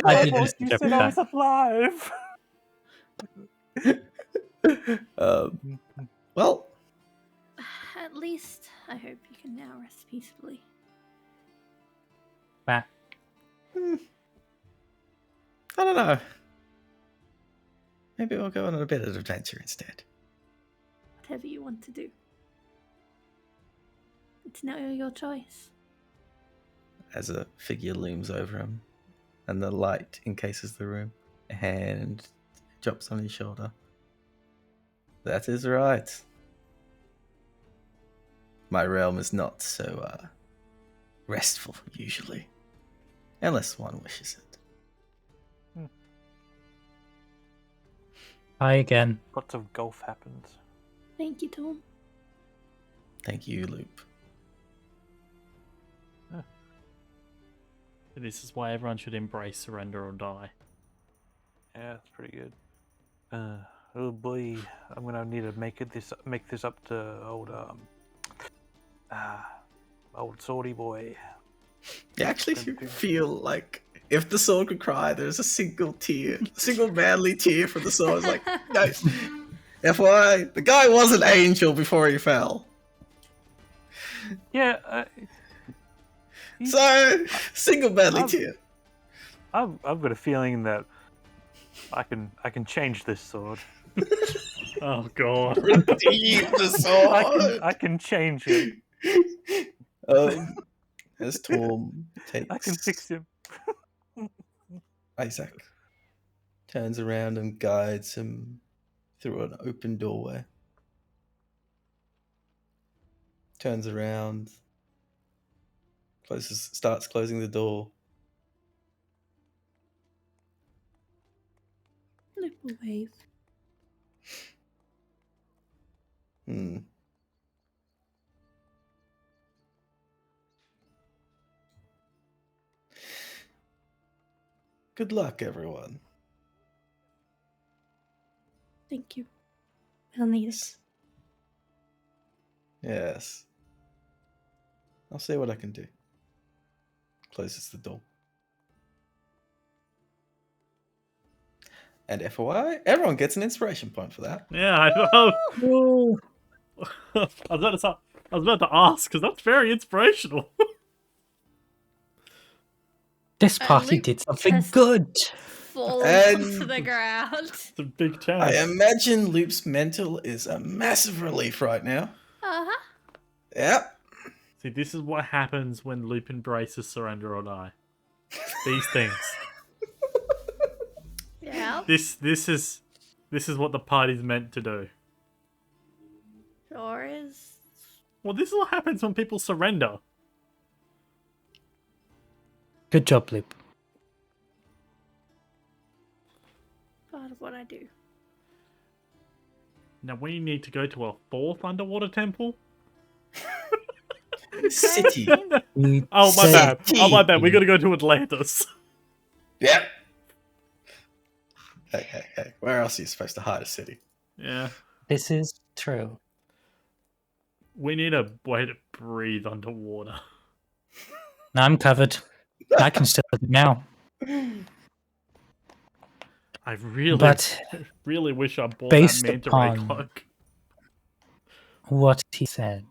I I did thought you misjudge said I was that. alive. Well, At least I hope you can now rest peacefully. Bah. I don't know. Maybe we'll go on a bit of adventure instead. Whatever you want to do. It's now your choice. As a figure looms over him, and the light encases the room, a hand drops on his shoulder. That is right. My realm is not so restful usually, unless one wishes it. Hi again. Lots of golf happens. Thank you, Tom. Thank you, Loop. This is why everyone should embrace surrender or die. Yeah, that's pretty good. Oh boy, I'm gonna need to make this up to old swordy boy. You actually feel like if the sword could cry, there's a single manly tear from the sword. It's like, no. FYI, the guy was an angel before he fell. Yeah, So, single manly tear. I've got a feeling that I can change this sword. Oh god. Redeem the sword. I can change it. As Torm takes I can fix him. Isaac, turns around and guides him through an open doorway. Turns around, starts closing the door. Loop will wave. Good luck, everyone. Thank you. I'll need it. Yes. I'll see what I can do. Closes the door. And FYI, everyone gets an inspiration point for that. Yeah, I was about to ask, because that's very inspirational. This party Luke did something has good. Fallen And- to the ground. It's a big chance. I imagine Loop's mental is a massive relief right now. Uh-huh. Yep. See, this is what happens when Loop embraces surrender or die. These things. Yeah. This is what the party's meant to do. Sure is. Well, this is what happens when people surrender. Good job, Loop. Part of what I do. Now we need to go to a fourth underwater temple. City. Oh my bad. Oh my bad. We gotta go to Atlantis. Yep. Hey. Where else are you supposed to hide a city? Yeah. This is true. We need a way to breathe underwater. I'm covered. I can still live now. I really, But really wish I bought based that manta ray upon- cloak. what he said,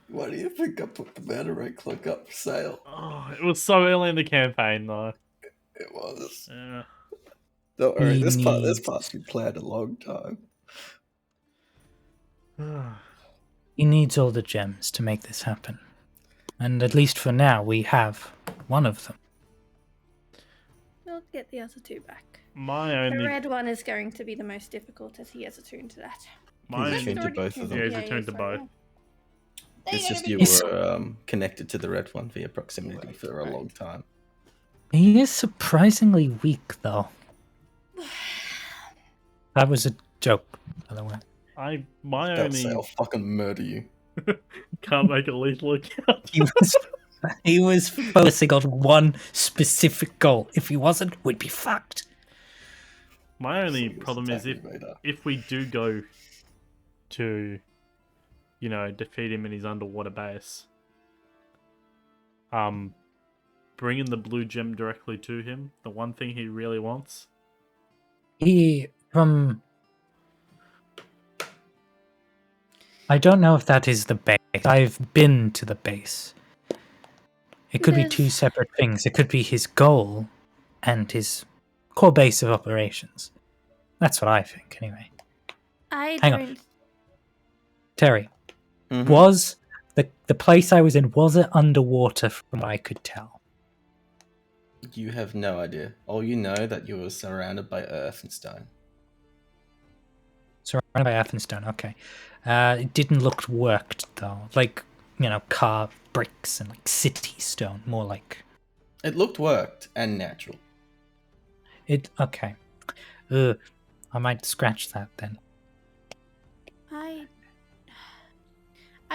Why do you think I put the Manta Ray cloak up for sale? Oh, it was so early in the campaign, though. It was. Yeah. Don't worry, He this needs- part's been planned a long time. he needs all the gems to make this happen. And at least for now, we have one of them. We'll get the other two back. My The only, red one is going to be the most difficult as he has attuned to that. my He's only, attuned to both of them. Yeah, he's attuned to both. It's just you Yes. were connected to the red one via proximity for a long time. He is surprisingly weak, though. That was a joke, by the way. my Don't only say I'll fucking murder you. can't make a lethal account. He was He was focusing on one specific goal. If he wasn't, we'd be fucked. My only So he was problem is attacking Vader. if we do go to, defeat him in his underwater base, bringing the blue gem directly to him, the one thing he really wants. I don't know if that is the base. I've been to the base. It could be two separate things. It could be his goal and his core base of operations. That's what I think, anyway. Hang on. Terry, was the place I was in, was it underwater from what I could tell? You have no idea. All you know that you were surrounded by earth and stone. Surrounded by earth and stone, okay. It didn't look worked, though. Like, carved bricks and, like, city stone. More like... It looked worked and natural. Okay. I might scratch that, then. I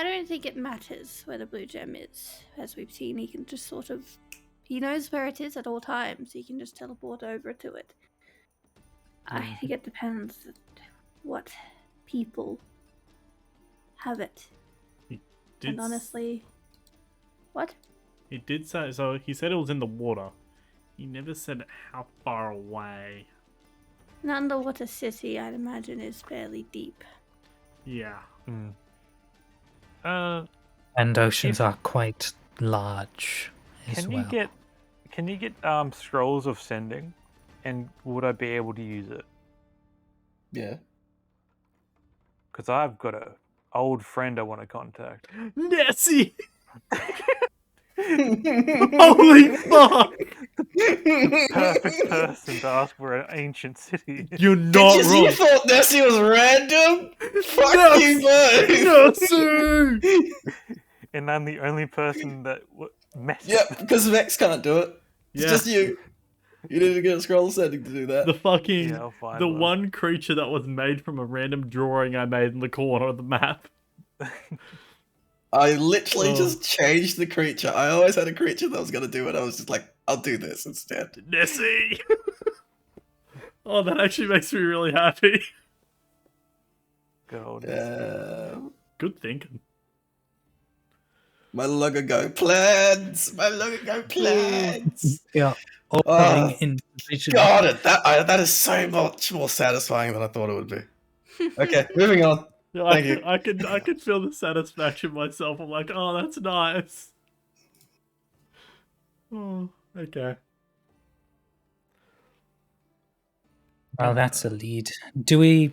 don't think it matters where the blue gem is. As we've seen, he can just sort of... He knows where it is at all times. He can just teleport over to it. I think it depends on what people have it. And honestly... What? He did say... So he said it was in the water. He never said how far away. An underwater city, I'd imagine, is fairly deep. Yeah. And oceans are quite large as well. Can you get scrolls of sending, and would I be able to use it? Yeah. Because I've got a old friend I want to contact. Nessie! Holy fuck! Perfect person to ask for an ancient city. You're not wrong. You thought Nessie was random? Fuck you, bud! Nessie! And I'm the only person that messed. Yep, because Vex can't do it. It's Yeah. just you. You need to get a scroll setting to do that. The fucking... Yeah, I'll find the one. one creature that was made from a random drawing I made in the corner of the map. I literally just changed the creature. I always had a creature that was going to do it. I was just like, I'll do this instead. Nessie! Oh, that actually makes me really happy. God. Good thinking. My long ago plans. My long ago plans. Yeah. All running in vision. God, that is so much more satisfying than I thought it would be. Okay, moving on. Yeah, Thank you. I could feel the satisfaction myself. I'm like, oh, that's nice. Oh, okay. Well, that's a lead. Do we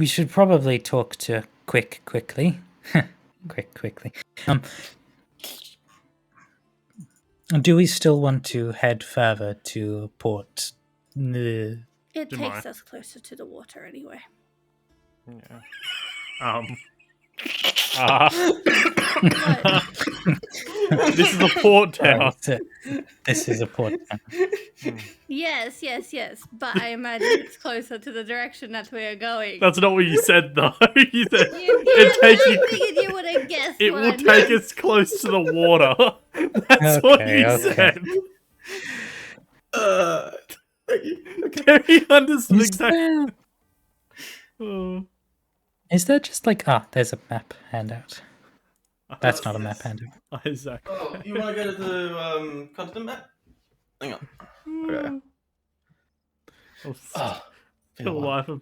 should probably talk to quickly. quickly. Do we still want to head further to port? It Demar. takes us closer to the water anyway. Yeah. This is a port town. This is a port town. Yes. But I imagine it's closer to the direction that we are going. That's not what you said, though. You said I figured you would have guessed. it what will I take meant. us close to the water. That's what you said. Thank you. Okay. Terry understood exactly. Is there just like there's a map handout. That's not a map handout. Isaac. Oh, you want to go to the continent map? Hang on. Okay. I'm still laughing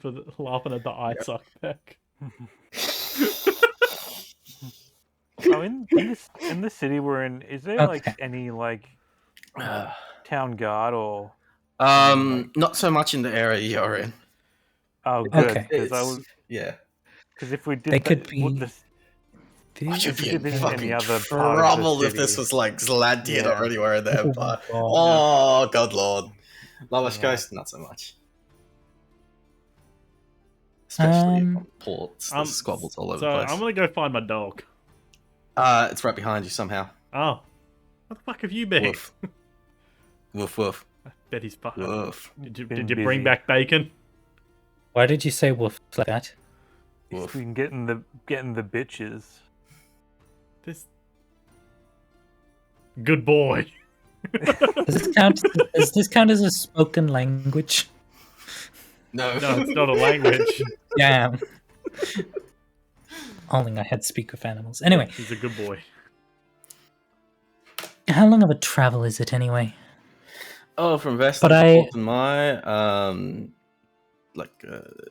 at the Isaac pack. In the city we're in, is there like any town guard or? Not so much in the area you're in. Oh, good. Okay. Because if we did, They could be. Watch if it we be did in any fucking other part of the trouble if this city- was like Zlantian or anywhere in the Empire. Oh, Oh, God Lord. Lavash Yeah. Coast, not so much. Especially Um, on ports. There's squabbles all over So the place. I'm gonna go find my dog. It's right behind you somehow. Oh, what the fuck have you been? Woof. Woof, woof. I bet he's fucking. Woof. Did Been you bring busy. back bacon? Why did you say wolf like that? If Woof. we can get in the bitches. Good boy. Does this count? Does this count as a spoken language? No. No, it's not a language. Yeah. Only I had speak with animals. Anyway, He's a good boy. how long of a travel is it anyway? Oh, from Veston But to I- Bolton Mire,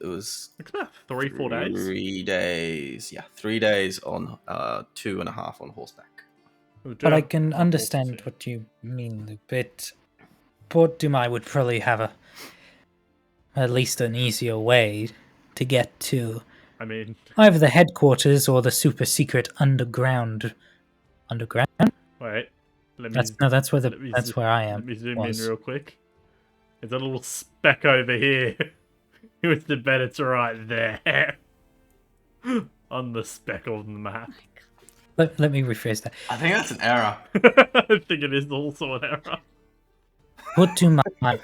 it was It's about 3-4 days. 3 days. Yeah, 3 days on 2.5 on horseback. But I can understand what you mean a bit. Port Dumai would probably have at least an easier way to get to I mean, either the headquarters or the super secret underground. Underground? wait. Let me. That's where let me that's zo- where I am. Let me zoom was. in real quick. There's a little speck over here. With the bed, it's right there. On the speck on the map. Let me rephrase that. I think that's an error. I think it is also an error. Port Dumai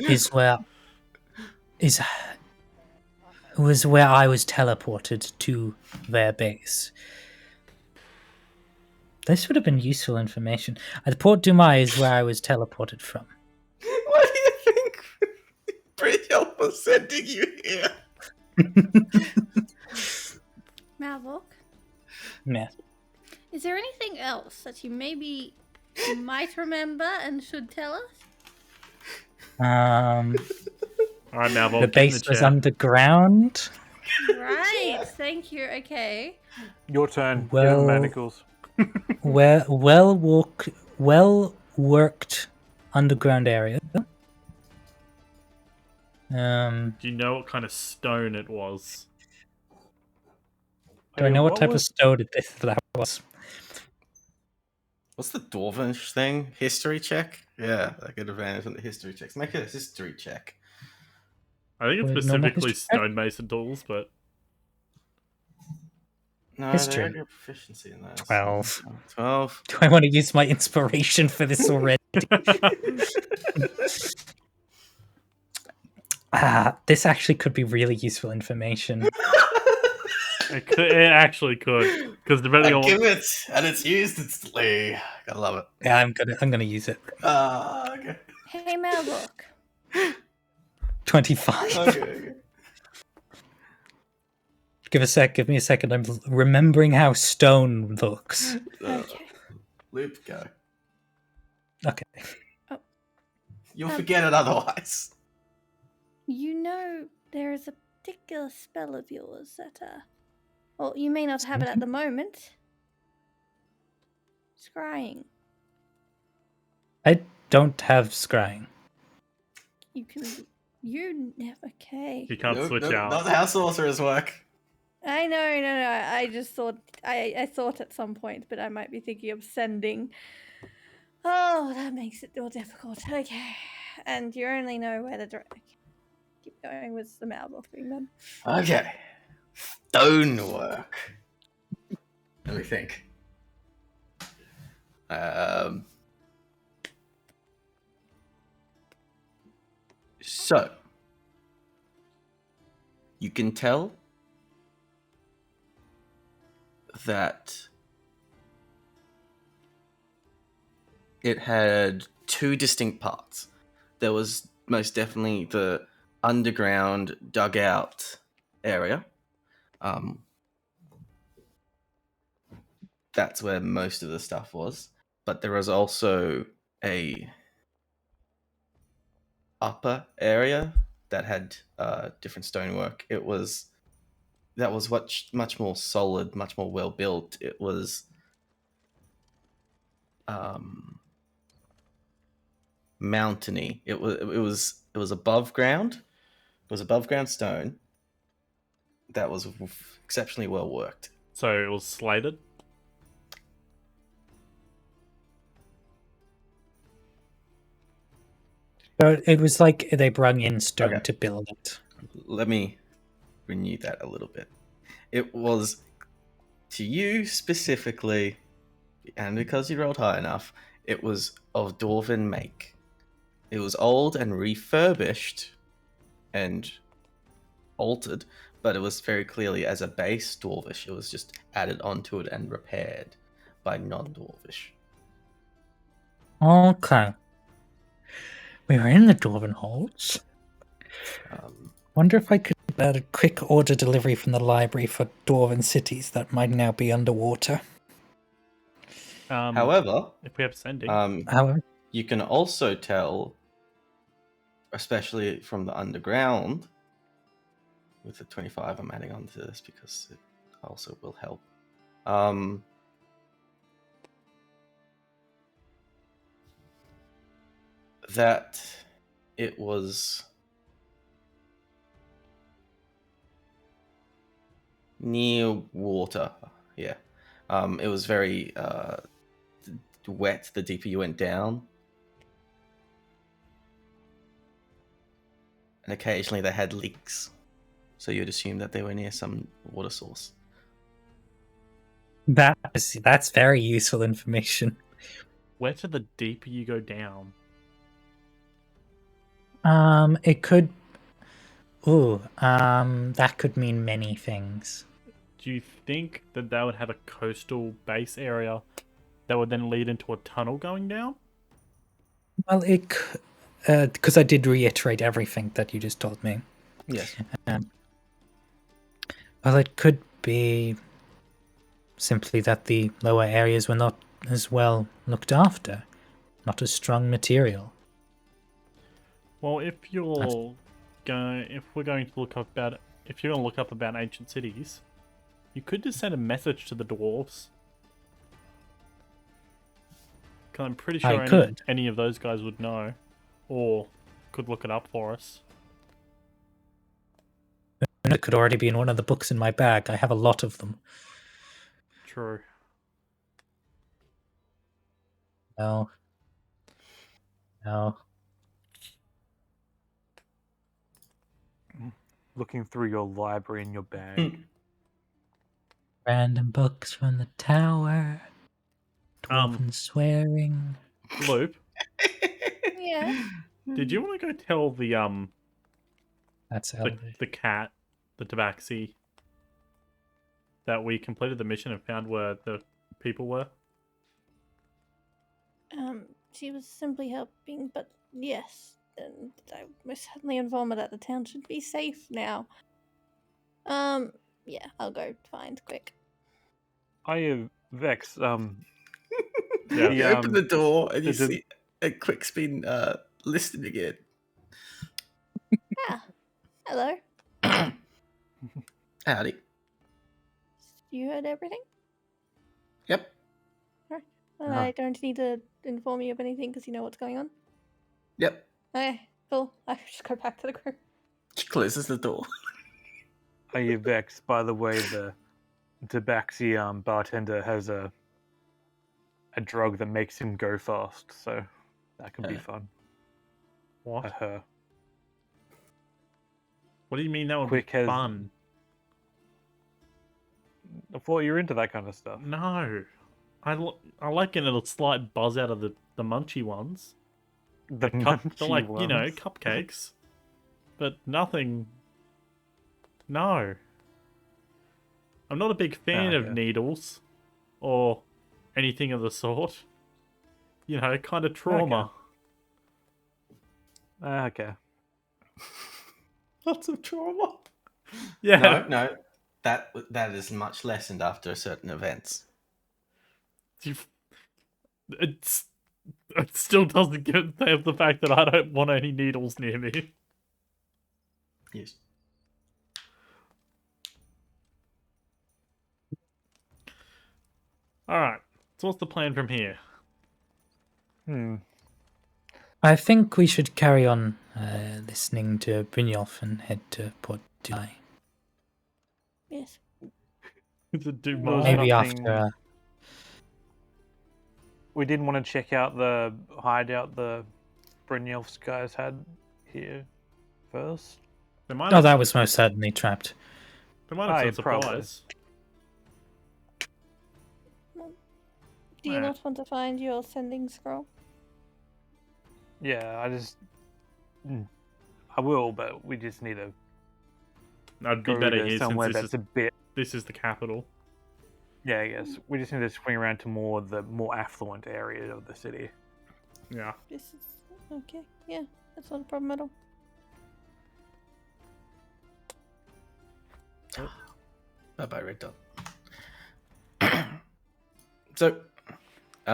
was where I was teleported to their base. This would have been useful information. Port Dumai is where I was teleported from. What do you think Bridgel was sending you here? Malvok, Yeah. is there anything else that you maybe might remember and should tell us? Alright, now The base was underground. Right, thank you. Okay. Your turn. Well- Give him manacles. Well worked underground area. Do you know what kind of stone it was? Do I know what type of was- stone that was? What's the Dwarvish thing? History check? Yeah, I get advantage on the history checks. Make it a history check. I think it's Wait, normal specifically history check? stonemason tools, but No, History. they have your proficiency in those. 12. 12. Do I want to use my inspiration for this already? This actually could be really useful information. it actually could. Because depending on Give it, and it's used instantly. Gotta love it. Yeah, I'm gonna use it. Okay. Hey, Malvok. 25. Okay. Give me a second. I'm remembering how stone looks. Okay. Loop, go. Okay. You'll forget it otherwise. You know there is a particular spell of yours that, well, you may not have it at the moment. Scrying. I don't have scrying. You can. You never. Okay. you can't switch out. Not how sorcerers work. I know, no. I just thought. I thought at some point, but I might be thinking of sending. Oh, that makes it more difficult. Okay. And you only know where the direct. Keep going with the Malvok thing then. Okay. Stonework. Let me think. So you can tell that it had two distinct parts. There was most definitely the underground dugout area. That's where most of the stuff was. But there was also a upper area that had different stonework. That was much more solid, much more well built. It was mountainy. It was above ground. It was above ground stone. That was exceptionally well worked. So it was slated. But it was like they brung in stone Okay. to build it. Let me renew that a little bit. It was, to you specifically, and because you rolled high enough, it was of Dwarven make. It was old and refurbished and altered, but it was very clearly as a base Dwarvish. It was just added onto it and repaired by non-Dwarvish. Okay. We were in the Dwarven Halls. Wonder if I could get a quick order delivery from the library for Dwarven cities that might now be underwater. However, if we have sending, However, you can also tell, especially from the underground, with the 25 I'm adding on to this because it also will help. That it was near water. Yeah. It was very wet the deeper you went down. And occasionally they had leaks. So you'd assume that they were near some water source. that's very useful information. where to the deeper you go down? It could. That could mean many things. Do you think that they would have a coastal base area that would then lead into a tunnel going down? Well, because I did reiterate everything that you just told me. Yes. Well, it could be simply that the lower areas were not as well looked after, not as strong material. Well, if we're going to look up about ancient cities, you could just send a message to the dwarves. Because I'm pretty sure any of those guys would know, or could look it up for us. It could already be in one of the books in my bag. I have a lot of them. True. No. Looking through your library in your bag. Random books from the tower. Dwarven swearing. Loop, Yeah. did you want to go tell That's the cat, the tabaxi, that we completed the mission and found where the people were? She was simply helping, but yes, and I most certainly inform her that the town should be safe now. Yeah, I'll go find quick. Vex, Yeah. You open the door and you the- see a Quick's been listening in. Ah, hello. Howdy. You heard everything? Yep. Well, I don't need to inform you of anything because you know what's going on. Yep. Okay, cool. I just go back to the group. She closes the door. Vex, by the way, the Tabaxi bartender has a drug that makes him go fast, so that can be fun. What? At her. What do you mean that would Quick be has- fun? I thought you were into that kind of stuff. No. I like getting a slight buzz out of the munchy ones. The They're like, munchy you know, ones. cupcakes. But nothing... No. I'm not a big fan of Okay. needles. Or anything of the sort. You know, kind of trauma. Okay. Lots of trauma. Yeah. No. That is much lessened after certain events. It still doesn't get the fact that I don't want any needles near me. Yes. Alright, so what's the plan from here? I think we should carry on listening to Brynjolf and head to Port Dubai. Yes. To do Well, more. Maybe nothing- after. We didn't want to check out the hideout the Brynjolf's guys had here first. They might Oh, have, that was most certainly trapped. they might have Aye, some probably. supplies. Do you Alright. not want to find your sending scroll? Yeah, I will, but we just need to I'd be go better to here somewhere since that's a bit. this is the capital. Yeah, I guess we just need to swing around to the more affluent area of the city. Yeah. This is okay. Yeah, that's not a problem at all. Bye-bye, Red Dot. So, there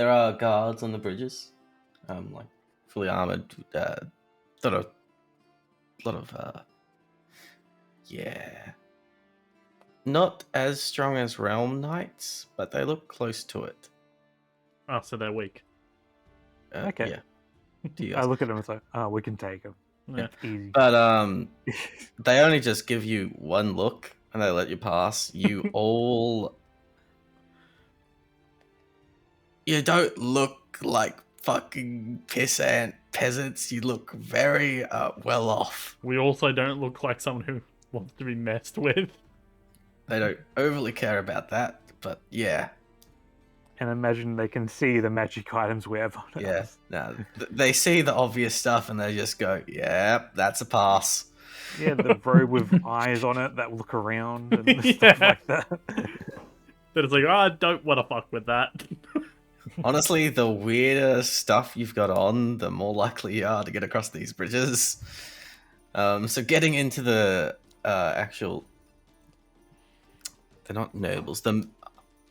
are guards on the bridges, like fully armored. Lot of, yeah, not as strong as Realm Knights, but they look close to it. Oh, so they're weak. Okay. Yeah. To you I guys. look at them and say, "Oh, we can take them. Yeah. Easy." But they only just give you one look and they let you pass. You all, you don't look like fucking pissant peasants. You look very well off. We also don't look like someone who wants to be messed with. They don't overly care about that, but yeah, And imagine they can see the magic items we have on yeah. us. No, they see the obvious stuff and they just go, "Yeah, that's a pass." Yeah, the robe with eyes on it that look around and Yeah. stuff like that. Then it's like, oh, I don't want to fuck with that. Honestly, the weirder stuff you've got on, the more likely you are to get across these bridges. So getting into the actual, they're not nobles, the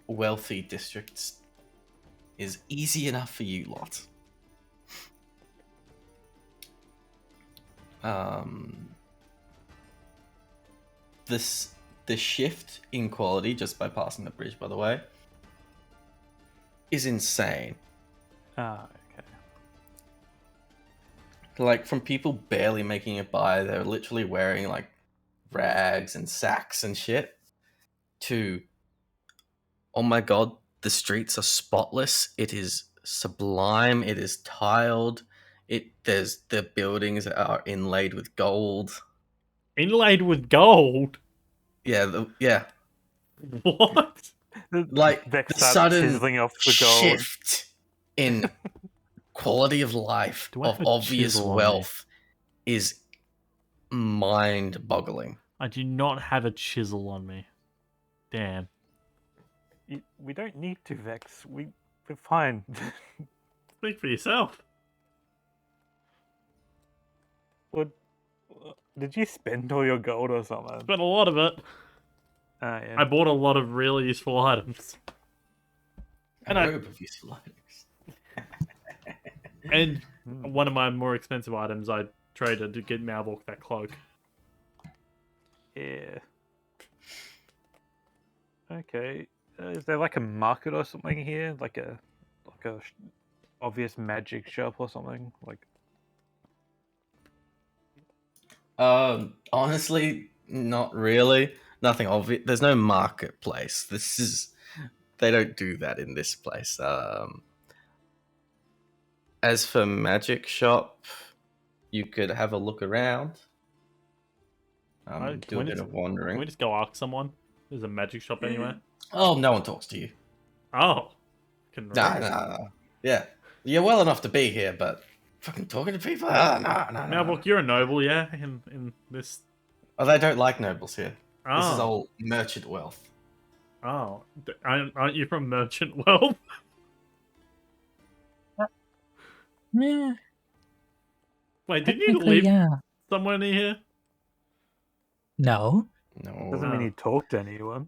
wealthy districts is easy enough for you lot. The shift in quality just by passing the bridge, by the way, is insane. Ah, okay. Like, from people barely making it by, they're literally wearing like rags and sacks and shit, to, oh my god, the streets are spotless. It is sublime. It is tiled. There's the buildings are inlaid with gold. Inlaid with gold? Yeah. What? Like, Vex the starts sudden chiseling off the gold. shift in quality of life, Do I of have a obvious chisel on me? wealth, is mind-boggling. I do not have a chisel on me. Damn. We don't need to, Vex. We're fine. Speak for yourself. What? Did you spend all your gold or something? Spent a lot of it. Yeah. I bought a lot of really useful items. And A I- robe of useful items. And one of my more expensive items I traded to get Malbork that cloak. Yeah. Okay. Is there like a market or something here? Like a obvious magic shop or something? Like. Honestly, not really. Nothing obvious. There's no marketplace. They don't do that in this place. As for magic shop, you could have a look around. Can Do a we bit just- of wandering. Can we just go ask someone? There's a magic shop anywhere. Oh, no one talks to you. Oh. No. Yeah, you're well enough to be here, but fucking talking to people? No. Malbork, you're a noble, yeah? In this. Oh, they don't like nobles here. Oh. This is all merchant wealth. Oh. Aren't you from Merchant Wealth? Yeah, Wait, didn't you technically, live yeah. somewhere near here? No, No. Doesn't mean you talk to anyone.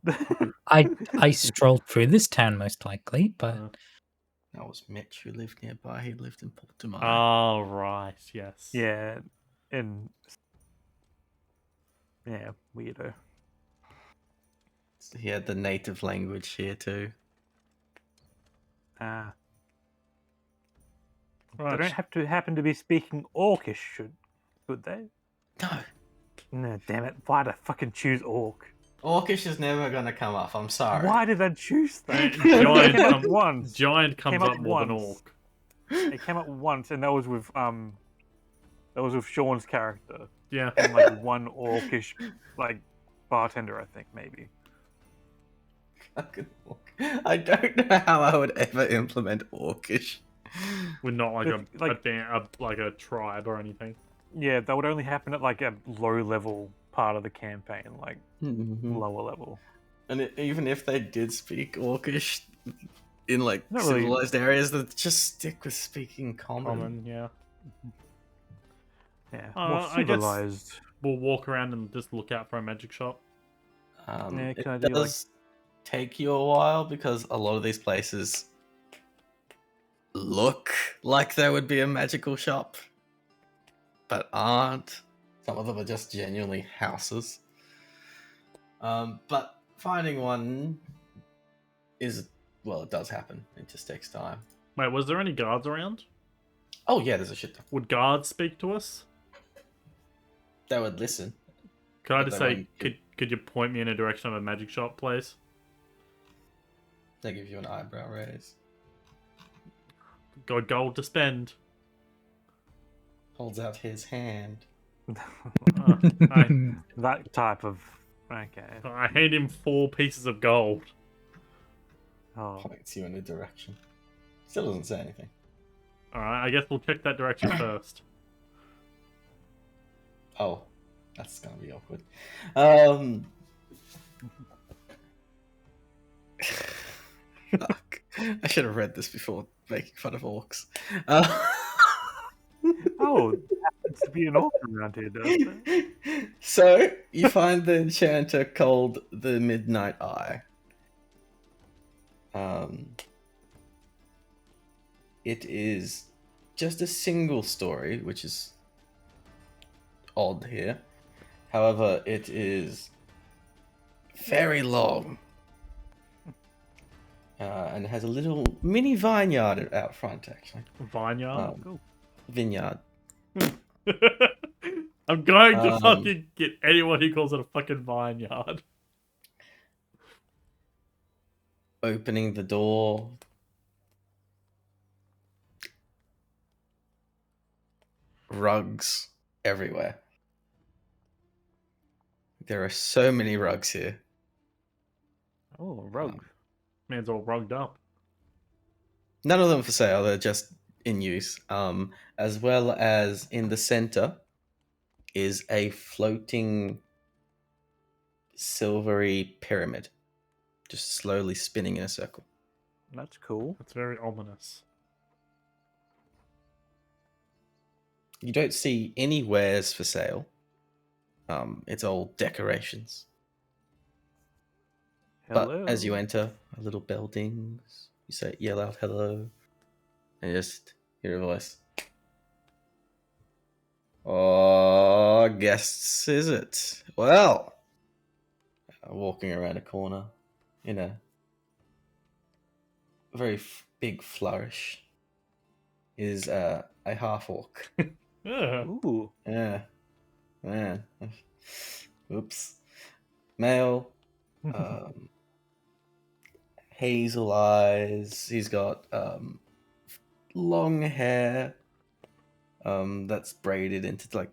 I strolled through this town most likely, but That was Mitch who lived nearby. He lived in Portimao. Oh, right, yes. Yeah, and yeah, weirdo. He had the native language here too. Ah, Right. they don't have to happen to be speaking Orcish, could they? No. No, damn it! Why did I fucking choose Orc? Orcish is never gonna come up. I'm sorry. Why did I choose that? Giant, It came up once. Giant comes Came up up more than once. Orc. It came up once, and that was with Sean's character Yeah. and like one Orcish like bartender, I think maybe. Fucking I don't know how I would ever implement Orcish. With not like But, like a tribe or anything. Yeah, that would only happen at like a low level part of the campaign, like Mhm. lower level. And even if they did speak Orcish, in like Not really. civilized areas that just stick with speaking common. Yeah. Yeah, more I guess civilized. we'll walk around and just look out for a magic shop. Yeah, It can I do, does take you a while because a lot of these places look like there would be a magical shop, but aren't. Some of them are just genuinely houses. But finding one is, well, it does happen. It just takes time. Wait, was there any guards around? Oh yeah, there's a shit ton. Would guards speak to us? They would listen. Could I But just they say, won't could you point me in a direction of a magic shop, please? They give you an eyebrow raise. Got gold to spend. Holds out his hand. That type of. Okay. I hand him 4 pieces of gold. Oh, Points you in a direction. Still doesn't say anything. Alright, I guess we'll check that direction first. Oh, that's gonna be awkward. Fuck. I should have read this before making fun of orcs. oh, there happens to be an orc around here, doesn't there? So you find the enchanter called the Midnight Eye. It is just a single story, which is odd here. However, it is very long. And it has a little mini vineyard out front, actually. Vineyard? Cool. Vineyard. I'm going to fucking get anyone who calls it a fucking vineyard. Opening the door. Rugs everywhere. There are so many rugs here. Oh, rogue. Man's all rugged up. None of them for sale, they're just in use. As well as in the center is a floating silvery pyramid, just slowly spinning in a circle. That's cool. That's very ominous. You don't see any wares for sale. It's all decorations. Hello. But as you enter, a little bell dings. You say, yell out hello, and you just hear a voice. Oh, guests, is it? Well, walking around a corner in a very big flourish is a half orc. Yeah. Ooh. Yeah, man. Oops. Male. Hazel eyes. He's got long hair. That's braided into like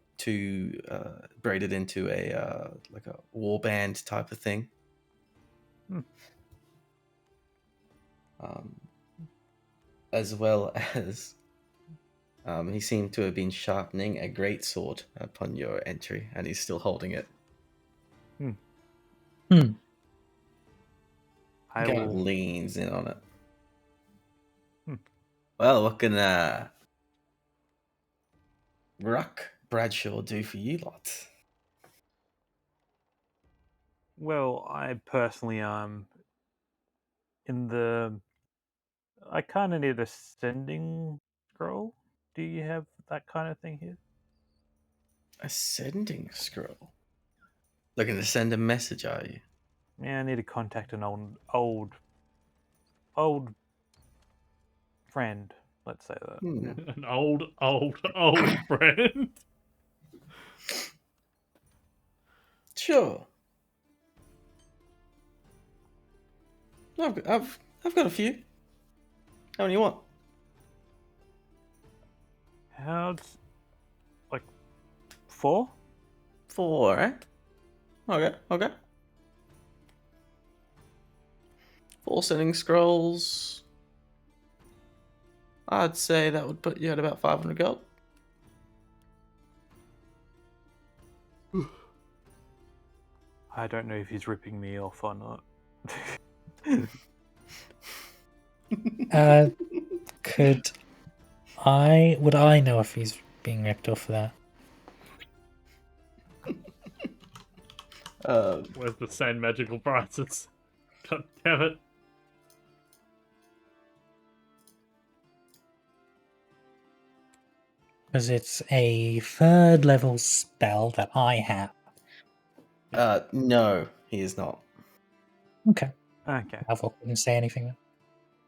braided into a like a warband type of thing. As well as he seemed to have been sharpening a great sword upon your entry, and he's still holding it. I Kind of will. leans in on it. Well, what can Ruck Bradshaw do for you lot? Well, I personally in the. I kind of need a sending scroll. Do you have that kind of thing here? A sending scroll. Looking to send a message, are you? Yeah, I need to contact an old friend. Let's say that. An old friend. Sure. I've got a few. How many you want? How's like 4? 4, eh? Okay. 4 sending scrolls. I'd say that would put you at about 500 gold. I don't know if he's ripping me off or not. Would I know if he's being ripped off for that? Where's the same magical prizes? God damn it. Because it's a 3rd level spell that I have. No, he is not. Okay. Okay. Alpha couldn't say anything then.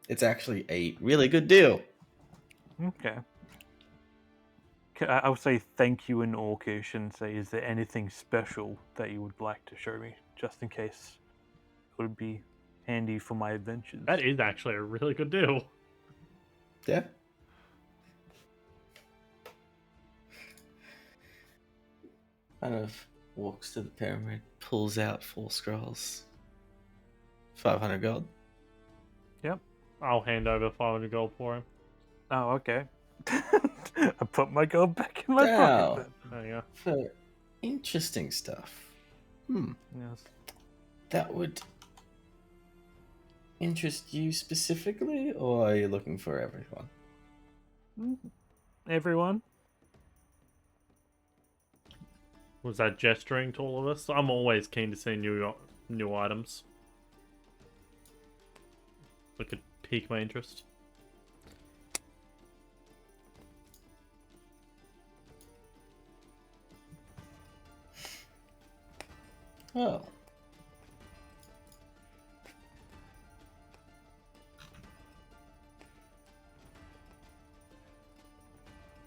It's actually a really good deal. Okay. I'll say thank you in Orcish and say, is there anything special that you would like to show me, just in case it would be handy for my adventures? That is actually a really good deal. Yeah. Kind of walks to the pyramid, pulls out 4 scrolls. 500 gold. Yep. I'll hand over 500 gold for him. Oh, okay. I put my gold back in my Now, pocket There you go. for interesting stuff. then. Yes. That would interest you specifically, or are you looking for everyone? Everyone? Was that gesturing to all of us? I'm always keen to see new items. That could pique my interest. Well,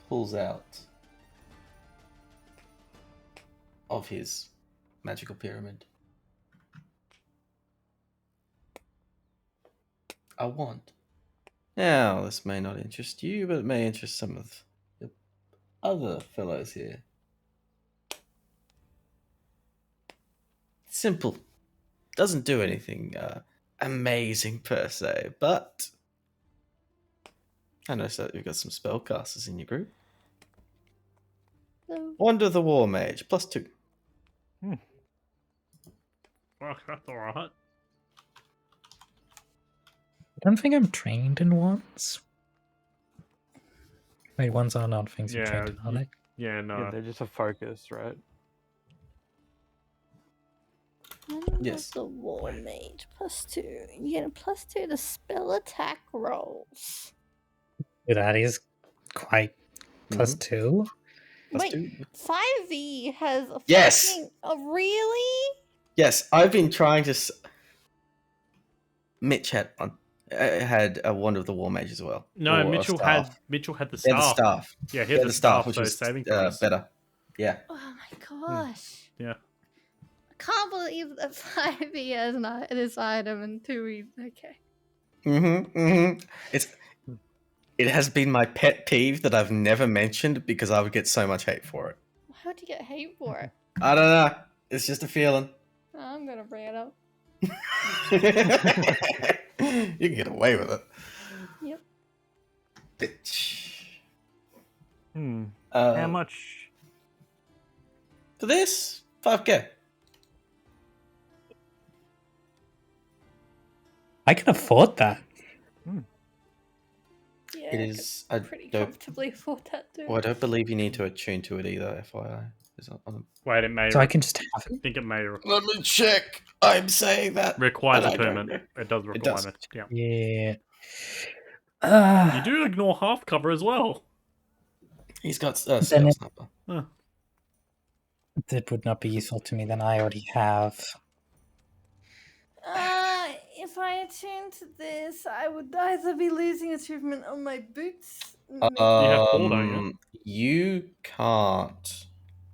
pulls out of his magical pyramid a wand. Now, this may not interest you, but it may interest some of the other fellows here. Simple. Doesn't do anything amazing per se, but I noticed that you've got some spellcasters in your group. So, Wand of the War Mage, +2. Fuck, that's alright. I don't think I'm trained in wands. Wait, wands are not things you're trained in, are they? Yeah, no. Yeah, they're just a focus, right? Yes. the War Mage +2. You get a +2 to spell attack rolls. That is quite +2. Wait, +2. 5e has a Yes! fucking... Oh, really? Yes, I've been trying to. Mitch had one. Had a Wand of the War Mage as well. No, Or a Mitchell staff. had the He had the staff. staff. Yeah, He had the staff, which so was saving throws. better. Yeah. Oh my gosh. Yeah. I can't believe that 5e has not this item and 2e... Okay. It has been my pet peeve that I've never mentioned because I would get so much hate for it. Why would you get hate for it? I don't know. It's just a feeling. I'm gonna bring it up. You can get away with it. Yep. Bitch. How much? For this? 5k. I can afford that. Yeah, It I is. could I pretty don't. comfortably afford that too. Well, I don't believe you need to attune to it either. FYI. Wait, it may. So I can just have I it. think it may Let me check. I'm saying that. requires but I don't attunement. know. It does require does. it. Yeah. Yeah. You do ignore half cover as well. He's got Then Sail it- Snapper. Huh. That would not be useful to me, then I already have. If I attune to this, I would either be losing attunement on my boots. have four, don't you? You can't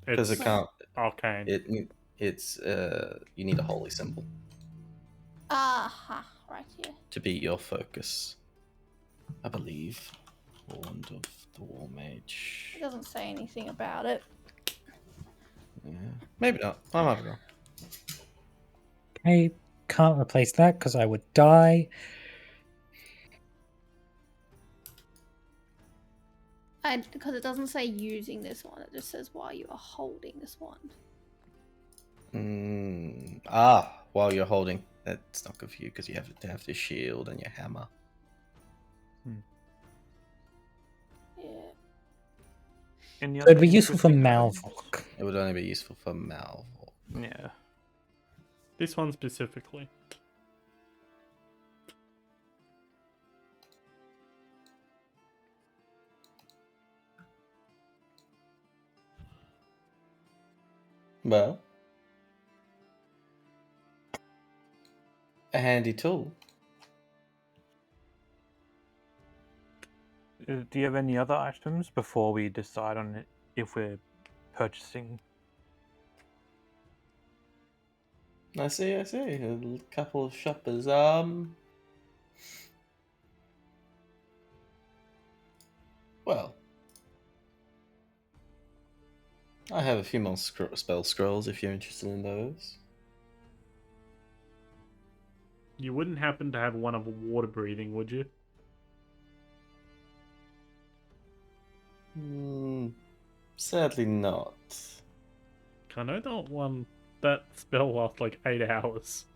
because it It's can't. arcane. It's you need a holy symbol Aha, right here. to be your focus, I believe. Wand of the War Mage. It doesn't say anything about it. Yeah. Maybe not. I might be wrong. I can't replace that because I would die. Because it doesn't say using this one, it just says while you are holding this one. While you're holding, that's not good for you because you have to have the shield and your hammer. Yeah. Any So other it'd be useful for interesting items? Malvolk. It would only be useful for Malvolk. Yeah. This one specifically. Well, a handy tool. Do you have any other items before we decide on it if we're purchasing? I see. A couple of shoppers. Well, I have a few more spell scrolls if you're interested in those. You wouldn't happen to have one of water breathing, would you? Sadly not. I know that spell lasts like 8 hours.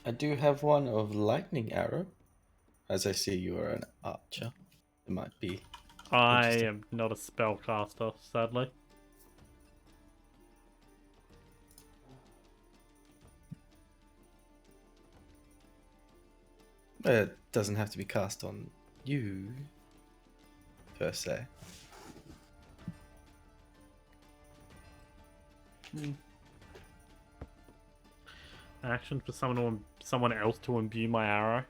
I do have one of lightning arrow. As I see you are an archer. It might be I interesting. am not a spellcaster, sadly. It doesn't have to be cast on you, per se. Action for someone else to imbue my arrow.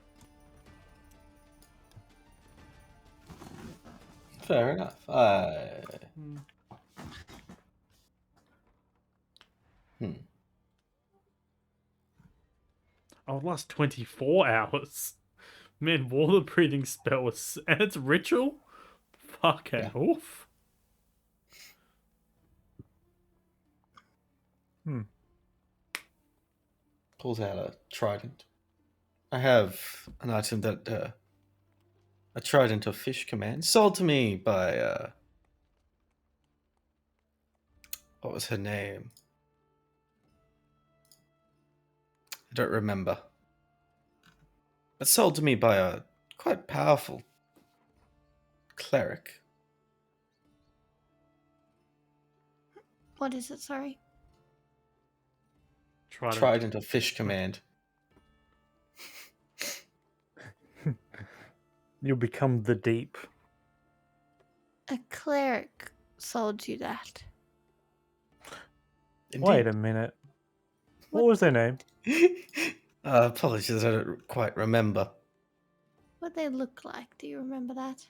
Fair enough. Oh, it lasts 24 hours. Man, water breathing spell is, and it's ritual? Fucking oof. Pulls out a trident. I have an item that a trident of fish command sold to me by what was her name? I don't remember. But sold to me by a quite powerful cleric. What is it? Sorry. Trident of fish command. You'll become the deep. A cleric sold you that. Wait a minute. What was their name? Apologies, I don't quite remember. What they look like? Do you remember that?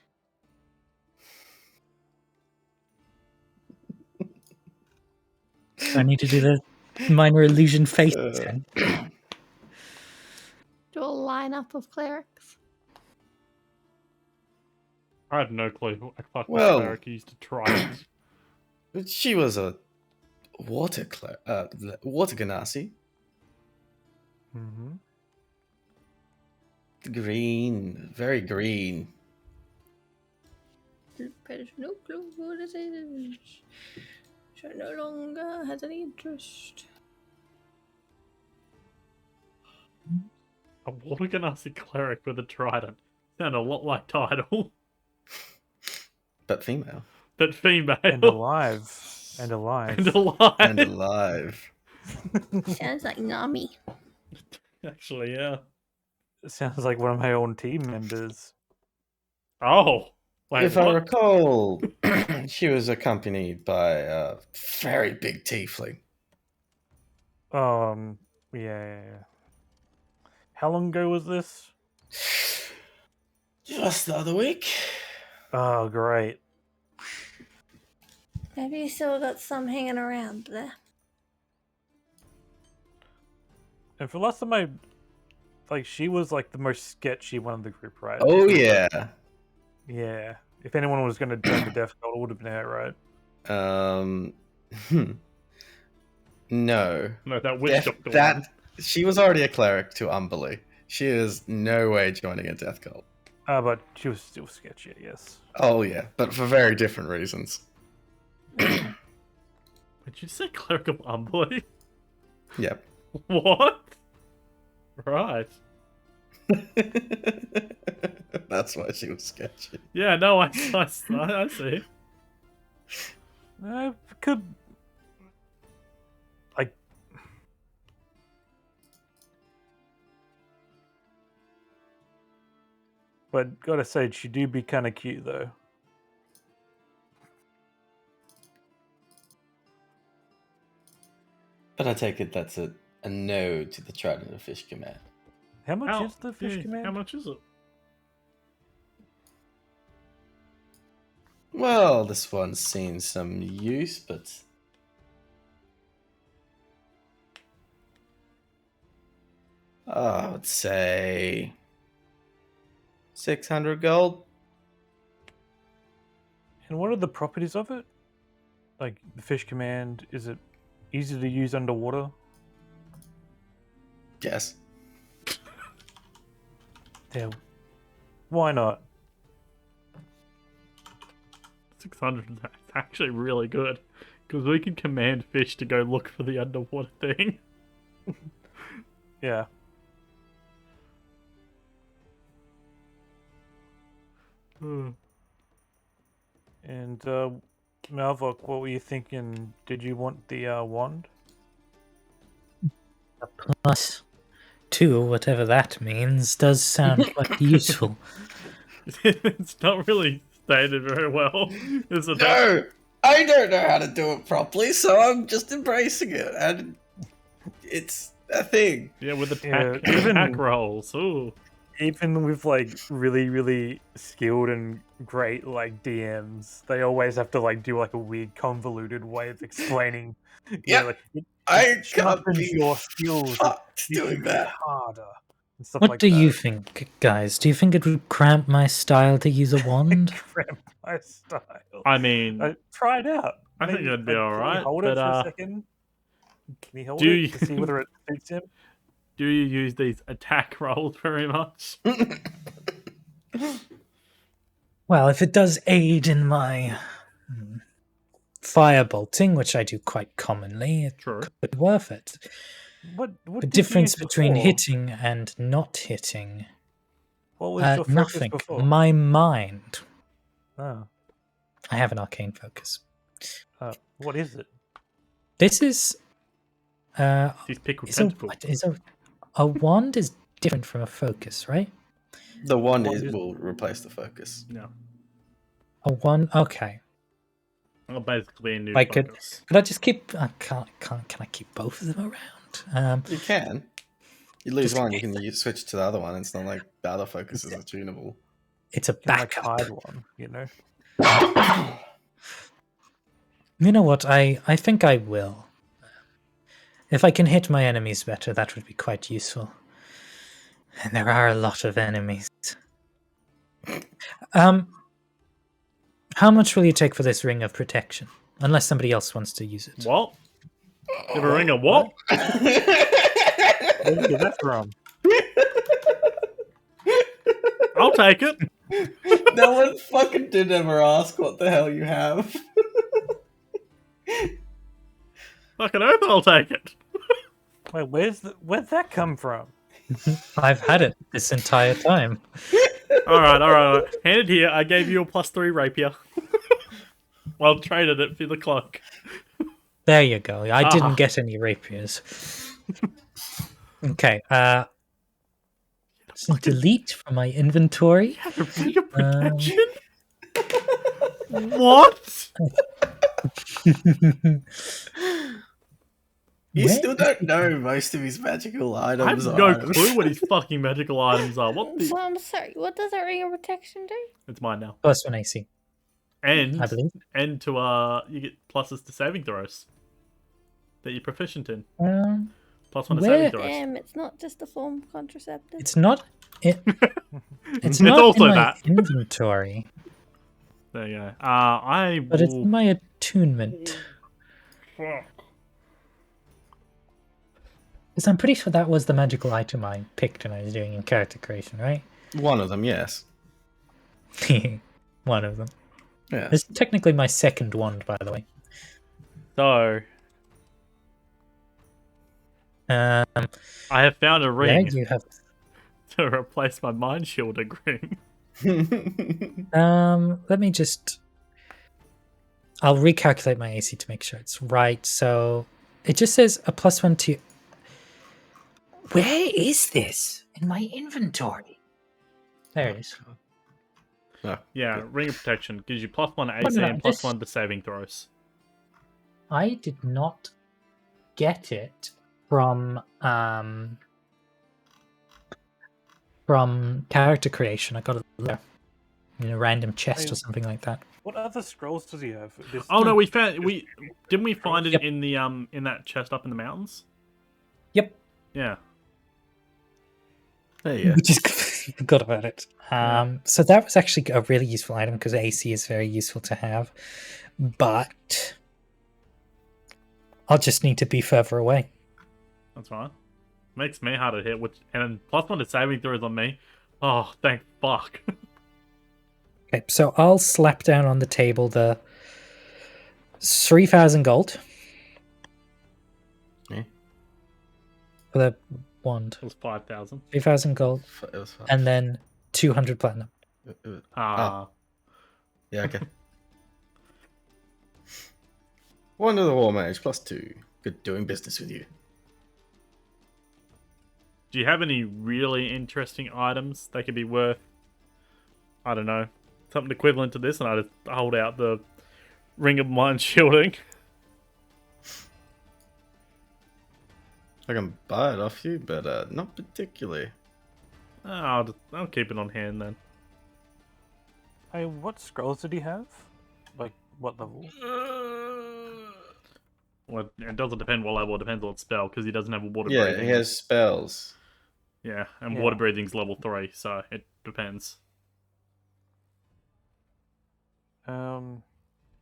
I need to do the minor illusion face then. Do a lineup of clerics? I have no clue what the fuck Well- this cleric used to try. She was a water ganassi. Mm-hmm. Green, very green. No clue what it is. She no longer has any interest. A water ganassi cleric with a trident. Sound a lot like title. But female. But female. And alive. And alive. And alive. And alive. Sounds like Nami. Actually, yeah. Sounds like one of my own team members. Oh. Wait, If I what? recall, she was accompanied by a very big tiefling. Yeah. How long ago was this? Just the other week. Oh, great. Maybe you still got some hanging around there. And for last time she was like the most sketchy one of the group, right? Oh, yeah. Yeah. If anyone was going to join the Death Cult, it would have been her, right? No. No, that witch doctor one. That she was already a cleric to Umberly. She is no way joining a death cult. But she was still sketchy, yes. Oh yeah, but for very different reasons. Did you say cleric of Umberly? Yep. What? Right. That's why she was sketchy. Yeah, no, I see. Could like but gotta say she do be kind of cute though. But I take it that's a no to the Trident of Fish command. How much is the fish command? How much is it? Well, this one's seen some use, but I would say 600 gold. And what are the properties of it? Like the fish command, is it easy to use underwater? Yes. Yeah. Why not? 600 is actually really good. Because we can command fish to go look for the underwater thing. Yeah. And Malvok, what were you thinking? Did you want the wand? +2, whatever that means, does sound quite useful. It's not really stated very well, is it? No! I don't know how to do it properly, so I'm just embracing it. And it's a thing. Yeah, with the Yeah, pack rolls. Ooh. Even with like really, really skilled and great like DMs, they always have to like do like a weird convoluted way of explaining. Yeah. Like, I can't sharpens be your skills. fucked You doing can that. hit harder. And stuff What like do that. you think, guys? Do you think it would cramp my style to use a wand? Cramp my style. I mean, Try it out. I think it'd be alright, Can you hold but, it for a second? Can you hold do it you- to see whether it suits him? do you use these attack rolls very much? Well, if it does aid in my firebolting, which I do quite commonly, it True. could be worth it. What The did you difference use between before? hitting and not hitting, What was your focus nothing. before? My mind. Oh, I have an arcane focus. what is it? This is These pickled is a, tentacles. what is a wand is different from a focus, right? The wand What is- will replace the focus. No. A wand. Okay. Well, basically a new I could- focus. Could I just keep? Can I keep both of them around? You can. You lose Just- one, you can switch to the other one. It's not like the other focuses are tunable. It's a You can, like, backup. hide one, you know? You know what? I think I will. If I can hit my enemies better, that would be quite useful. And there are a lot of enemies. How much will you take for this ring of protection? Unless somebody else wants to use it. What? Give a ring of what? Where did you get that from? I'll take it. No one fucking did ever ask what the hell you have. Fucking oath, I'll take it. Wait, where'd that come from? I've had it this entire time. Alright. Hand it here. I gave you a +3 rapier. Well, traded it for the cloak. There you go. I Ah. didn't get any rapiers. Okay. So delete from my inventory. A ring of protection? What? You Where- still don't know most of his magical I have items. no are. clue what his fucking magical items are. What the? Well, I'm sorry. What does a ring of protection do? It's mine now. +1 AC, And I believe. you get pluses to saving throws that you're proficient in. Um, +1 to Where- saving throws. Damn, it's not just a form of contraceptive. it's not. It's It's not also in my that. inventory, There you go. I but it's will. in my attunement. Because I'm pretty sure that was the magical item I picked when I was doing in character creation, right? One of them, yes. One of them. Yeah. It's technically my second wand, by the way. So Um, I have found a yeah, ring. you have. to replace my mind shielding ring. Let me just. I'll recalculate my AC to make sure it's right. So it just says a +1 to. Where is this in my inventory? There it is. Oh, Yeah, good. ring of protection gives you +1 no, AC and just- +1 to saving throws. I did not get it from character creation. I got it there in a random chest or something like that. What other scrolls does he have? This- Oh no, we found didn't we find it Yep. in the in that chest up in the mountains? Yep. Yeah. There you go. We just forgot about it. So that was actually a really useful item because AC is very useful to have. But I'll just need to be further away. That's fine. Makes me hard to hit, which and +1 to saving throws on me. Oh, thank fuck. Okay, so I'll slap down on the table the 3,000 gold Yeah. for the wand. It was 5,000. 3,000 gold, It was fun. and then 200 platinum. Ah. Yeah, okay. One to the war mage, +2. Good doing business with you. Do you have any really interesting items that could be worth, I don't know, something equivalent to this? And I just hold out the ring of mind shielding. I can buy it off you, but not particularly. I'll keep it on hand then. Hey, what scrolls did he have? Like, what level? Well, it doesn't depend what level, it depends on spell, because he doesn't have a water Yeah, breathing. he has spells. Yeah, and Yeah. water breathing's level 3, so it depends.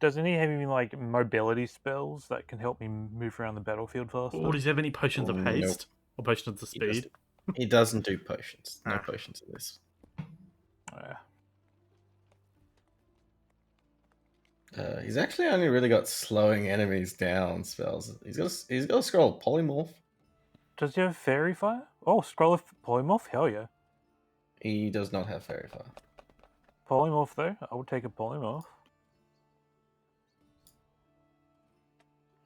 Doesn't he have any like mobility spells that can help me move around the battlefield faster? Oh, does he have any potions of Nope. haste? Or potions of He doesn't- speed? He doesn't do potions. No Ah. potions in this. Yeah. He's actually only really got slowing enemies down spells. He's got a scroll polymorph. Does he have fairy fire? Oh, scroll of polymorph? Hell yeah. He does not have fairy fire. Polymorph though? I would take a polymorph.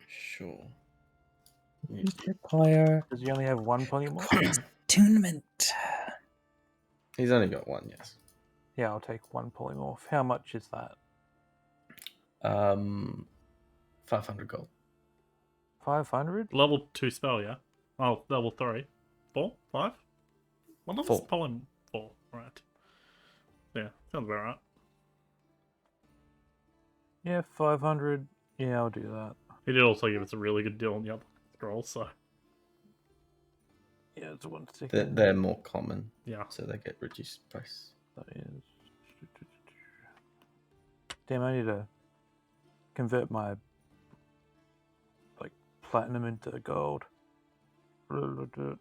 Sure. Require Does he only have one polymorph? attunement. He's only got one, yes. Yeah, I'll take one polymorph. How much is that? 500 gold. 500? Level 2 spell, yeah? Oh, level 3. 4? 5? What level's 4. pollen? 4, right. Yeah, sounds about right. Yeah, 500. Yeah, I'll do that. He did also give us a really good deal on the other scrolls, so Yeah, it's 1 second. They're more common, yeah. so they get reduced price. That is. Damn, I need to convert my like platinum into gold. That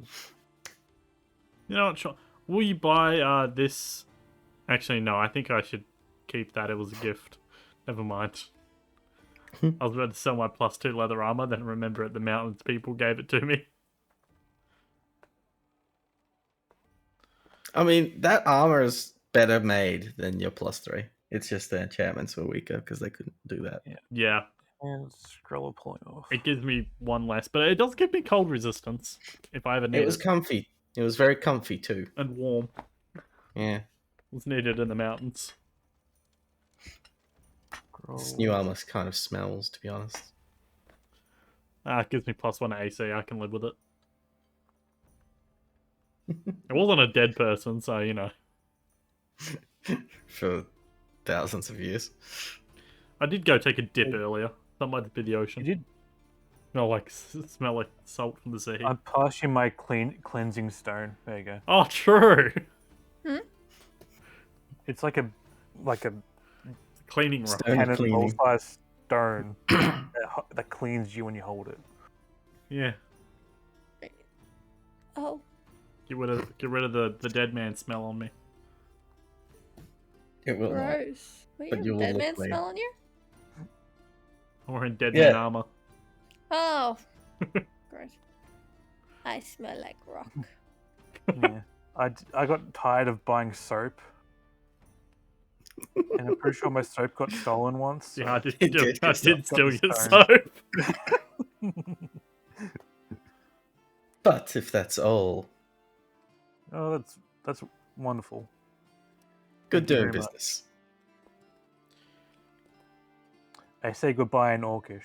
is. You know what, Sean? Will you buy this? Actually, no, I think I should keep that. It was a gift. Never mind. I was about to sell my +2 leather armor, then remember at the mountains people gave it to me. I mean, that armor is better made than your +3. It's just the enchantments were weaker because they couldn't do that. Yeah, And scroll of polymorph. it gives me one less, but it does give me cold resistance if I ever need It it. was comfy. It was very comfy too. And warm. Yeah. It was needed in the mountains. This new armor kind of smells, to be honest. It gives me +1 AC. I can live with it. It wasn't a dead person, so you know. For thousands of years. I did go take a dip earlier. That might be the ocean. You did. Smell like salt from the sea. I pass you my cleansing stone. There you go. Oh, true. It's like a Cleaning rod. Stone cannonball cleaning. sized stone that cleans you when you hold it. Yeah. Oh, Get rid of the dead man smell on me. It will not. gross. Wait, But you you have will dead look man clean. smell on you? Or in dead Yeah. man armor. Oh, gross. I smell like rock. Yeah. I got tired of buying soap. And I'm pretty sure my soap got stolen once. So Yeah, I did, It did I get did still this get stone. soap. But if that's all, Oh, that's wonderful. good Thank you doing very much. business. I say goodbye in Orcish.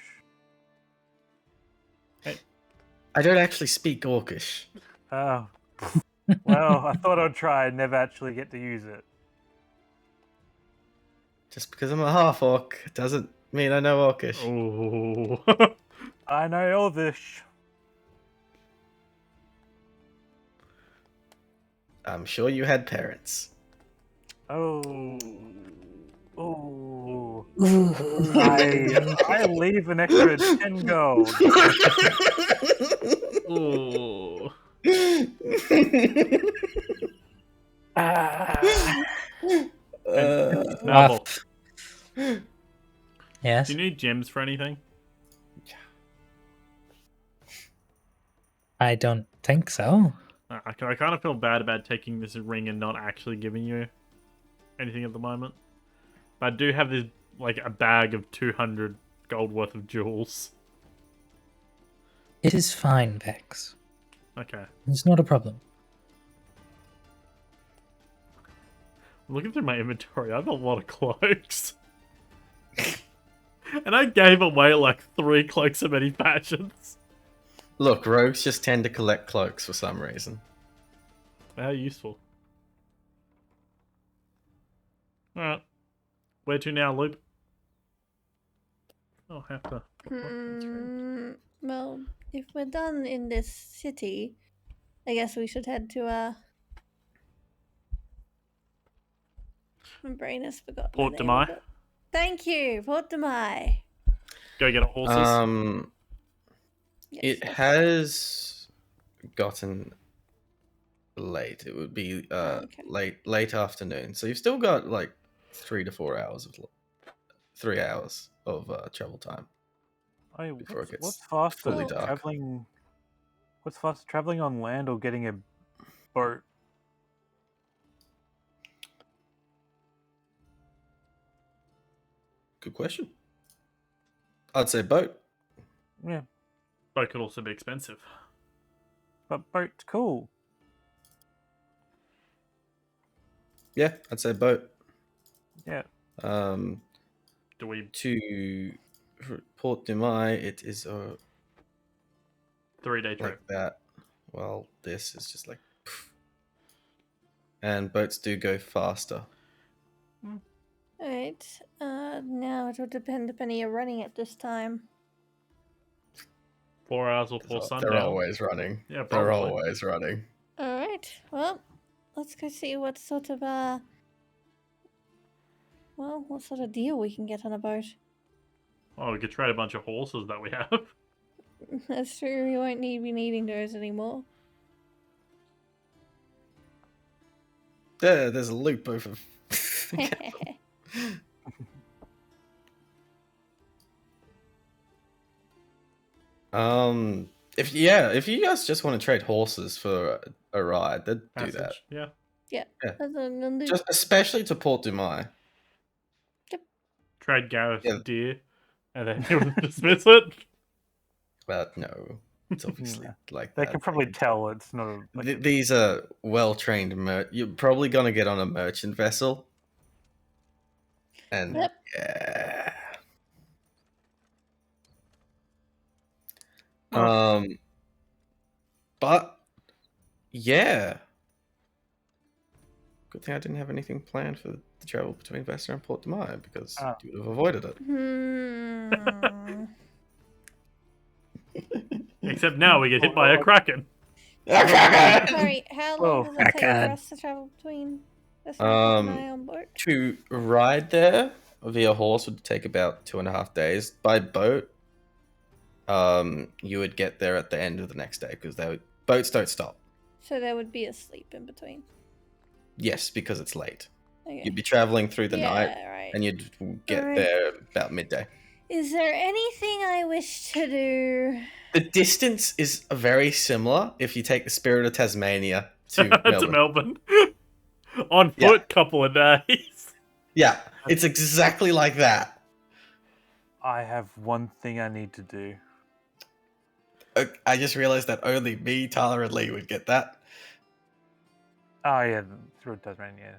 I don't actually speak Orcish. Oh. Well, I thought I'd try and never actually get to use it. Just because I'm a half orc doesn't mean I know Orcish. Oh. I know Elvish. I'm sure you had parents. Oh. Oh. Ooh. I leave an extra 10 gold. Oh. Ah. Novel. Yes. Do you need gems for anything? I don't think so. I kind of feel bad about taking this ring and not actually giving you anything at the moment. But I do have this, like, a bag of 200 gold worth of jewels. It is fine, Vex. Okay. It's not a problem. I'm looking through my inventory. I have a lot of cloaks. And I gave away, like, 3 cloaks of many fashions. Look, rogues just tend to collect cloaks for some reason. How useful. Alright. Where to now, Loop? I'll have to... Well, if we're done in this city, I guess we should head to my brain has forgotten. Port the name of Demai. it. Thank you, Port Demai. Go get a horses. Yes, It that's- has gotten late. It would be okay. late afternoon. So you've still got like 3 to 4 hours of 3 hours of travel time. Oh, Before it gets what's faster, fully dark. traveling? What's faster, traveling on land or getting a boat? Good question. I'd say boat. Yeah, Boat could also be expensive. but boat's cool. Yeah, I'd say boat. Yeah. Do we... To Port Demai, it is 3-day trip. like that. Well, this is just like, poof. And boats do go faster. Alright. Now it will depend if any are running at this time. 4 hours before sundown. They're always running. Yeah, They're probably. always running. Alright. Well, let's go see what sort of what sort of deal we can get on a boat. Oh, we could trade a bunch of horses that we have. That's true. We won't be needing those anymore. There's a loop over. if you guys just want to trade horses for a ride, they'd do that. Passage. Yeah. Yeah. Yeah. That's what I'm gonna do. Just especially to Port Dumai. Trade Gareth's Yeah. deer, and then he would dismiss it. But no, it's obviously like They that. can probably tell it's not a. Like, These are well trained. You're probably gonna get on a merchant vessel, and Yep. yeah. Oh. But yeah. Good thing I didn't have anything planned for the travel between Vesta and Port Demai because you would have avoided it. Except now we get hit by a kraken. Sorry, how long Oh, does it take for God. us to travel between this and my on board? To ride there via horse would take about 2.5 days. By boat, you would get there at the end of the next day because boats don't stop. So there would be a sleep in between. Yes, because it's late. Okay. You'd be traveling through the night, right. and you'd get Alright. there about midday. Is there anything I wish to do? The distance is very similar if you take the Spirit of Tasmania to to Melbourne. Melbourne. On Yeah. foot, couple of days. Yeah, it's exactly like that. I have one thing I need to do. I just realized that only me, Tyler, and Lee would get that. Oh yeah, through Tasmania.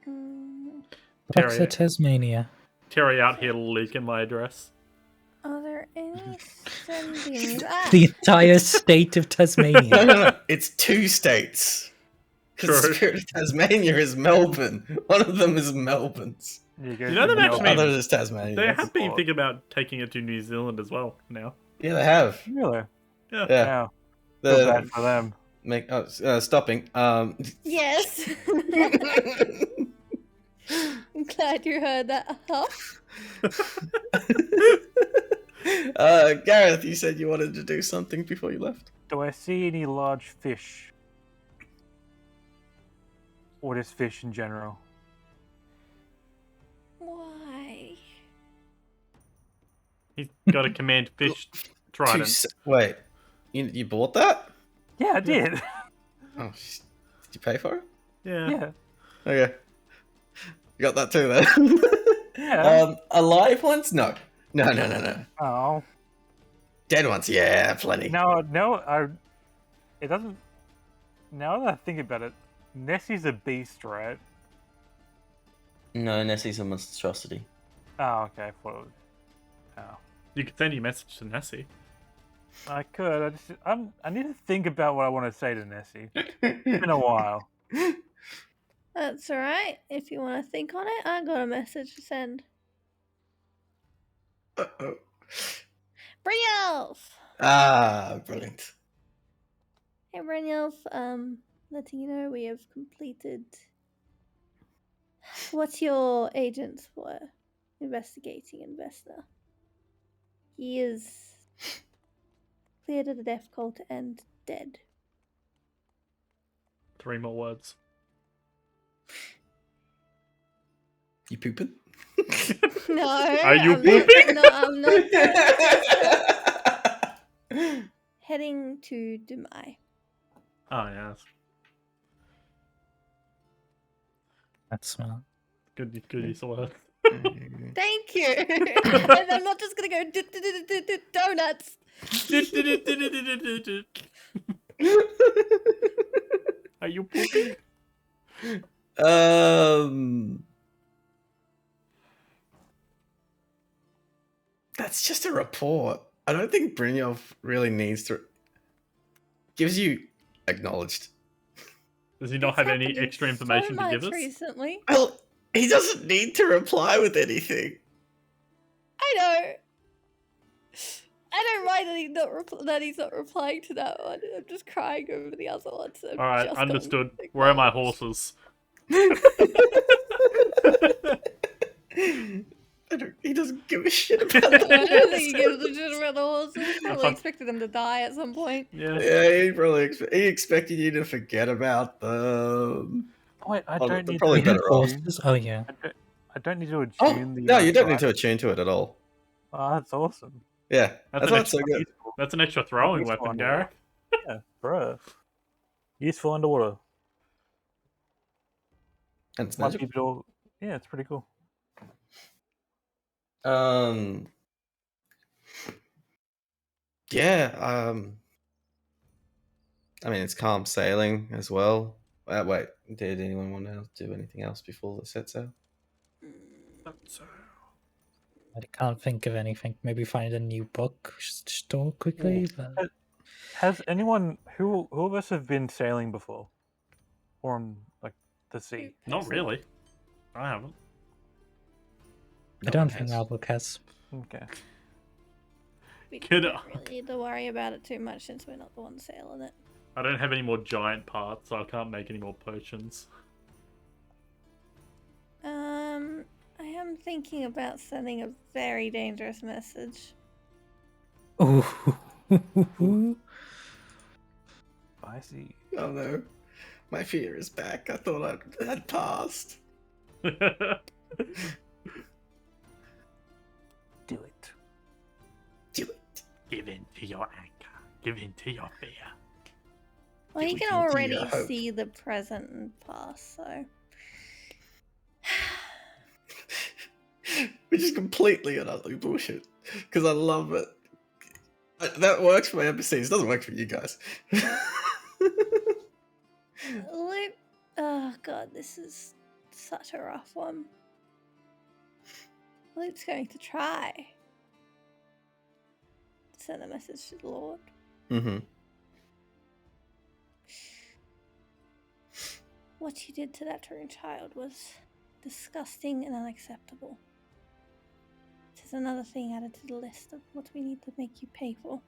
What's Terry, Tasmania? Terry out here leaking my address. Are there any sendings? Ah, The entire state of No, Tasmania. no. It's 2 states. Because True. Spirit of Tasmania is Melbourne. One of them is Melbourne's. You know them actually- Other is Tasmania. They Yes. have been thinking about taking it to New Zealand as well now. Yeah, they have. Really? Yeah. Yeah. Feel bad The for them. stopping. yes. I'm glad you heard that. Gareth, you said you wanted to do something before you left. Do I see any large fish? Or just fish in general? Why? He's got a command fish trident. Wait, you bought that? Yeah, I did. Oh, did you pay for it? Yeah. Yeah. Okay, you got that too then. Yeah. Alive ones? No. No. Oh. Dead ones? Yeah, plenty. No, it doesn't. Now that I think about it, Nessie's a beast, right? No, Nessie's a monstrosity. Oh, okay. I thought it was... Oh. You could send your message to Nessie. I could. I need to think about what I want to say to Nessie. It's been a while. That's alright. If you want to think on it, I got a message to send. Uh-oh. Brynjolf! Ah, brilliant. Hey Brynjolf, letting you know we have completed what your agents were investigating Investor. He is cleared of the death cult and dead. 3 more words. You pooping? No. Are you I'm pooping? Not, no, I'm not. Heading to Dumai. Oh, yes. That's smart. Good use of words. Thank you. And I'm not just gonna go donuts. Are you pooping? That's just a report. I don't think Brynjolf really needs to. Gives you acknowledged. Does he not It's have any happening extra so information to give much us? recently. Well, he doesn't need to reply with anything. I know. I don't mind that he's not replying to that one. I'm just crying over the other one. So I've Alright, just understood. gotten Where are my acknowledged. horses? He doesn't give a shit about I that. don't think he gives a shit about the horses. Probably expected them to die at some point. Yeah. Yeah, he probably he expected you to forget about them. Wait, I Well, don't they're need probably to better off. Horses? Oh yeah. I don't need to attune Oh, the. no, you don't need to drive. attune to it at all. Oh, that's awesome. Yeah, That's that's an why it's so good. That's an extra throwing Useful weapon, underwater. Gareth. Yeah, bro. Useful underwater. And it's Might magic. keep it all. Yeah, it's pretty cool. Yeah, I mean, it's calm sailing as well. Wait, did anyone want to do anything else before the set sail? I can't think of anything. Maybe find a new book store quickly. But... Has anyone who of us have been sailing before, or on like the sea? Not really. I haven't. I don't think Albert has. Okay. We Could- don't really need to worry about it too much since we're not the ones sailing it. I don't have any more giant parts, so I can't make any more potions. I am thinking about sending a very dangerous message. Ooh. I see. Oh no, my fear is back. I thought I'd passed. Give in to your anger. Give in to your fear. Well, you Give can in to your already hope. see the present and past, so. Which is completely and utterly bullshit. Because I love it. That works for my NPCs. It doesn't work for you guys. Luke. Oh, God, this is such a rough one. Luke's going to try to send a message to the Lord. Mm-hmm. What you did to that Terrian child was disgusting and unacceptable. It is another thing added to the list of what we need to make you pay for.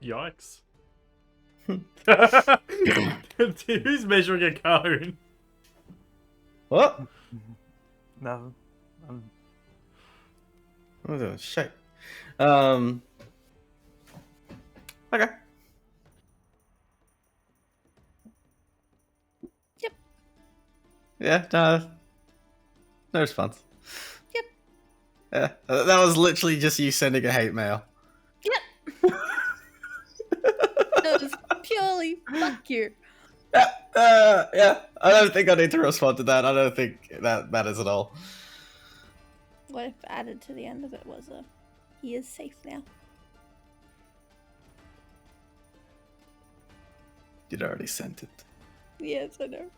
Yikes. Who's measuring a cone? What? No. What the shit? Okay. Yep. Yeah, no response. Yep. Yeah, that was literally just you sending a hate mail. Yep. It was purely fuck you. Yeah, I don't think I need to respond to that. I don't think that matters at all. What if added to the end of it was a he is safe now? You'd already sent it. Yes, I know.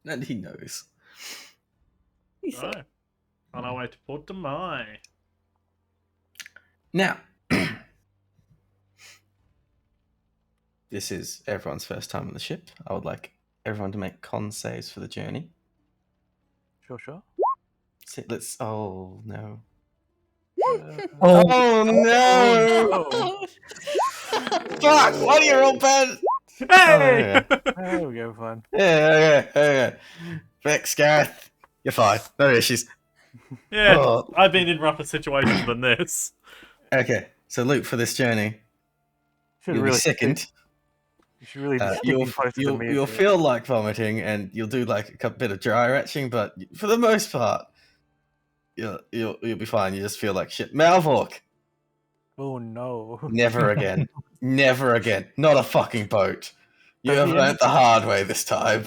And he knows. He's Oh. On our way to Port de Mai. Now, this is everyone's first time on the ship. I would like everyone to make con saves for the journey. Sure. Let's. Oh no. Oh, Oh no! Oh. Fuck! Why do you roll bad? Hey! There we go, fine. Yeah, okay. Vex, Gareth, you're fine. No issues. Yeah, Oh. I've been in rougher situations than this. Okay, so Luke, for this journey, Should you'll really be sickened. You should really just You'll stick closer to me. you'll feel like vomiting, and you'll do like a bit of dry retching, but for the most part, you'll be fine. You just feel like shit. Malvork, Oh no. never again, never again. Not a fucking boat. You Does have he learnt the hard way this time.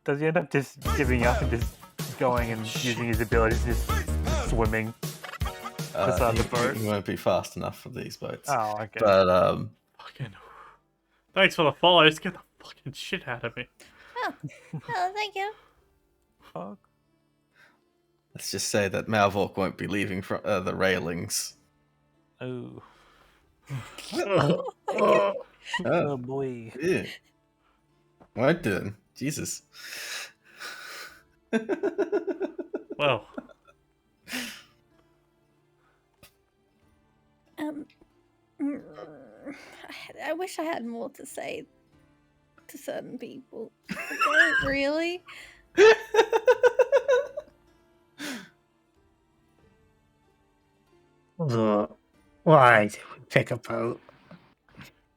Does he end up just giving up and just going and using his abilities, just swimming beside the boat? He won't be fast enough for these boats. Oh, okay. But Fucking. Thanks for the follow. Just get the fucking shit out of me. Oh, thank you. Fuck. let's just say that Malvork won't be leaving from the railings. Oh. Oh, Oh boy. yeah. Right then, Jesus. Well, I wish I had more to say to certain people. I don't really. why did we pick a boat?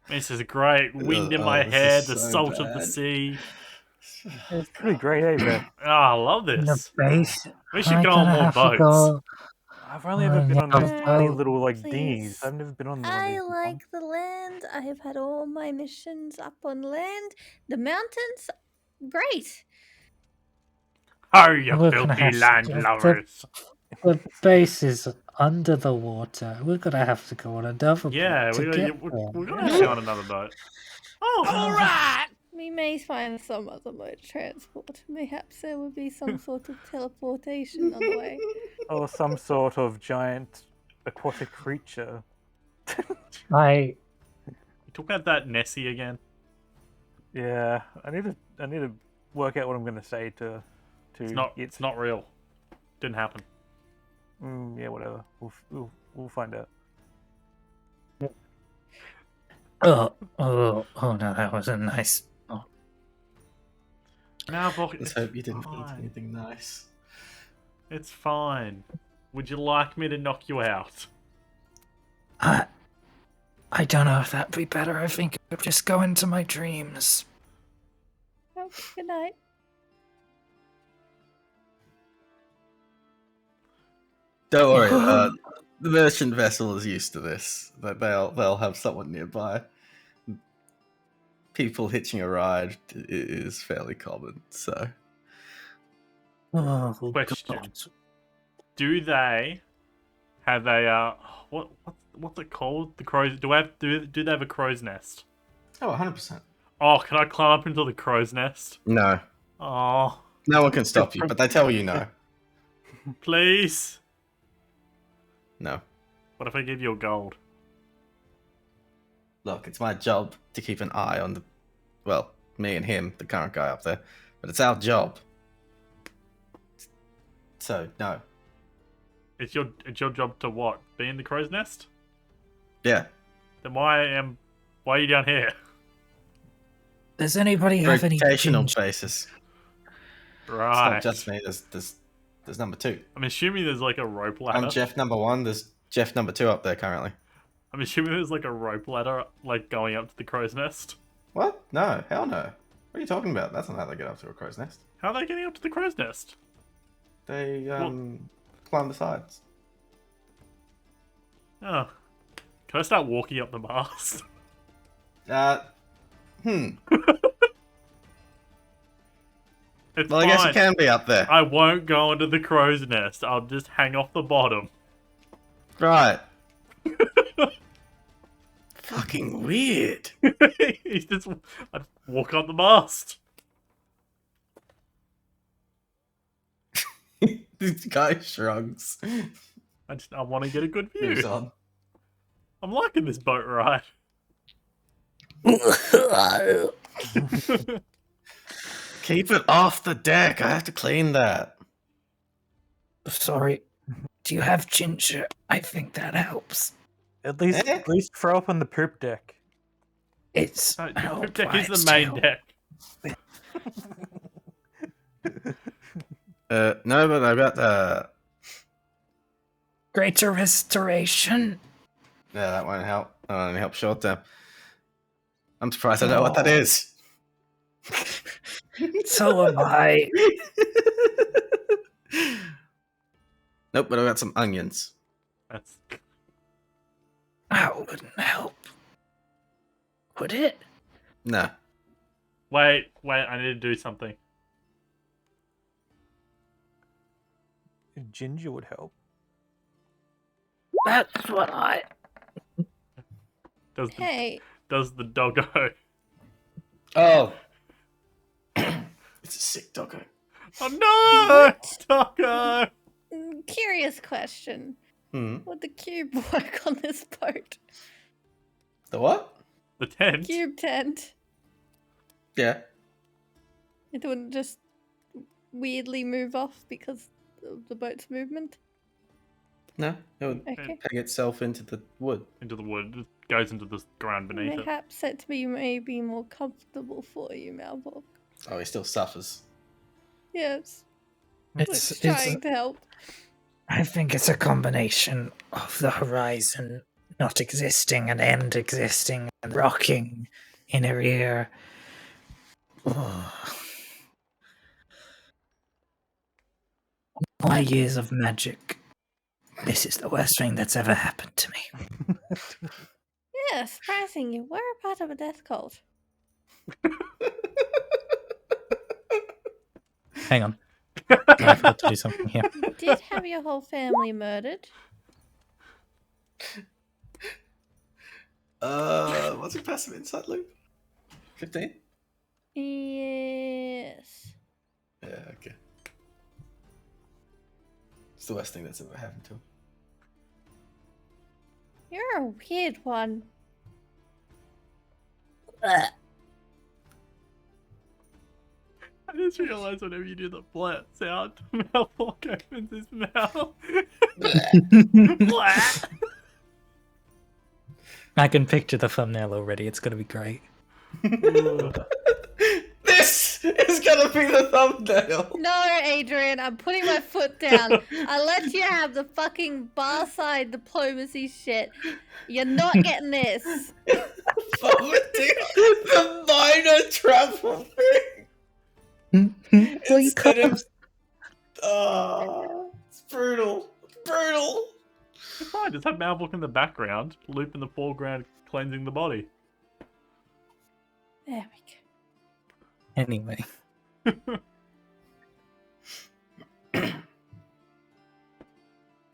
this is great. Wind in my this hair, is the so salt of the bad. sea. It's pretty great, eh, Ben? Oh, I love In the this. base. We should I go on gonna more have to boats. go. I've only ever been on those Yeah, tiny boat, little like please. dinghies. I've never been on one of these I before. like the land. I have had all my missions up on land. The mountains, great. Oh, you We're gonna filthy have to land go- lovers. The base is under the water. We're gonna have to go on another Yeah, boat to we're get gonna there. have to go on another boat. Oh, alright! We may find some other mode of transport. Perhaps there will be some sort of teleportation on the way. Or some sort of giant aquatic creature. I You talking about that Nessie again? Yeah, I need to work out what I'm gonna say to It's not real. Didn't happen. Yeah, whatever. We'll find out. oh no, that wasn't nice. Oh, Malvork, Let's it's hope you didn't eat fine. anything nice. It's fine. Would you like me to knock you out? I don't know if that'd be better. I think I'll just go into my dreams. Oh, good night. Don't worry. The merchant vessel is used to this. They'll have someone nearby. People hitching a ride is fairly common. So Oh, Question. God. Do they have a what's it called? The crows. Do they have a crow's nest? oh, 100%. Oh, can I climb up into the crow's nest? No, Oh, no one can stop you, but they tell you no. please. No. What if I give you a gold? Look, it's my job to keep an eye on me and him, the current guy up there, but it's our job. So no. It's your job to what? Be in the crow's nest? Yeah. Then why are you down here? Does anybody have any Rotational ginger? basis. It's Right. not just me. There's number 2. I'm assuming there's like a rope ladder. I'm Jeff number 1. There's Jeff number 2 up there currently. I'm assuming there's like a rope ladder like going up to the crow's nest. What? No, hell no. What are you talking about? That's not how they get up to a crow's nest. How are they getting up to the crow's nest? They climb the sides. Oh. Can I start walking up the mast? It's Well, I guess you fine. can be up there. I won't go into the crow's nest. I'll just hang off the bottom. Right. Fucking weird. He's just I'd walk up the mast. This guy shrugs. I want to get a good Moves view. on. I'm liking this boat ride. Keep it off the deck. I have to clean that. Sorry. Do you have ginger? I think that helps. At least throw up on the poop deck. It's No, oh, the deck why is it's the main too- deck. No, but I got Greater restoration. yeah, that won't help. That won't help short term. I'm surprised I know what that is. So am I. Nope, but I got some onions. That's That wouldn't help. Would it? No. wait, I need to do something. Ginger would help. That's what I. Hey, Does the doggo? Oh. It's a sick doggo. Oh no, doggo! curious question. Hmm. Would the cube work on this boat? The what? The tent. Cube tent. Yeah. It wouldn't just weirdly move off because of the boat's movement? No, it would Okay. peg itself into the wood. Into the wood. It goes into the ground beneath it. Perhaps it may be more comfortable for you, Malborg. Oh, he still suffers. Yes, It's, it's trying to help. I think it's a combination of the horizon not existing and end existing and rocking in her ear. Oh. My years of magic. This is the worst thing that's ever happened to me. Yeah, surprising you were a part of a death cult. Hang on. I forgot to do something here. You did have your whole family murdered. What's your passive insight, Luke? 15? Yes. Yeah, okay. It's the worst thing that's ever happened to him. You're a weird one. I just realised whenever you do the blat sound, Malborg opens his mouth. Blat. I can picture the thumbnail already. It's going to be great. This is gonna be the thumbnail. No, Adrian, I'm putting my foot down. I let you have the fucking bar side diplomacy shit. You're not getting this. Vomiting the minor travel thing Well, you instead can't. of. Oh, it's brutal. It's brutal. It's fine. Just have Malvolk in the background, Loop in the foreground, cleansing the body. There we go. Anyway,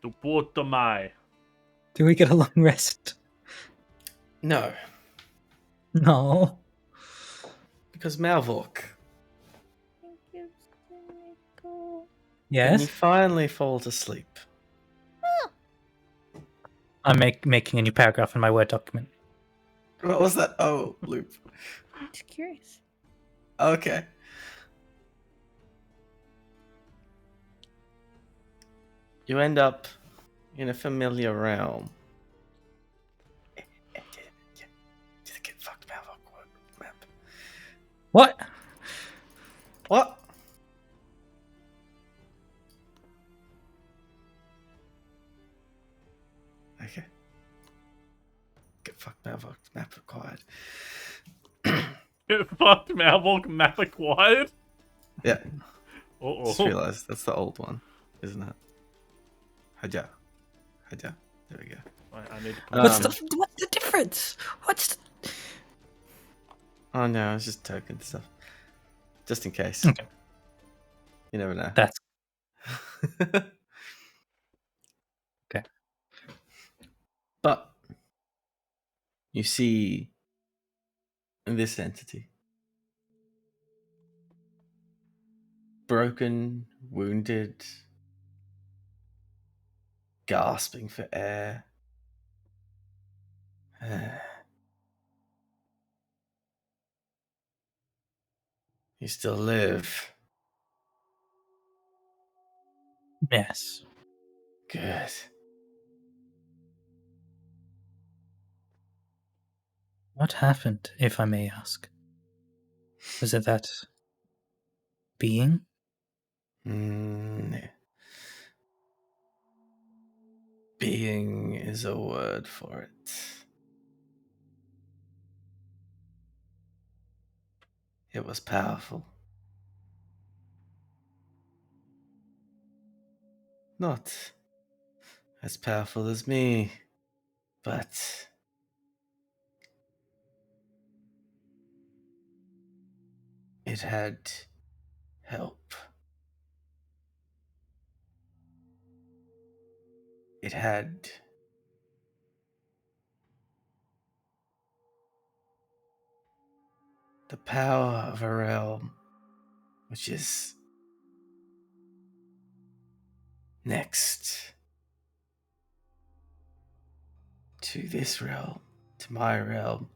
To Porto Mai. do we get a long rest? No, No. because Malvork, Thank you, Nico. when you Yes? finally fall to sleep, I'm making a new paragraph in my Word document. what was that? Oh, loop. Just curious. Okay. You end up in a familiar realm. Did it get fucked, Malvork map? What? What? Okay. Get fucked, Malvork map required. Fucked Malvolk map acquired? Yeah. Uh-oh. Just realized that's the old one, isn't it? Haja. Haja. There we go. I need to put What's Um, the difference? What's the... Oh no, it's just token stuff. Just in case. Okay. You never know. That's okay. But you see this entity. Broken, wounded, gasping for air. You still live. Yes. Good. What happened, if I may ask? Was it that being? Being is a word for it. It was powerful. Not as powerful as me, but it had help. It had the power of a realm which is next to this realm, to my realm,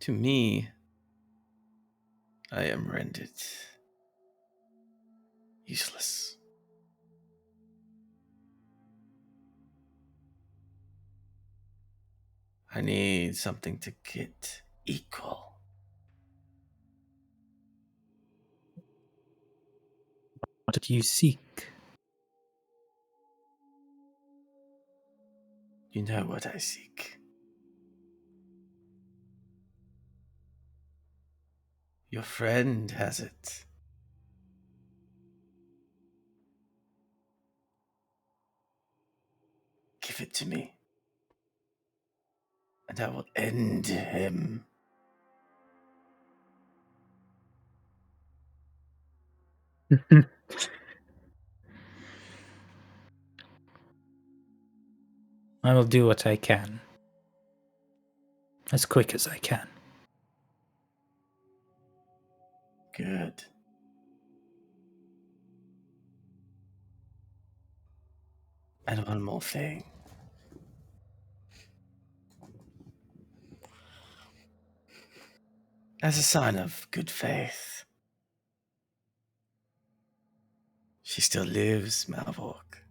to me. I am rendered useless. I need something to get equal. What did you seek? You know what I seek. Your friend has it. Give it to me, and I will end him. I will do what I can. As quick as I can. Good. And one more thing. As a sign of good faith, she still lives, Malvork.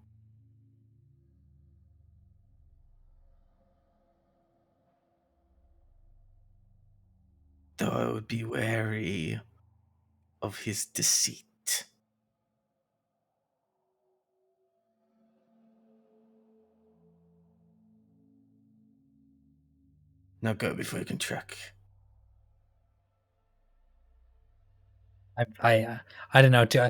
Though I would be wary of his deceit. Now go before you can track. I don't know. Do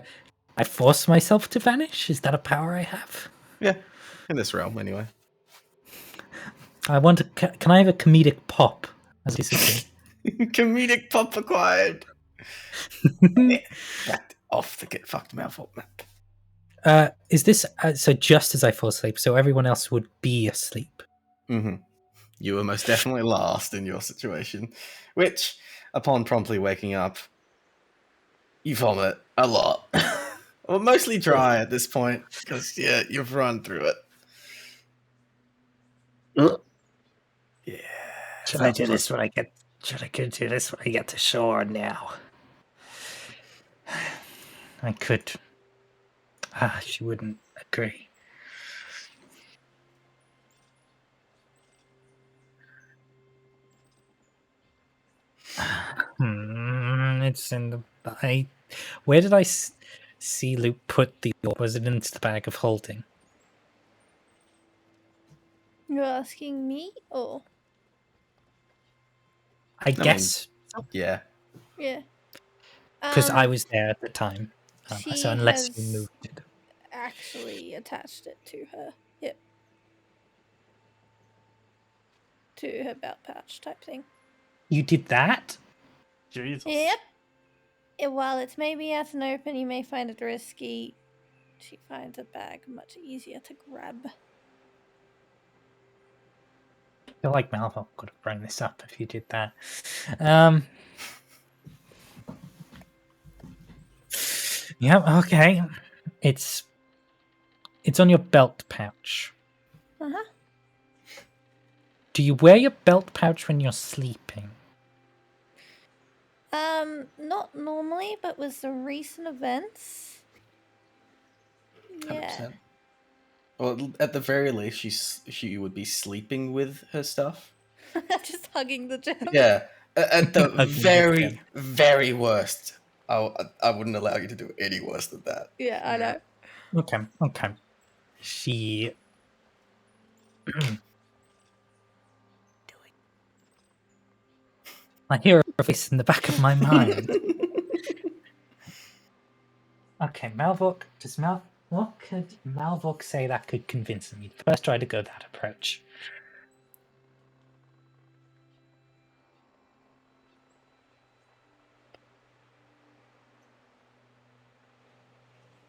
I force myself to vanish? Is that a power I have? Yeah, in this realm anyway. I want to. Can I have a comedic pop as disappear? Comedic pop acquired. Get off the get fucked mouth map. Is this so? Just as I fall asleep, so everyone else would be asleep. Mm-hmm. You were most definitely last in your situation, which, upon promptly waking up, you vomit a lot. Well, mostly dry at this point, because, yeah, you've run through it. Yeah. Should I do this when I get? Should I do this when I get to shore now? I could. She wouldn't agree. It's in the. Where did I see Luke put the orb? Was it into the bag of holding? You're asking me, or I guess. Yeah. yeah? Because I was there at the time. She So unless you has moved it. actually attached it to her hip, to her belt pouch type thing. You did that? Jesus. Yep. While it's maybe out and open, you may find it risky. She finds a bag much easier to grab. I feel like Malvo could have brought this up if you did that. Yeah, okay. It's on your belt pouch. Uh-huh. Do you wear your belt pouch when you're sleeping? Not normally, but with the recent events, yeah. 100%. Well, at the very least, she would be sleeping with her stuff. Just hugging the gem. Yeah. At the Hugging the very, gem. very worst, I wouldn't allow you to do any worse than that. Yeah, I know. Okay. She... I hear a voice in the back of my mind. Okay, Malvok. What could Malvok say that could convince me? First, try to go that approach.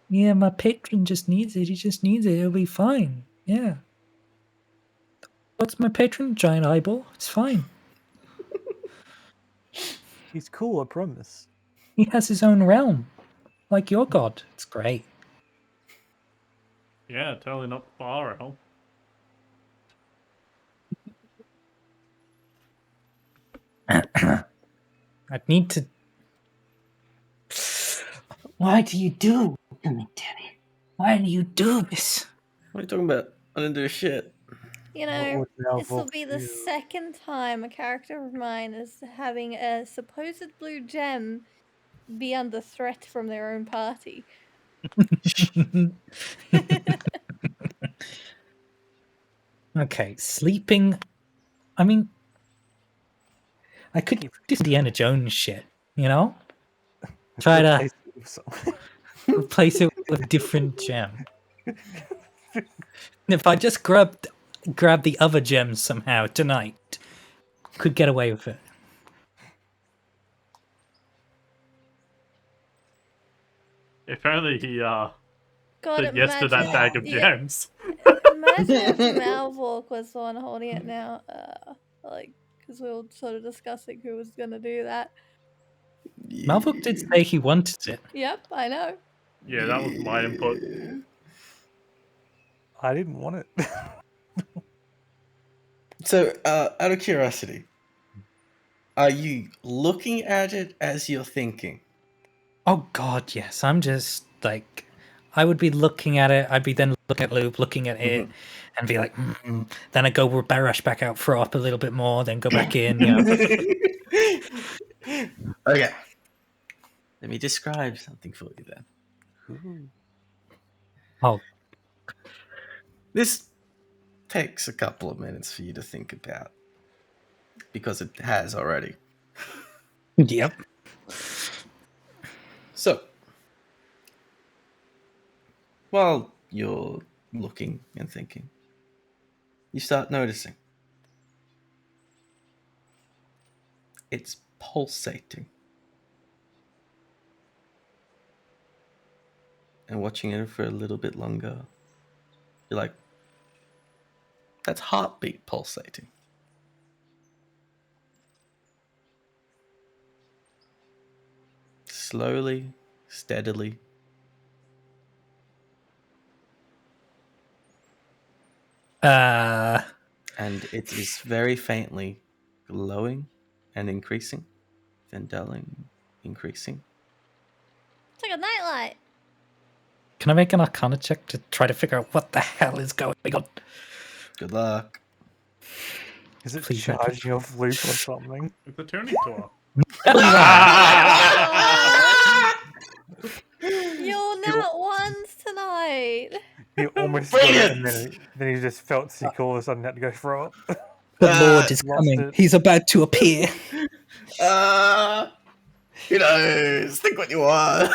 Yeah, my patron just needs it. He just needs it. It'll be fine. Yeah. What's my patron? Giant eyeball. It's fine. He's cool, I promise. He has his own realm, like your god. It's great. Yeah, totally not far at all. I'd need to. Why do you do to me, Danny? Why do you do this? What are you talking about? I didn't do shit. You What know, would this will Malvolk be the do? second time a character of mine is having a supposed blue gem be under threat from their own party. Okay, sleeping. I mean, I could do Indiana Jones shit, you know? Try to Replace it with something. replace it with a different gem. If I just grab the other gems somehow tonight, could get away with it. If only he God, said yes to that bag of yeah. gems. Imagine if Malvolk was the one holding it now. Because we were sort of discussing who was going to do that. Malvok did say he wanted it. Yep, I know. Yeah, that was my input. I didn't want it. So, out of curiosity, are you looking at it as you're thinking? Oh god, yes. I'm just like, I would be looking at it. I'd be then looking at Loop, looking at it, and be like, then I go rush back out, throw up a little bit more, then go back in. You know. Okay. Let me describe something for you then. Ooh. Oh, This takes a couple of minutes for you to think about, because it has already. yep. So, while you're looking and thinking, you start noticing it's pulsating. And watching it for a little bit longer, you're like, that's heartbeat pulsating. Slowly, steadily. And it is very faintly glowing and increasing, then dulling, increasing. It's like a nightlight. Can I make an Arcana check to try to figure out what the hell is going on? Good luck. Is it Please don't. charging off loop or something? It's a tuning tour. You're not ones tonight. He almost Bring got it, it! and then he just felt sick all of a sudden, had to go throw up. The Lord is lost coming. it. He's about to appear. Who knows? Think what you want.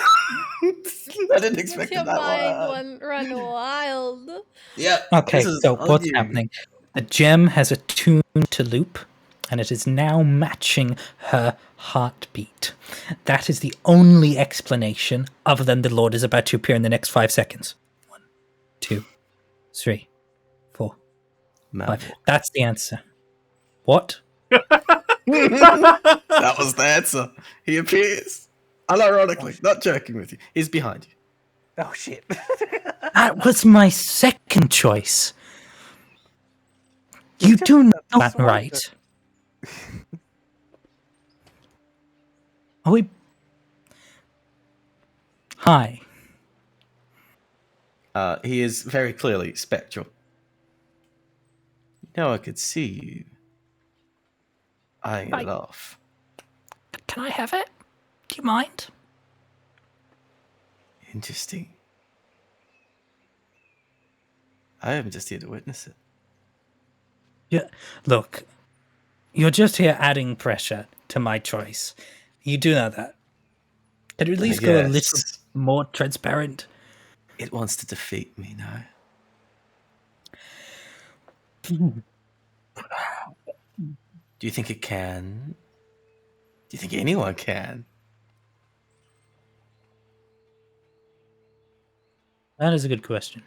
I didn't expect Your that mind one. run wild. Yep. Okay, this is so on what's you. happening? The gem has attuned to loop, and it is now matching her heartbeat. That is the only explanation, other than the Lord is about to appear in the next 5 seconds. 1, 2, 3, 4, 5. That's the answer. What? That was the answer. He appears. Unironically, not joking with you. He's behind you. Oh shit! That was my second choice. You do know that, swallowed right? it. Are we... Hi. He is very clearly spectral. You know, I could see you eyeing it off. Can I have it? Do you mind? Interesting. I am just here to witness it. Yeah. Look, you're just here adding pressure to my choice. You do know that. Can you at least go a little Yes. more transparent? It wants to defeat me now. Do you think it can? Do you think anyone can? That is a good question.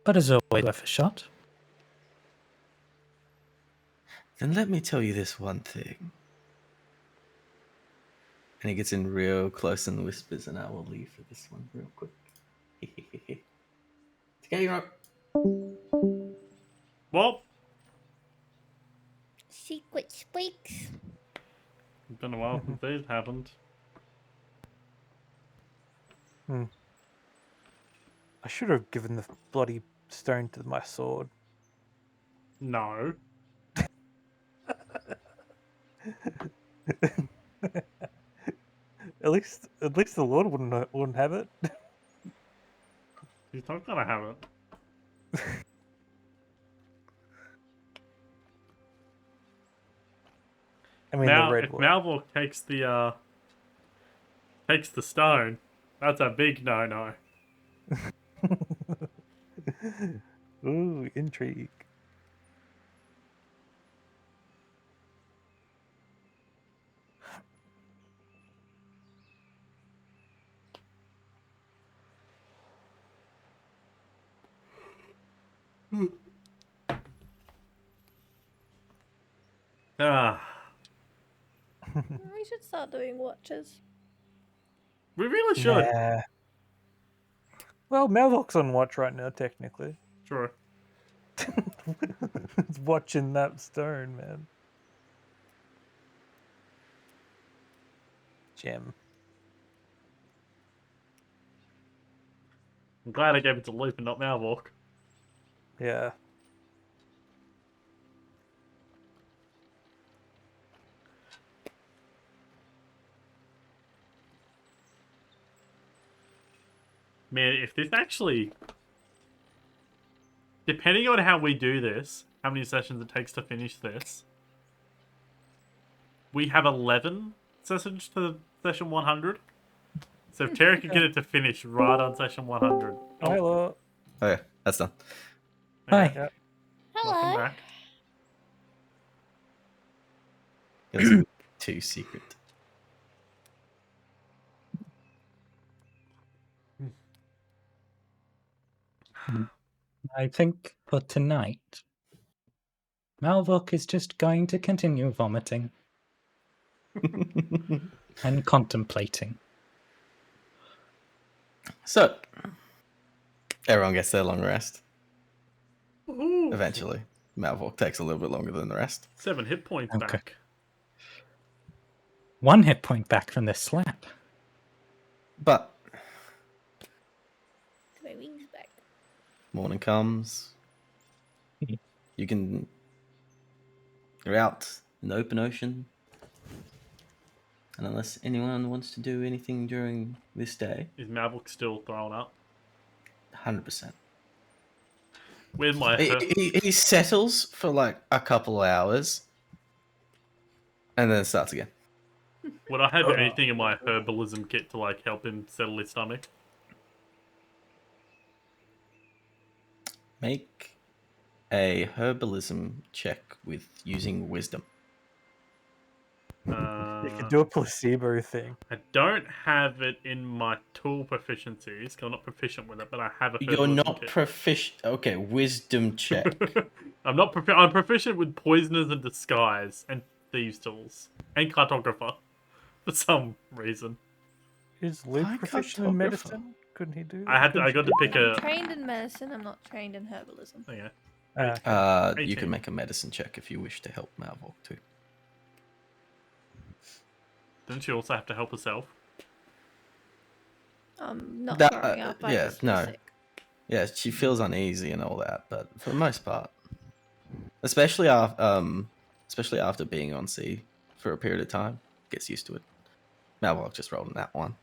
But as always, worth a shot. Then let me tell you this one thing. And he gets in real close and whispers, and I will leave for this one real quick. Okay, you're up. Well, Secret speaks. it's been a while since these happened. I should have given the bloody stone to my sword. No. At least the Lord wouldn't have it. He's not gonna have it. I mean, Now, the red if one. Malvork takes the stone, that's a big no-no. Ooh, intrigue. Ah, We should start doing watches. we really should. Nah. Well, Melvok's on watch right now, technically. Sure. It's watching that stone, man. Gem. I'm glad I gave it to Loop and not Malvork. Yeah. Man, if this actually... Depending on how we do this, how many sessions it takes to finish this, we have 11 sessions to session 100. So if Terry could get it to finish right on session 100. Oh, hello. Oh yeah, that's done. Hi. Yeah. Welcome Hello. back. It was a bit too secret. I think for tonight, Malvok is just going to continue vomiting and contemplating. So, everyone gets their long rest. Ooh, Eventually. Malvok takes a little bit longer than the rest. 7 hit points Okay. back. 1 hit point back from this slap. But My wings back. morning comes. You're out in the open ocean. And unless anyone wants to do anything during this day, Is Maverick still thrown up? 100%. Where's my... He settles for like a couple hours and then starts again. Would I have anything in my herbalism kit to like help him settle his stomach? Make a herbalism check with using wisdom. You could do a placebo thing. I don't have it in my tool proficiencies, 'cause I'm not proficient with it, but I have a You're herbalism not kit. proficient. Okay, wisdom check. I'm not I'm proficient with poisoners and disguise and thieves' tools and cartographer for some reason. Is Luke Why proficient in cartographer? medicine? Couldn't he do? I got to pick I'm a. trained in medicine. I'm not trained in herbalism. Okay. You 18. can make a medicine check if you wish to help Malvok too. Doesn't she also have to help herself? Not That- throwing up. I yeah, just feel no. sick. Yeah, she feels uneasy and all that, but for the most part, especially after being on sea for a period of time, gets used to it. Malvok just rolled in that one.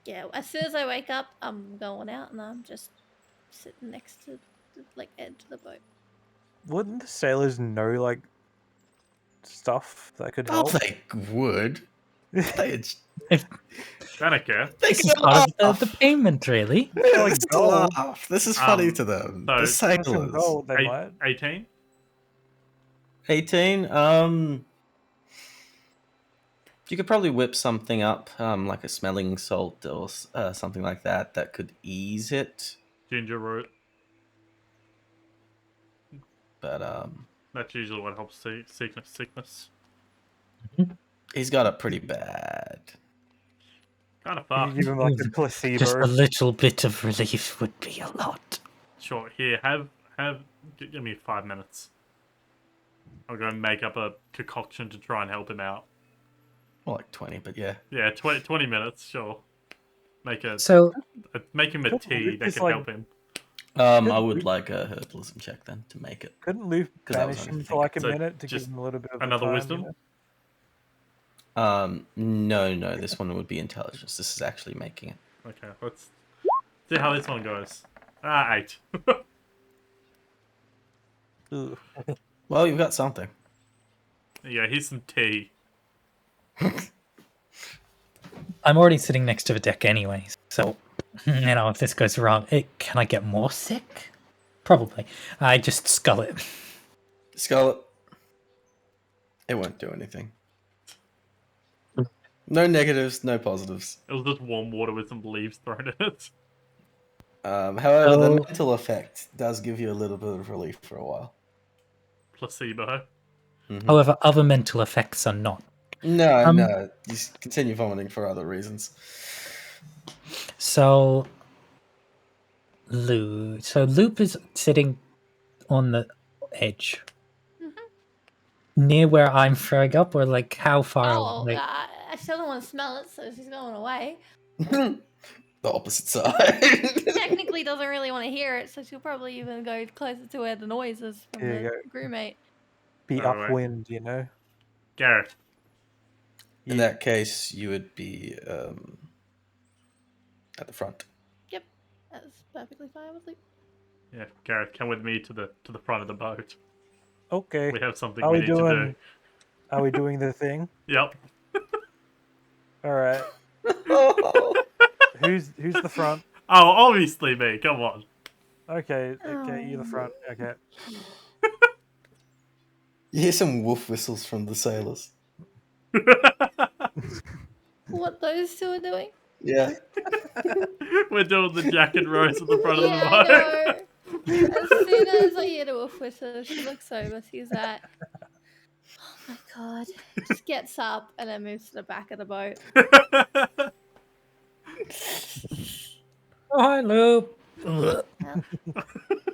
Yeah, as soon as I wake up, I'm going out and I'm just sitting next to the edge of the boat. Wouldn't the sailors know like stuff that could Oh, help? they would. They I don't care. This is part of the payment, really. Like this, is a gold. laugh. This is funny Um, to them. so- The For some sailors. gold, they might. 18? 18. You could probably whip something up, like a smelling salt or something like that, that could ease it. Ginger root. But That's usually what helps sickness. he's got it pretty bad. Kind of You fucked. give him like a Just a placebo. little bit of relief would be a lot. Sure. Here, give me 5 minutes. I'll go and make up a concoction to try and help him out. More like 20, but yeah. Yeah, 20 minutes, sure. Make him So, a tea that It's can like- help him. I would like a herbalism check then to make it. Couldn't Luke 'Cause I was banish only him for like a thinking. So, minute to give just him a little bit of another time, wisdom? You know? No, this one would be intelligence. This is actually making it. Okay, let's see how this one goes. 8. Ugh. Well, you've got something. Yeah, here's some tea. I'm already sitting next to the deck anyways, so, if this goes wrong, can I get more sick? Probably. I just skull it. Scarlet. It won't do anything. No negatives, no positives. It was just warm water with some leaves thrown in it. However, the Oh. mental effect does give you a little bit of relief for a while. Placebo. However, other mental effects are not. No, you just continue vomiting for other reasons. So, Loop is sitting on the edge. Near where I'm throwing up, or like how far Oh, away? I still don't want to smell it, so she's going away. The opposite side. Technically, doesn't really want to hear it, so she'll probably even go closer to where the noise is from There you the crewmate. Be Alright. upwind, you know. Gareth. In that case, you would be at the front. Yep. That's perfectly fine with Luke. Yeah, Gareth, come with me to the front of the boat. Okay. We have something Are we we need to doing? do. Are we doing the thing? Yep. All right. Who's the front? Oh, obviously me. Come on. Okay. You're the Oh. front. Okay. You hear some wolf whistles from the sailors. What those two are doing? Yeah. We're doing the Jack and Rose at the front of Yeah, the I boat. know. As soon as I hear the wolf whistle, she looks over, sees that. Oh my god. Just gets up and then moves to the back of the boat. Oh, hi, Loop. Ugh. Well,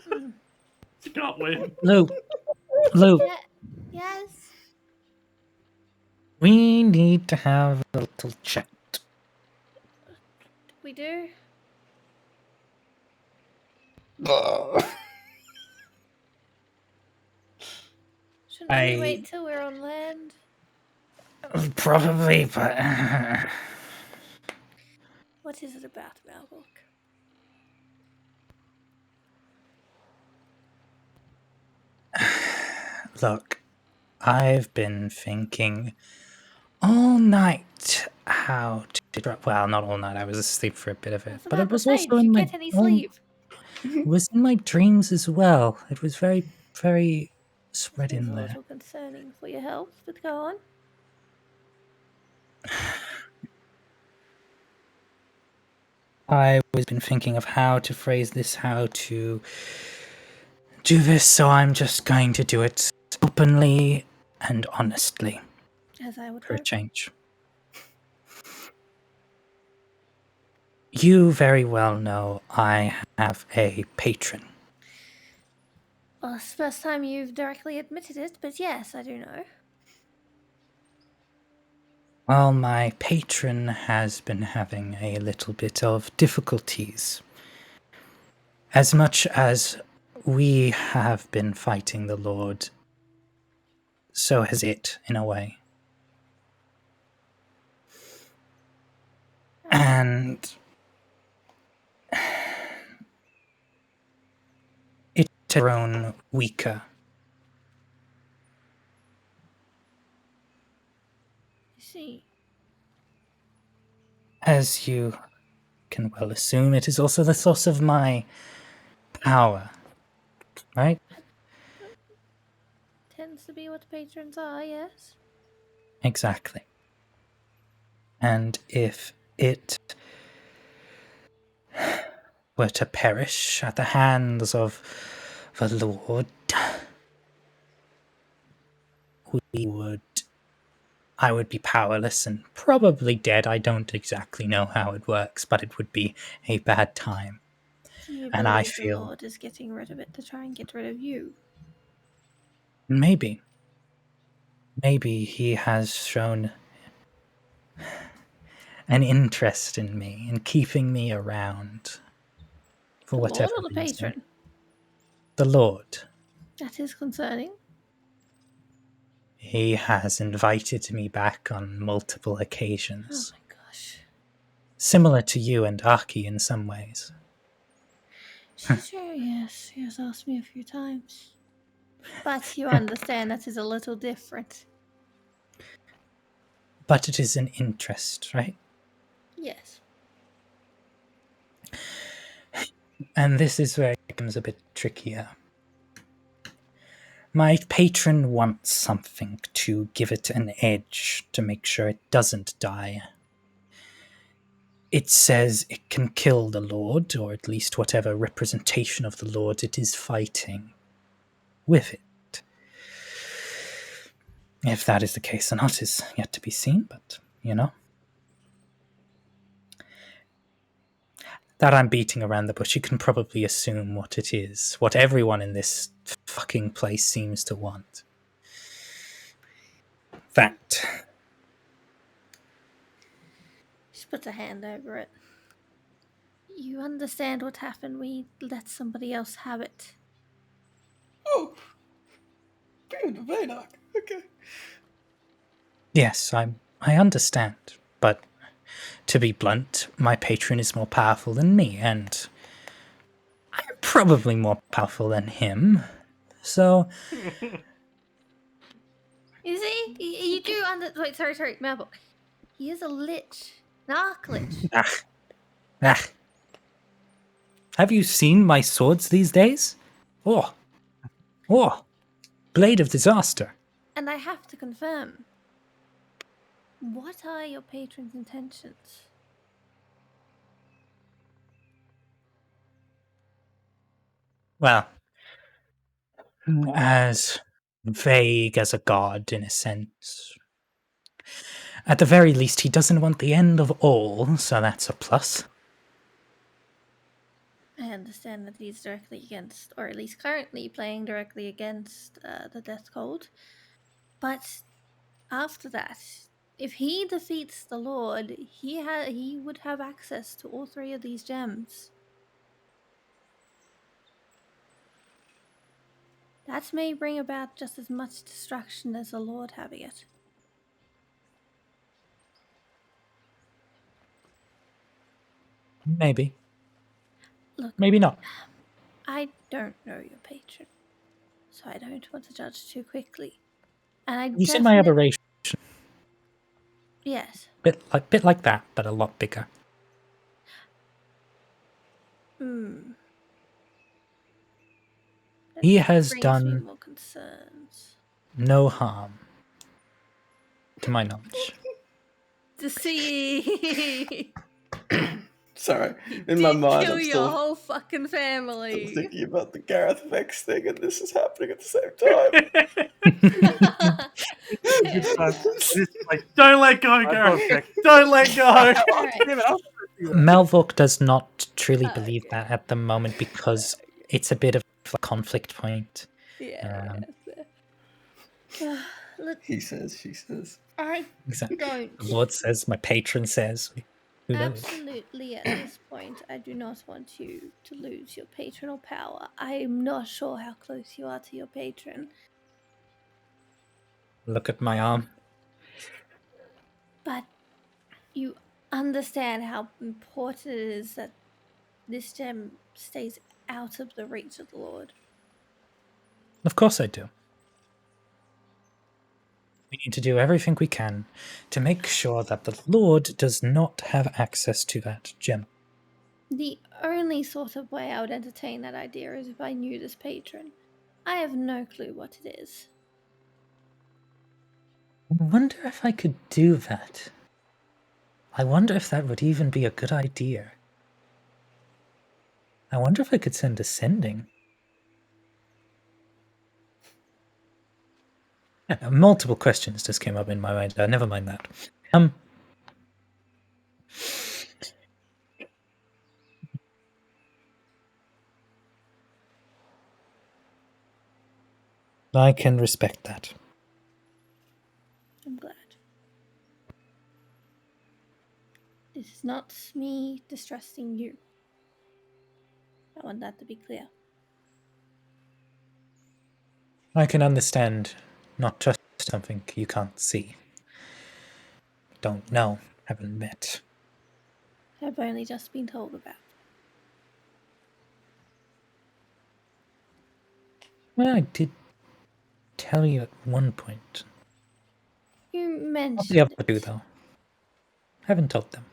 mm, She can't win. Loop. Loop. yeah, yes. We need to have a little chat. We do. Shouldn't we wait till we're on land? Probably, but What is it about Malbrook? look, I've been thinking all night how to. Well, not all night. I was asleep for a bit of I it, was but it about to was say, also did you in my. get any sleep? It was in my dreams as well. It was very, very spread Seems in a there. little concerning for your health, but go on. I was been thinking of how to phrase this, how to do this, so I'm just going to do it openly and honestly As I would for a hope. change. You very well know I have a patron. Well, it's the first time you've directly admitted it, but yes, I do know. Well, my patron has been having a little bit of difficulties. As much as we have been fighting the Lord, so has it, in a way. And it's grown weaker. You see, As you can well assume, it is also the source of my power, right? tends to be what patrons are, yes. Exactly. And if it were to perish at the hands of the Lord, I would be powerless and probably dead. I don't exactly know how it works, but it would be a bad time. Do you And I believe the feel Lord is getting rid of it to try and get rid of you? maybe he has shown an interest in me and keeping me around for The whatever Lord or the reason. patron? The Lord. That is concerning. He has invited me back on multiple Oh occasions. my gosh. Similar to you and Aki in some ways. She's true, yes. She has asked me a few times. But you understand that is a little different. But it is an interest, right? Yes. And this is where it becomes a bit trickier. My patron wants something to give it an edge to make sure it doesn't die. It says it can kill the Lord, or at least whatever representation of the Lord it is fighting with it. If that is the case or not is yet to be seen, but, you know. That I'm beating around the bush, you can probably assume what it is, what everyone in this fucking place seems to want. That. She puts a hand over it. You understand what happened. We let somebody else have it. Oh, very dark. Okay. Yes, I understand, but to be blunt, my patron is more powerful than me, and probably more powerful than him. So, You see, you do wait, sorry, Mabel. He is a lich, an arc lich. ah. Have you seen my swords these days? Oh, blade of disaster. And I have to confirm, what are your patron's intentions? Well, as vague as a god in a sense. At the very least, he doesn't want the end of all, so that's a plus. I understand that he's directly against, or at least currently playing directly against the Death Cult. But after that, if he defeats the Lord, he would have access to all three of these gems. That may bring about just as much destruction as the Lord having it. Maybe. Look, Maybe not. I don't know your patron, so I don't want to judge too quickly. And I You seen my aberration? Yes. Bit like that, but a lot bigger. Hmm. He has brings me done more concerns. no harm, to my knowledge. To see Sorry, he in my did mind, kill I'm your still whole fucking family. thinking about the Gareth Vex thing, and this is happening at the same time. Good time. Just like Don't let go, I've got Gareth. a sec. Don't let go. Alright. Damn it, I was supposed to do that. Malvok does not truly believe Okay. that at the moment because it's a bit of a conflict point. Yeah. Look, He says, she says. I Exactly. don't. The Lord says, my patron says. Who knows? Absolutely, at this point, I do not want you to lose your patronal power. I'm not sure how close you are to your patron, Look at my arm. but you understand how important it is that this gem stays out of the reach of the Lord. Of course I do. We need to do everything we can to make sure that the Lord does not have access to that gem. The only sort of way I would entertain that idea is if I knew this patron. I have no clue what it is. I wonder if I could do that. I wonder if that would even be a good idea. I wonder if I could send a sending. Multiple questions just came up in my mind. Never mind that. I can respect that. I'm glad. This is not me distrusting you. I want that to be clear. I can understand not trust something you can't see. Don't know, haven't met. I've only just been told about. Well, I did tell you at one point. You Not the mentioned other two, though. Haven't told them.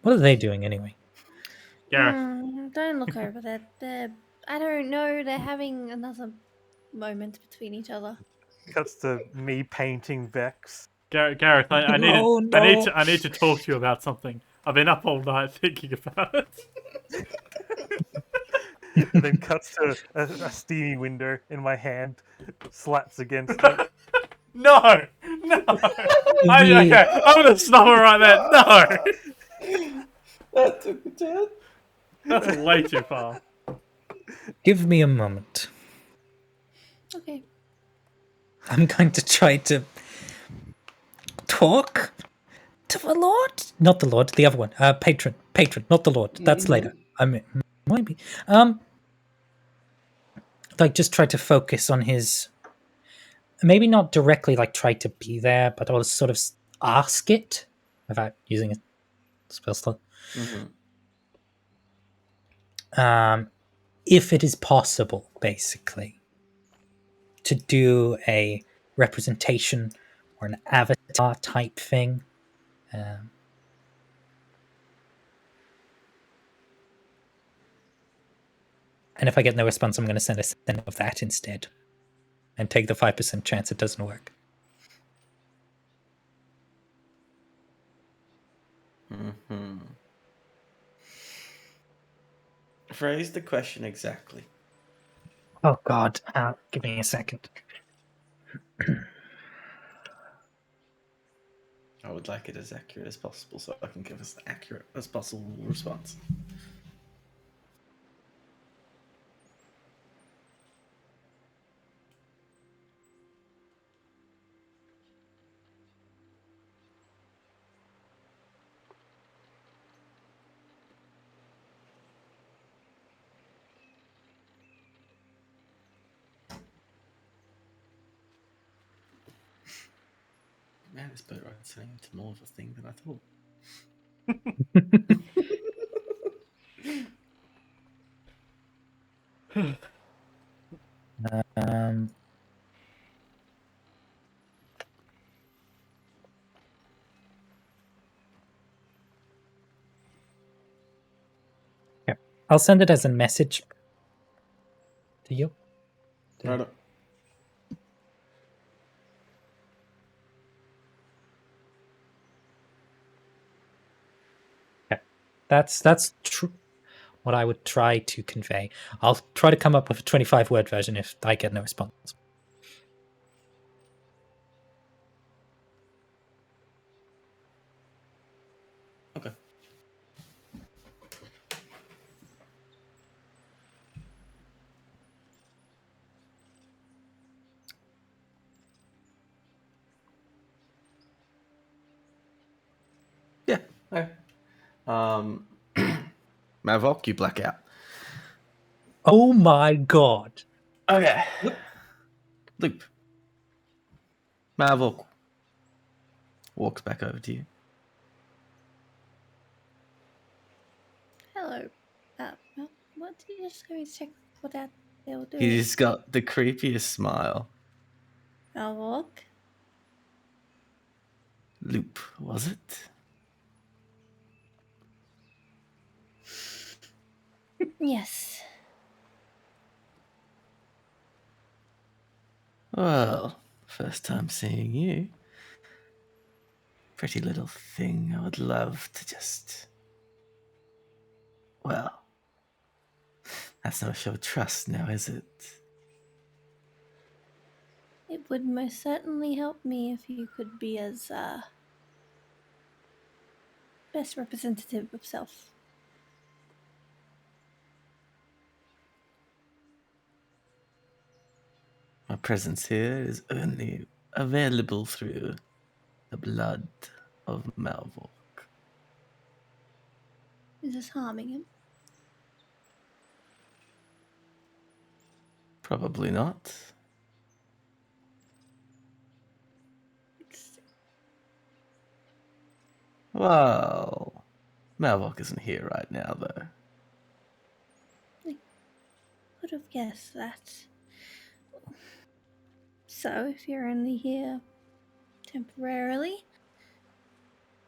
What are they doing anyway? Gareth. Don't look over that. I don't know. They're having another moment between each other. Cuts to me painting Vex. Gareth, I need Oh, no. I need to talk to you about something. I've been up all night thinking about it. And then cuts to a steamy window in my hand, slaps against it. No, no. Okay, I'm gonna stop it right there. No, That took a turn. that's way too far. Give me a moment. Okay. I'm going to try to talk to the Lord. Not the Lord, the other one. Patron, not the Lord. That's later. I mean, maybe. Like, just try to focus on his. Maybe not directly, like, try to be there, but I'll sort of ask it without using a spell slot. Mm-hmm. if it is possible, basically, to do a representation or an avatar type thing. And if I get no response, I'm going to send a send of that instead and take the 5% chance it doesn't work. Mm-hmm. Phrase the question exactly. Oh, God. Give me a second. I would like it as accurate as possible so I can give us the accurate as possible response. Man, this boat ride is turning into more of a thing than I thought. Yeah. I'll send it as a message to you. Right up. That's true. What I would try to convey. I'll try to come up with a 25-word version if I get no response. Okay. Yeah. Okay. Mavok, you black out. Oh my God. Okay. Loop. Mavok walks back over to you. Hello. Well, what did you just go and check what that they were doing? He's got the creepiest smile. I'll walk. Loop, was it? Yes. Well, first time seeing you. Pretty little thing. I would love to just. Well, that's no show of trust now, is it? It would most certainly help me if you could be as best representative of self. My presence here is only available through the blood of Malvok. Is this harming him? Probably not. Well, Malvok isn't here right now, though. I could have guessed that. So, if you're only here temporarily,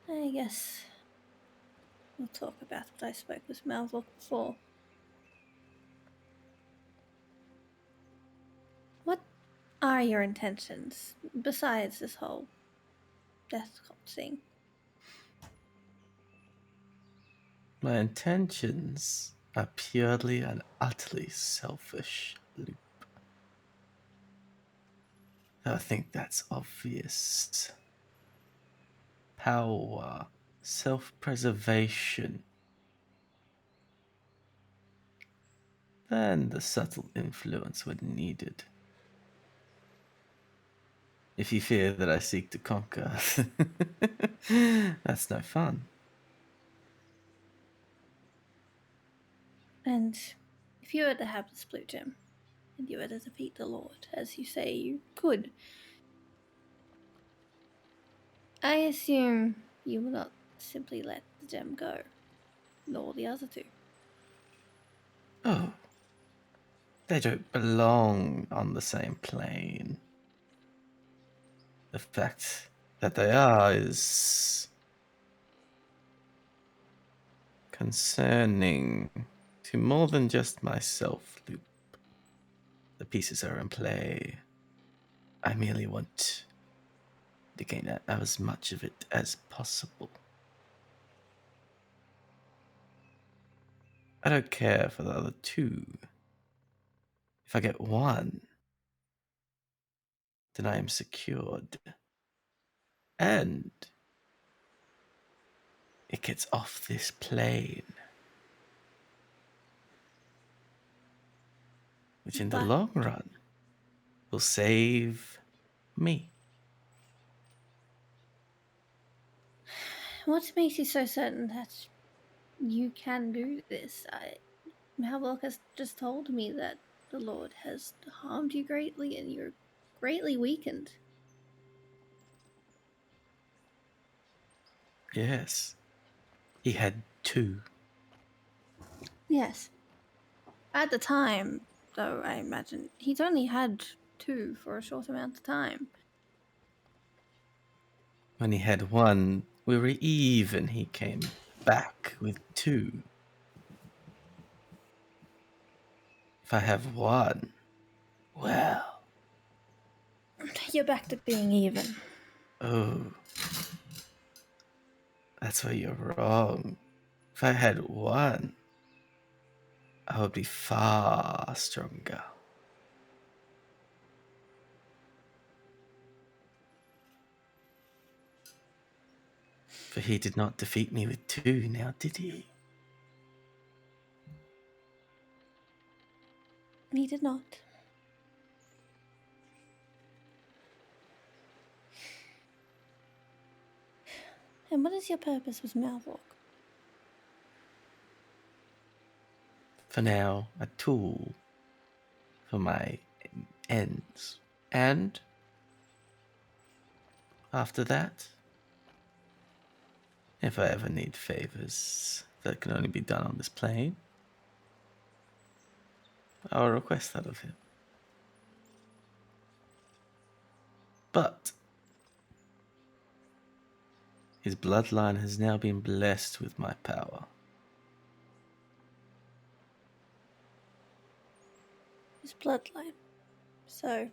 I guess we'll talk about what I spoke with Malvok before. What are your intentions besides this whole death cult thing? My intentions are purely and utterly selfish, Luke. I think that's obvious. Power, self-preservation, then the subtle influence when needed. If you fear that I seek to conquer, that's no fun. And if you were to have this blue gem, and you were to defeat the Lord, as you say you could, I assume you will not simply let the gem go, nor the other two. Oh, They don't belong on the same plane. The fact that they are is concerning to more than just myself, Loop. The pieces are in play. I merely want to gain as much of it as possible. I don't care for the other two. If I get one, then I am secured. And it gets off this plane. Which in the But- long run will save me. What makes you so certain that you can do this? Malvolk has just told me that the Lord has harmed you greatly and you're greatly weakened. Yes. He had two. Yes. At the time, though, I imagine he's only had two for a short amount of time. When he had one, we were even. He came back with two. If I have one, well, You're back to being even. oh, that's where you're wrong. If I had one, I would be far stronger. For he did not defeat me with two, now did he? He did not. And what is your purpose with Malvolk? For now, a tool for my ends. And after that, if I ever need favors that can only be done on this plane, I'll request that of him. But his bloodline has now been blessed with my power. His bloodline. So,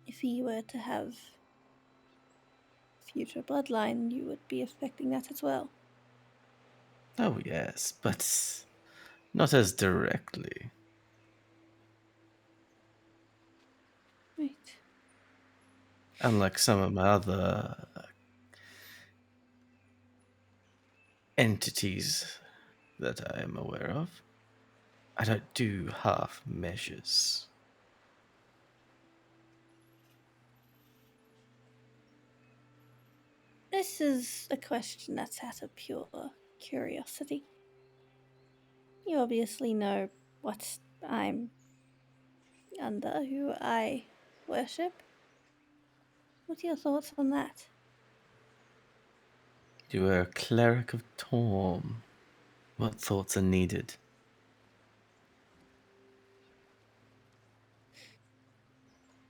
if he were to have future bloodline, you would be affecting that as well. Oh, yes, but not as directly. Right. Unlike some of my other entities that I am aware of, I don't do half measures. This is a question that's out of pure curiosity. You obviously know what I'm under, who I worship. What are your thoughts on that? You are a cleric of Torm. What thoughts are needed?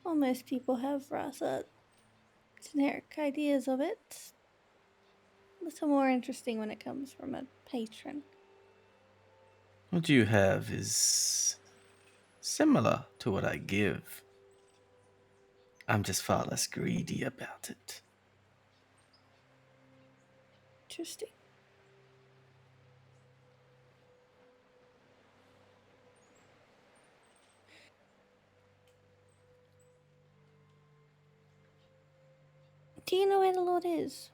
Well, most people have rather generic ideas of it. A little more interesting when it comes from a patron. What you have is similar to what I give. I'm just far less greedy about it. Interesting. Do you know where the Lord is?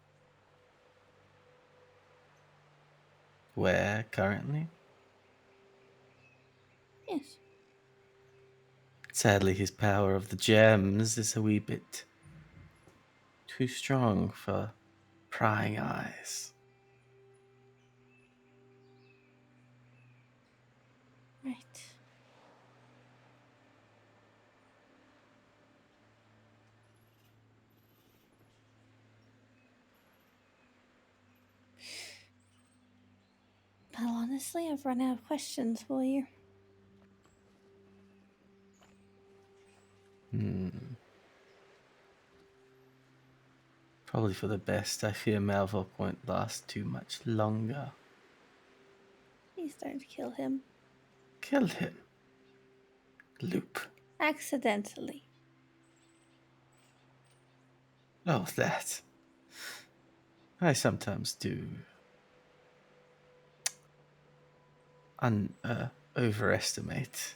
Where currently? Yes. Sadly, his power of the gems is a wee bit too strong for prying eyes. Right. Well, honestly, I've run out of questions for you. Probably for the best. I fear Malvok won't last too much longer. Please don't kill him. Kill him. Loop. Accidentally. Oh, that. I sometimes do. Overestimate.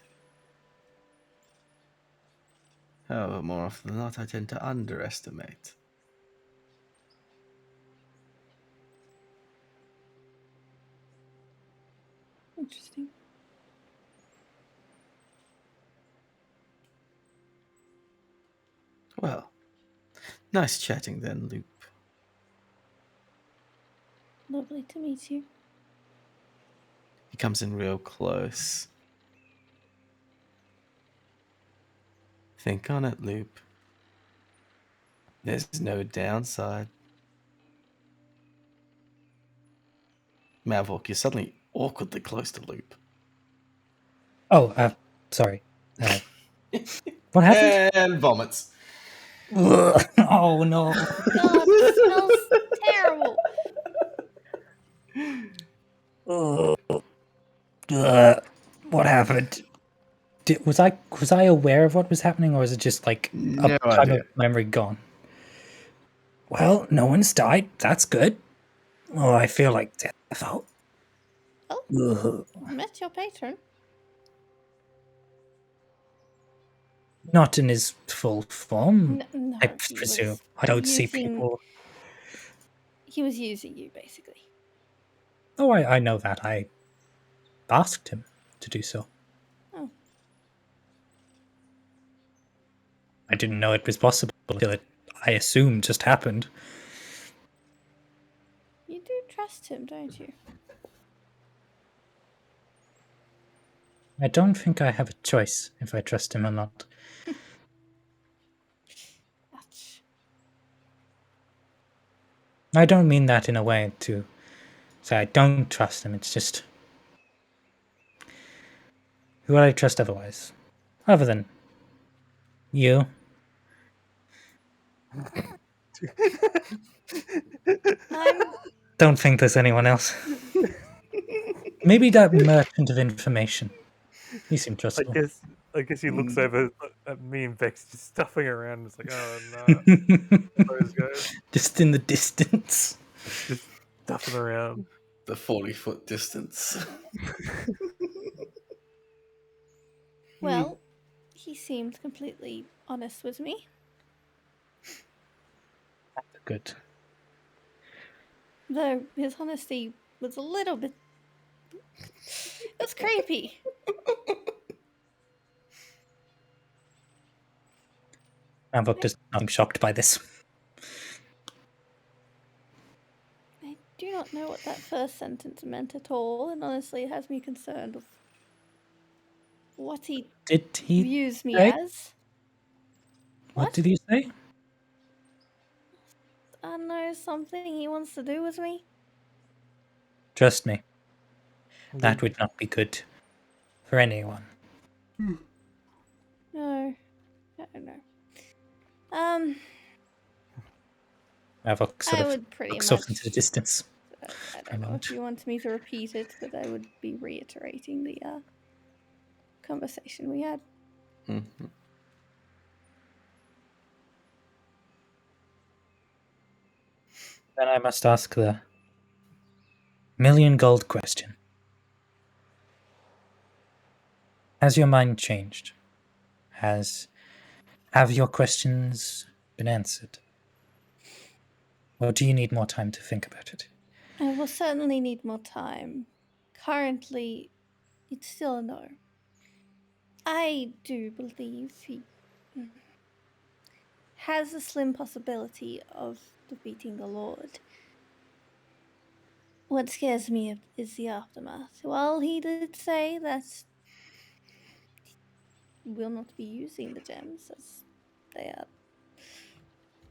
However, more often than not, I tend to underestimate. Interesting. Well, nice chatting then, Loop. Lovely to meet you. He comes in real close. Think on it, Loop. There's no downside. Mavok, you're suddenly awkwardly close to Loop. Oh, sorry. What happened? And vomits. Oh no. God, this smells terrible. What happened? Was I aware of what was happening, or was it just like No a time idea. of memory gone? Well, no one's died. That's good. Oh, I feel like death. Oh, Ugh. met your patron. Not in his full form, No, I he presume. was I don't see using. people. He was using you, basically. Oh, I know that. I asked him to do so. Oh. I didn't know it was possible until it, I assume, just happened. You do trust him, don't you? I don't think I have a choice if I trust him or not. Ouch. I don't mean that in a way to say I don't trust him. It's just, who would I trust otherwise? Other than you? I'm. Don't think there's anyone else. Maybe that merchant of information. He seemed trustable. I guess he looks over at me and Vex just stuffing around. It's like, oh no, those guys Just in the distance. just stuffing around. The 40-foot distance. Well, he seemed completely honest with me. Good. Though his honesty was a little bit. It was creepy. Ambok does not seem shocked by this. I do not know what that first sentence meant at all, and honestly, it has me concerned of what he Did he views me say? as. What did he say? I know something he wants to do with me. Trust me. That would not be good for anyone. No, I don't know. Ambok sort I of would pretty looks much. off into the distance. I don't know if you want me to repeat it, but I would be reiterating the conversation we had. Mm-hmm. Then I must ask the million gold question. Has your mind changed? Have your questions been answered? Or do you need more time to think about it? I will certainly need more time. Currently, it's still a no. I do believe he has a slim possibility of defeating the Lord. What scares me is the aftermath. Well, he did say that he will not be using the gems as they are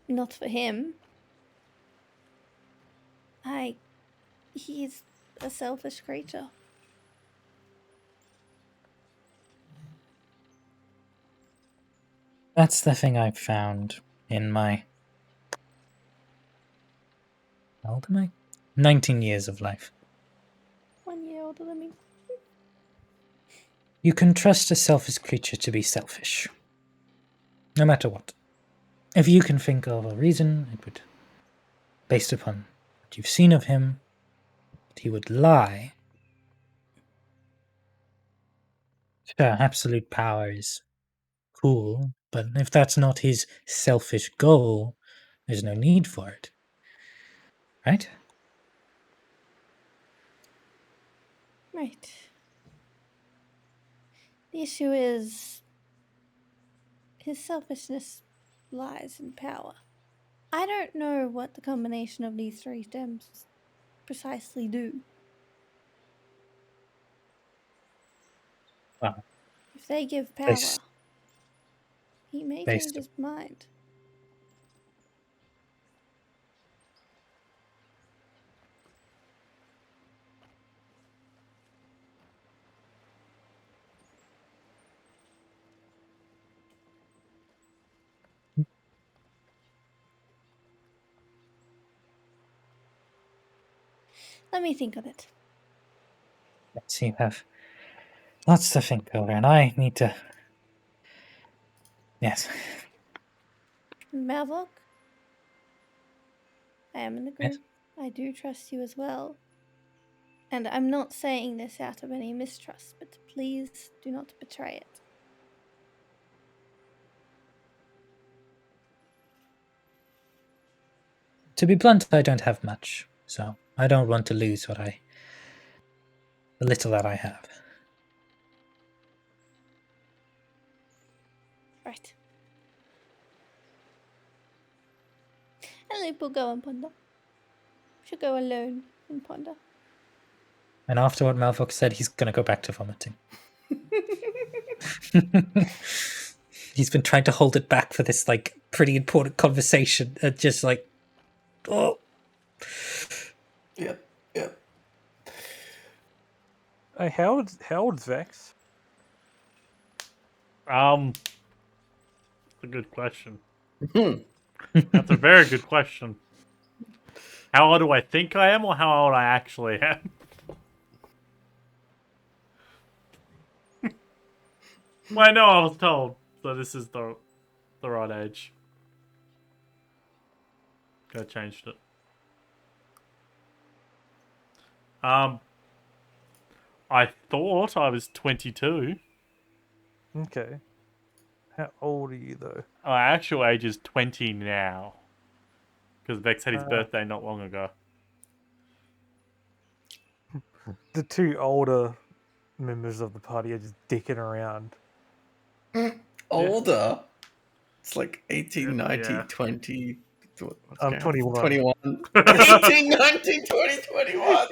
not for him. He's a selfish creature. That's the thing I've found in my How old am I? 19 years of life. 1 year older than me. You can trust a selfish creature to be selfish. No matter what. If you can think of a reason, it would, based upon what you've seen of him, that he would lie. Sure, absolute power is cool, but if that's not his selfish goal, there's no need for it. Right? Right. The issue is his selfishness lies in power. I don't know what the combination of these 3 stems precisely do. Well, If they give power, Based- he may based change his mind. Let me think on it. Let's see, you have lots to think over, and I need to. Yes. Mavok, I am in the Yes. group. I do trust you as well. And I'm not saying this out of any mistrust, but please do not betray it. To be blunt, I don't have much, so I don't want to lose the little that I have. Right. And Luke will go and ponder. She'll go alone and ponder. And after what Malfox said, he's gonna go back to vomiting. He's been trying to hold it back for this pretty important conversation, and just oh. Yep. Yep. Hey, how old's Vex? That's a good question. That's a very good question. How old do I think I am, or how old I actually am? Well, I know I was told, so this is the right age. I changed it. I thought I was 22. Okay. How old are you though? My actual age is 20 now. Because Vex had his Ah. birthday not long ago. The 2 older members of the party are just dicking around. Older? It's like 18, 19, Yeah. 20. What's I'm going on? 21. 21. 18, 19, 20, 21.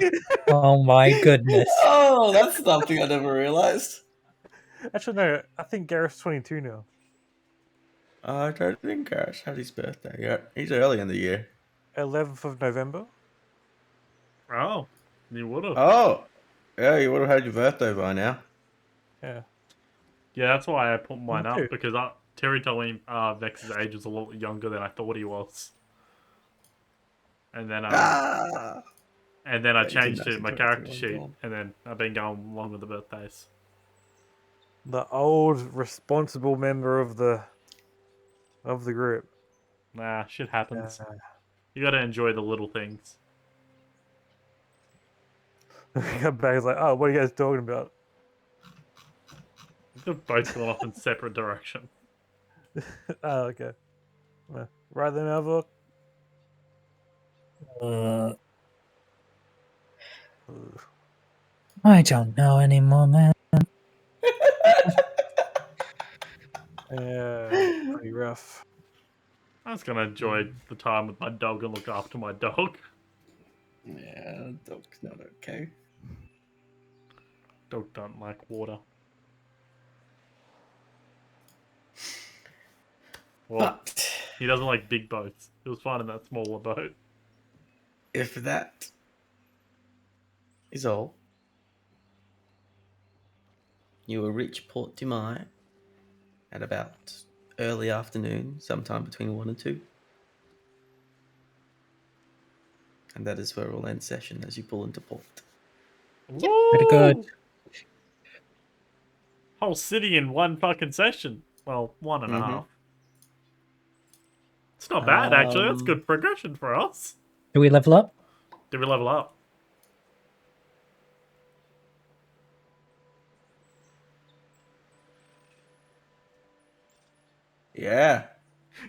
Oh my goodness. Oh, that's something I never realized. Actually, no. I think Gareth's 22 now. I don't think Gareth had his birthday yet. He's early in the year. 11th of November. Oh, you would have. Oh, yeah, you would have had your birthday by now. Yeah. Yeah, that's why I put mine too. up. Because Terry told me Vex's age was a lot younger than I thought he was. And then Ah! and then I 18, changed 19, my 20, character 21 sheet. gone. And then I've been going along with the birthdays. The old responsible member of the group. Nah, shit happens. Uh, You gotta enjoy the little things. got back. He's like, oh, what are you guys talking about? They've both gone off in separate direction. Oh, okay. Right then, Alvok. I don't know anymore, man. Yeah, pretty rough. I was gonna enjoy the time with my dog and look after my dog. Yeah, dog's not okay. Dog don't like water. Well, But he doesn't like big boats. He was fine in that smaller boat. if that is all, you will reach Port Dumai at about early afternoon, sometime between 1 and 2. And that is where we'll end session as you pull into port. Pretty good. Woo! Whole city in one fucking session. Well, 1.5. It's not bad, actually. That's good progression for us. Do we level up? Did we level up? Yeah.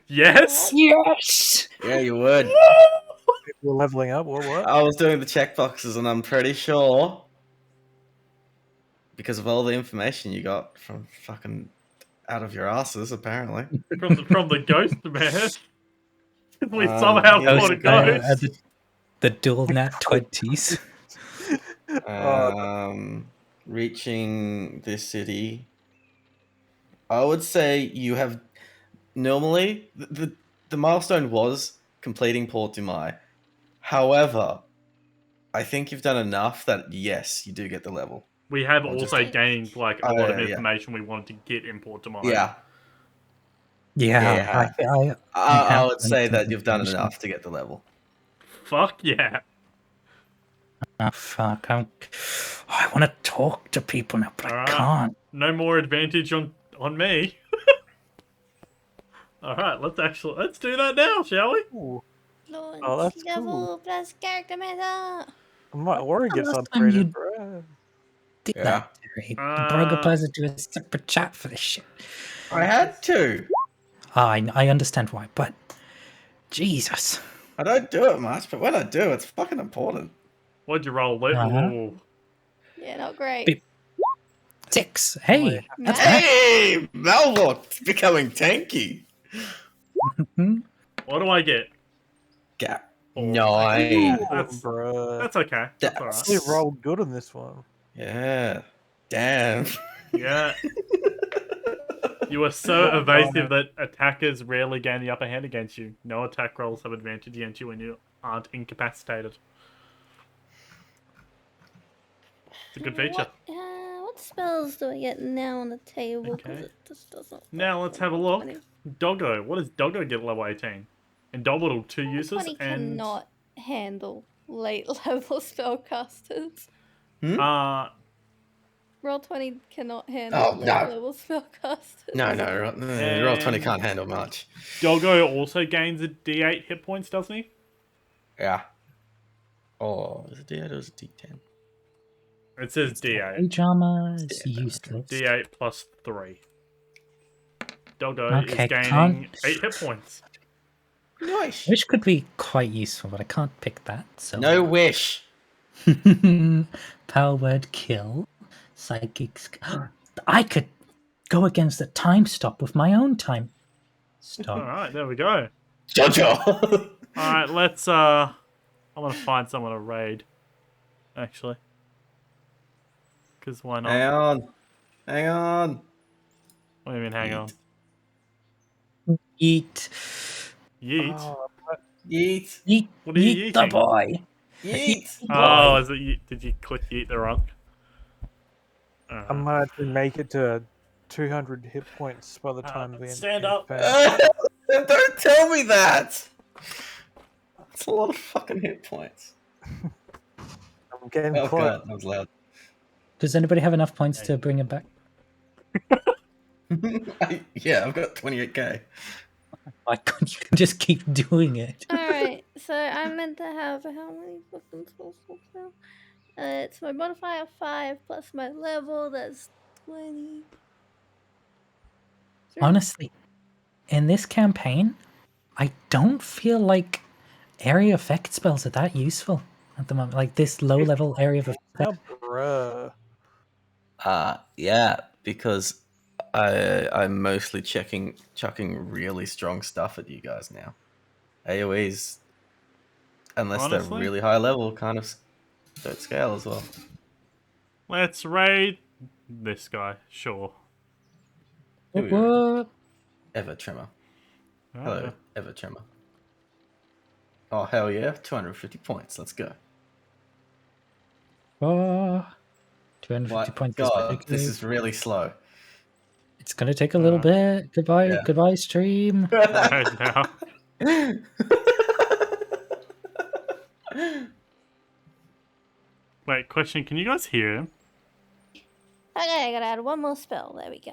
Yes! Yes! Yeah, you would. We're leveling up. What? I was doing the checkboxes, and I'm pretty sure, because of all the information you got from fucking out of your asses, apparently. From the ghost, man. We somehow yeah, fought a okay. ghost. The dual nat 20s. Reaching this city, I would say you have normally the milestone was completing Port Dumai. However, I think you've done enough that yes, you do get the level. We have I'll also just- gained like a lot of yeah. information we wanted to get in Port Tomorrow. Yeah, Yeah. I would say have that you've done information. enough to get the level. Fuck yeah. Oh, fuck. I want to talk to people now, but I Alright. can't. No more advantage on me. Alright, let's do that now, shall we? Ooh, Launch Oh, that's level cool. plus character meta. my aura gets last time you- upgraded, bro. Did Yeah. that, Terry. You broke up Uh, us into a separate chat for this shit. I had to. I understand why, but Jesus. I don't do it much, but when I do, it's fucking important. What'd you roll, Luke? Uh-huh. Ooh. Yeah, not great. Beep. 6. Hey, that's Matt. Hey, Melvok becoming tanky. Hmm? What do I get? Gap. Four. Nine. That's- Bro. That's okay. That's That's- We alright. rolled good on this one. Yeah. Damn. Yeah. You are so evasive that attackers rarely gain the upper hand against you. No attack rolls have advantage against you when you aren't incapacitated. It's a good feature. What spells do I get now on the table? Because Okay. it just doesn't. Now let's have a look. Doggo. What does Doggo get at level 18? Indomitable, 2 uses, Funny and cannot handle late level spellcasters. Roll20 cannot handle Oh, late no. level spellcasters. No, Roll20 can't handle much. Doggo also gains a D8 hit points, doesn't he? Yeah. Oh, is it D8 or is it D10? It says D8. Pajama is Yeah, useless. D8 plus 3. Doggo Okay, is gaining can't- 8 hit points. Nice. Which could be quite useful, but I can't pick that. So No wish. Power word kill. Psychic. I could go against the time stop with my own time stop. Alright, there we go. Jojo. Alright, let's I'm gonna find someone to raid. Actually. Because why not? Hang on. Hang on. What do you mean hang on? Eat. Yeet? Oh, Yeet. Eat. What are you Eat the eating? boy. Yeet. Oh, is it did you click yeet the wrong? I might actually make it to 200 hit points by the time the end. stand up. Don't tell me that. That's a lot of fucking hit points. I'm getting Oh close. god, that was loud. Does anybody have enough points to bring it back? Yeah, I've got 28k. My God, you can just keep doing it. Alright, so I'm meant to have how many fucking spells now? It's my modifier of 5 plus my level, that's 20. Honestly, in this campaign, I don't feel like area effect spells are that useful at the moment. Like this low level area of effect. Oh, bruh. Yeah, because I'm mostly chucking really strong stuff at you guys now. AoEs, unless Honestly? they're really high level, kind of don't scale as well. Let's raid this guy, sure. Here we go. What? Ever Tremor. Oh, Hello, yeah. Ever Tremor. Oh hell yeah, 250 points. Let's go. Oh, 250 What? points. God, is this is really slow. It's gonna take a little bit. Goodbye, Yeah. goodbye, stream. Right now. Wait, question. Can you guys hear him? Okay, I gotta add one more spell. There we go.